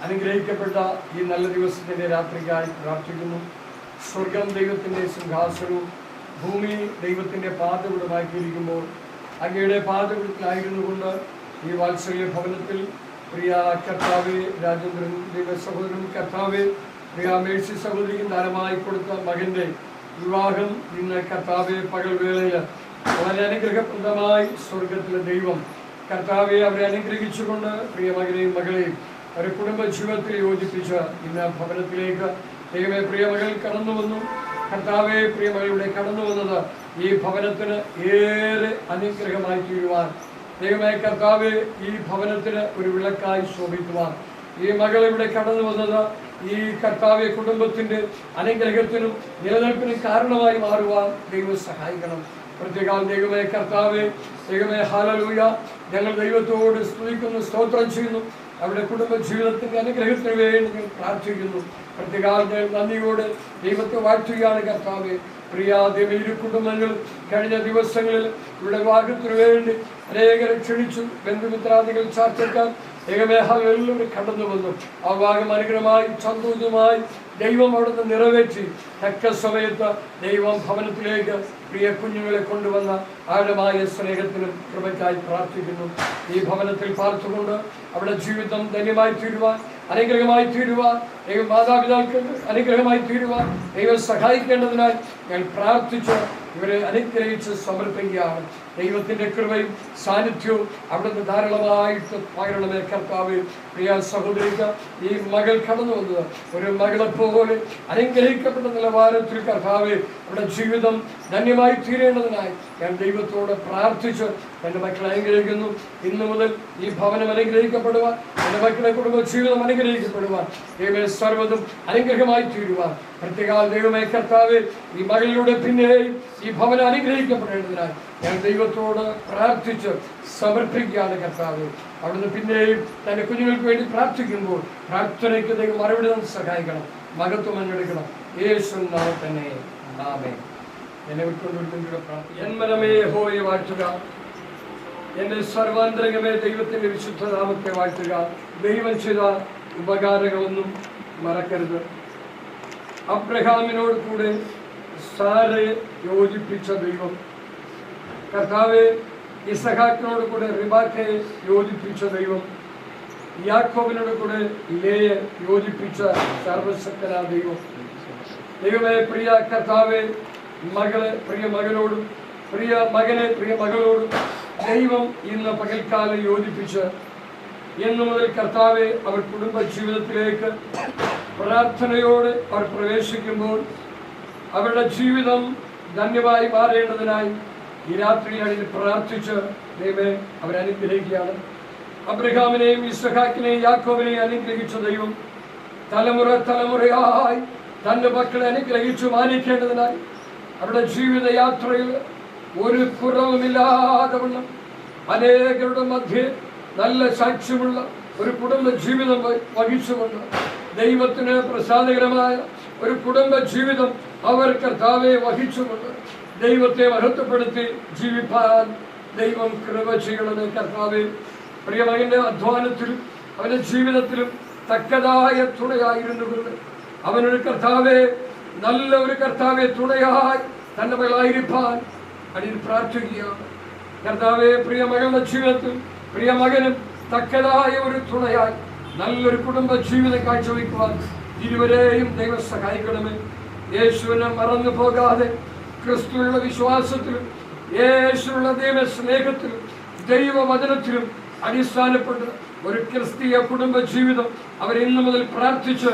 അനുഗ്രഹിക്കപ്പെട്ട ഈ നല്ല ദിവസത്തിൻ്റെ രാത്രിക്കായി പ്രാർത്ഥിക്കുന്നു. സ്വർഗം ദൈവത്തിൻ്റെ സിംഹാസനവും ഭൂമി ദൈവത്തിൻ്റെ പാദപീഠമാക്കിയിരിക്കുമ്പോൾ അങ്ങയുടെ പാദപീഠത്തിലായിരുന്നു കൊണ്ട് ഈ വാത്സല്യ ഭവനത്തിൽ പ്രിയ കർത്താവെ രാജേന്ദ്രൻ ദൈവ സഹോദരൻ കർത്താവെ പ്രിയ മേഴ്സി സഹോദരിക്കും ദാനമായി കൊടുത്ത മകൻ്റെ വിവാഹം ഇന്ന് കർത്താവെ പകൽ വേളയിൽ വളരെ അനുഗ്രഹപ്രദമായി സ്വർഗത്തിലെ ദൈവം കർത്താവെ അവരെ അനുഗ്രഹിച്ചുകൊണ്ട് പ്രിയ മകനെയും മകളെയും ഒരു കുടുംബ ജീവിതത്തിൽ യോജിപ്പിച്ച് ഇന്ന് ഭവനത്തിലേക്ക് ദൈവമേ പ്രിയ മകൾ കടന്നു വന്നു. കർത്താവെ പ്രിയ മകളുടെ കടന്നു വന്നത് ഈ ഭവനത്തിന് ഏറെ അനുഗ്രഹമായി തീരുവാൻ ദൈവമേ കർത്താവെ ഈ ഭവനത്തിന് ഒരു വിളക്കായി ശോഭിക്കുവാൻ ഈ മകൾ ഇവിടെ കടന്നു വന്നത് ഈ കർത്താവെ കുടുംബത്തിൻ്റെ അനുഗ്രഹത്തിനും നിലനിൽപ്പിനും കാരണമായി മാറുവാൻ ദൈവം സഹായിക്കണം. പ്രത്യേകം ദൈവമേ കർത്താവെ ദൈവമേ ഹല്ലേലൂയ ഞങ്ങൾ ദൈവത്തോട് സ്തുതിക്കുന്നു, സ്തോത്രം ചെയ്യുന്നു. അവരുടെ കുടുംബ ജീവിതത്തിൻ്റെ അനുഗ്രഹത്തിന് വേണ്ടി ഞങ്ങൾ പ്രാർത്ഥിക്കുന്നു. പ്രത്യേകം നന്ദിയോടെ ദൈവത്തെ വാഴ്ത്തുകയാണ് കർത്താവെ. പ്രിയാദ്യം ഇരു കുടുംബങ്ങൾ കഴിഞ്ഞ ദിവസങ്ങളിൽ ഇവിടെ വിവാഹത്തിനു വേണ്ടി അനേകരെ ക്ഷണിച്ചു. ബന്ധുമിത്രാദികൾ ചാർച്ചക്കാൻ ഏകമേഹം എല്ലാവരും കടന്നു വന്നു. ആ വിവാഹം അനുഗ്രഹമായി സന്തോഷമായി ദൈവം അവിടുന്ന് നിറവേറ്റി തക്ക സമയത്ത് ദൈവം ഭവനത്തിലേക്ക് പ്രിയ കുഞ്ഞുങ്ങളെ കൊണ്ടുവന്ന ആഴമായ സ്നേഹത്തിനും കൃപയ്ക്കായി പ്രാർത്ഥിക്കുന്നു. ഈ ഭവനത്തിൽ പാർത്തുകൊണ്ട് അവിടെ ജീവിതം ധന്യമായി തീരുവാൻ അനുഗ്രഹമായി തീരുവാൻ ദൈവം മാതാപിതാക്കൾക്ക് അനുഗ്രഹമായി തീരുവാൻ ദൈവം സഹായിക്കേണ്ടതിനാൽ ഞാൻ പ്രാർത്ഥിച്ച് ഇവരെ അനുഗ്രഹിച്ച് സമർപ്പിക്കുകയാണ്. ദൈവത്തിൻ്റെ കൃപയും സാന്നിധ്യവും അവിടുന്ന് ധാരാളമായിട്ട് പകരണമേ കർത്താവ്. പ്രിയ സഹോദരിക്ക് ഈ മകൾ കടന്നു വന്നത് ഒരു മകളെപ്പോലെ അനുഗ്രഹിക്കപ്പെട്ട നിലവാരത്തിൽ കർത്താവ് അവിടെ ജീവിതം ധന്യമായി തീരേണ്ടതിനായി ഞാൻ ദൈവത്തോട് പ്രാർത്ഥിച്ച് എൻ്റെ മക്കളെ അനുഗ്രഹിക്കുന്നു. ഇന്നു മുതൽ ഈ ഭവനം അനുഗ്രഹിക്കപ്പെടുവാൻ എൻ്റെ മക്കളെ കുടുംബ ജീവിതം അനുഗ്രഹിക്കപ്പെടുവാൻ ദൈവമേ സർവ്വതും അനുഗ്രഹമായി തീരുവാൻ പ്രത്യേക ദൈവമേ കർത്താവ് ഈ മകളിലൂടെ പിന്നെയും ഈ ഭവനം അനുഗ്രഹിക്കപ്പെടേണ്ടതിനായി ഞാൻ ദൈവത്തോട് പ്രാർത്ഥിച്ച് സമർപ്പിക്കുകയാണ് കർത്താവ്. അവിടുന്ന് പിന്നെയും തൻ്റെ കുഞ്ഞുങ്ങൾക്ക് വേണ്ടി പ്രാർത്ഥിക്കുമ്പോൾ പ്രാർത്ഥനയ്ക്ക് ദൈവം മറുപടി സഹായിക്കണം. മഹത്വം ഏറ്റെടുക്കണം. യേശു നാമത്തിൽ തന്നെ ആമേൻ. എന്നെ വിട്ടുകൊണ്ടിരിക്കുന്ന ജന്മനമേ യഹോവയെ വാഴ്ത്തുക, എന്റെ സർവാന്തരംഗമേ ദൈവത്തിന്റെ വിശുദ്ധ നാമത്തെ വാഴ്ത്തുക. ദൈവം ചെയ്ത ഉപകാരങ്ങളൊന്നും മറക്കരുത്. അബ്രഹാമിനോട് കൂടെ സാരയെ യോജിപ്പിച്ച ദൈവം, കർത്താവെ ഇസഹാക്കിനോട് കൂടെ റിബാക്കയെ യോജിപ്പിച്ച ദൈവം, യാക്കോബിനോട് കൂടെ ലേയെ യോജിപ്പിച്ച സർവശക്തനാ ദൈവം. ദൈവമേ, പ്രിയ കർത്താവെ, മകളെ പ്രിയ മകനോടും പ്രിയ മകനെ പ്രിയ മകളോടും ദൈവം ഇന്ന് പകൽക്കാലം യോജിപ്പിച്ച് എന്നു മുതൽ കർത്താവെ അവർ കുടുംബ ജീവിതത്തിലേക്ക് പ്രാർത്ഥനയോടെ അവർ പ്രവേശിക്കുമ്പോൾ അവരുടെ ജീവിതം ധന്യമായി മാറേണ്ടതിനായി ഈ രാത്രിയിൽ പ്രാർത്ഥിച്ച് ദൈവമേ അവരനുഗ്രഹിക്കുകയാണ്. അബ്രഹാമിനെയും ഇസഹാക്കിനെയും യാക്കോബിനെയും അനുഗ്രഹിച്ച ദൈവം തലമുറ തലമുറയായി തൻ്റെ മക്കളെ അനുഗ്രഹിച്ചു മാനിക്കേണ്ടതിനായി അവരുടെ ജീവിതയാത്രയിൽ ഒരു കുറവുമില്ലാതെ വണ്ണം അനേകരുടെ മധ്യേ നല്ല സാക്ഷ്യമുള്ള ഒരു കുടുംബ ജീവിതം വഹിച്ചുകൊണ്ട് ദൈവത്തിന് പ്രസാദകരമായ ഒരു കുടുംബ ജീവിതം അവർ കർത്താവെ വഹിച്ചുകൊണ്ട് ദൈവത്തെ മഹത്വപ്പെടുത്തി ജീവിപ്പാൻ ദൈവം കൃപ ചെയ്യണമേ കർത്താവെ. പ്രിയമകന്റെ അധ്വാനത്തിലും അവന്റെ ജീവിതത്തിലും തക്കതായ തുണയായിരുന്നു കൊണ്ട് അവനൊരു കർത്താവെ, നല്ല ഒരു കർത്താവെ തുണയായി തന്റെ മകളായിരിക്കാൻ അടിയിൽ പ്രാർത്ഥിക്കുകയാണ്. കർത്താവെ, പ്രിയ മകളുടെ ജീവിതത്തിൽ പ്രിയ മകനും തക്കതായ ഒരു തുണയായി നല്ലൊരു കുടുംബ ജീവിതം കാഴ്ചവെക്കുവാൻ ഇരുവരെയും ദൈവം സഹായിക്കണമേ. യേശുവിനെ മറന്നു പോകാതെ ക്രിസ്തുവിലുള്ള വിശ്വാസത്തിലും യേശുവിലുള്ള ദൈവ സ്നേഹത്തിലും ദൈവവചനത്തിലും അടിസ്ഥാനപ്പെട്ട് ഒരു ക്രിസ്തീയ കുടുംബ ജീവിതം അവർ ഇന്നു മുതൽ പ്രാർത്ഥിച്ച്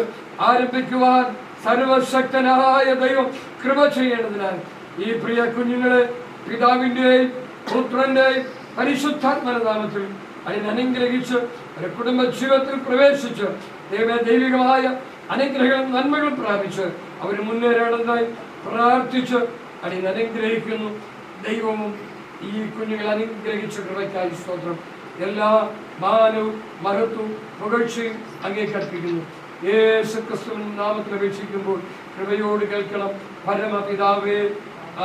ആരംഭിക്കുവാൻ സർവശക്തനായ ദൈവം കൃപ ചെയ്യേണ്ടതിനാൽ ഈ പ്രിയ കുഞ്ഞുങ്ങളെ പിതാവിൻ്റെയും പുത്രന്റെയും പരിശുദ്ധാത്മനാമത്തിൽ അതിനനുഗ്രഹിച്ച് ഒരു കുടുംബ ജീവിതത്തിൽ പ്രവേശിച്ച് ദൈവികമായ അനുഗ്രഹങ്ങളും നന്മകളും പ്രാപിച്ച് അവർ മുന്നേറേണ്ടതായി പ്രാർത്ഥിച്ച് അതിനനുഗ്രഹിക്കുന്നു. ദൈവവും ഈ കുഞ്ഞുങ്ങളെ അനുഗ്രഹിച്ച കൃപയ്ക്കായി സ്തോത്രം. എല്ലാ മാനവും മഹത്വവും പുകഴ്ചയും അങ്ങേക്കർപ്പിക്കുന്നു. യേശു ക്രിസ്തുവിൻ നാമത്തിൽ അപേക്ഷിക്കുമ്പോൾ കൃപയോട് കേൾക്കണം. പരമപിതാവേ,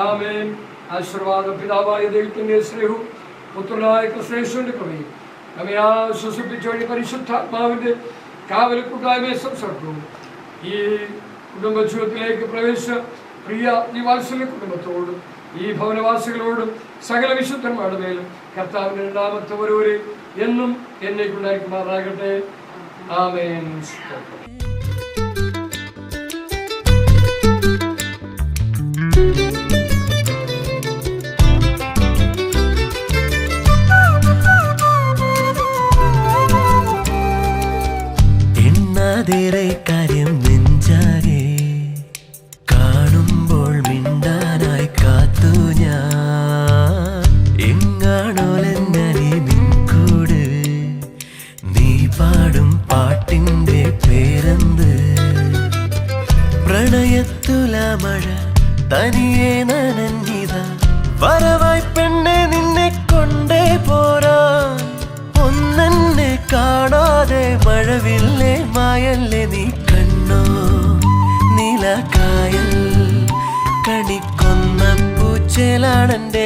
ആമേൻ. ആശീർവാദ പിതാവായ ദൈവത്തിന്റെ സ്നേഹവും പുത്രനായ ക്രിസ്തുവിന്റെ കൃപയും നമ്മെ ആശ്വസിപ്പിച്ച വഴി പരിശുദ്ധാത്മാവിന്റെ കാവൽ കൂട്ടായ്മയെ സംസർക്കവും ഈ കുടുംബ ജീവിതത്തിലേക്ക് പ്രവേശിച്ച പ്രിയ നിവാസികളുടെ കുടുംബത്തോടും ഈ ഭവനവാസികളോടും സകല വിശുദ്ധന്മാരുടെ മേലും കർത്താവിന്റെ രണ്ടാമത്തെ ഒരുവരെ എന്നും എന്നെ കൊണ്ടായിരിക്കുമാറാകട്ടെ. ആമേൻ. എണ്ണാതിരെ കാര്യം നെഞ്ചാകെ കാണുമ്പോൾ മിണ്ടാനായി കാത്തു ഞാൻ. എങ്ങാണോലെന്നരി നിൻകൂട് നീ പാടും പാട്ടിൻ്റെ പേരെന്ത്? പ്രണയത്തുല മഴ തനിയെ നനഞ്ഞിത വരവായി പെണ്ണെ നിന്നെ കൊണ്ടേ പോരാ. ഒന്നെന്നെ കാണാതെ മഴവില്ലേ മായല്ലേ നീ കണ്ണോ നിലക്കായൽ കണിക്കൊന്ന പൂച്ചേലാണെന്റെ